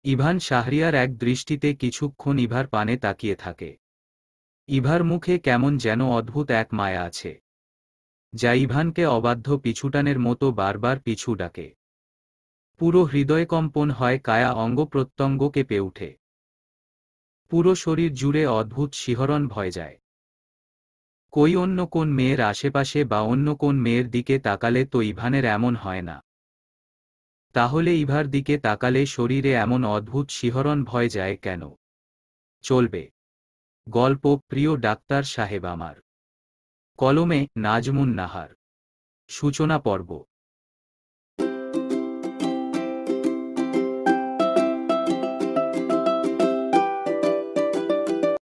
ইভান শাহরিয়ার এক দৃষ্টিতে কিছুক্ষণ ইভার পানে তাকিয়ে থাকে। ইভার মুখে কেমন যেন অদ্ভুত এক মায়া আছে, যা ইভানকে অবাধ্য পিছুটানের মতো বারবার পিছু ডাকে। পুরো হৃদয়কম্পন হয়, কায়া অঙ্গ প্রত্যঙ্গ কেঁপে ওঠে। পুরো শরীর জুড়ে অদ্ভুত শিহরণ ভয় যায়। কই অন্য কোন মেয়ের আশেপাশে বা অন্য কোন মেয়ের দিকে তাকালে তো ইভানের এমন হয় না। তাহলে ইভার দিকে তাকালে শরীরে এমন অদ্ভুত শিহরণ ভয় যায় কেন? চলবে গল্প প্রিয় ডাক্তার সাহেব আমার। কলমে নাজমুন নাহার। সূচনা পর্ব।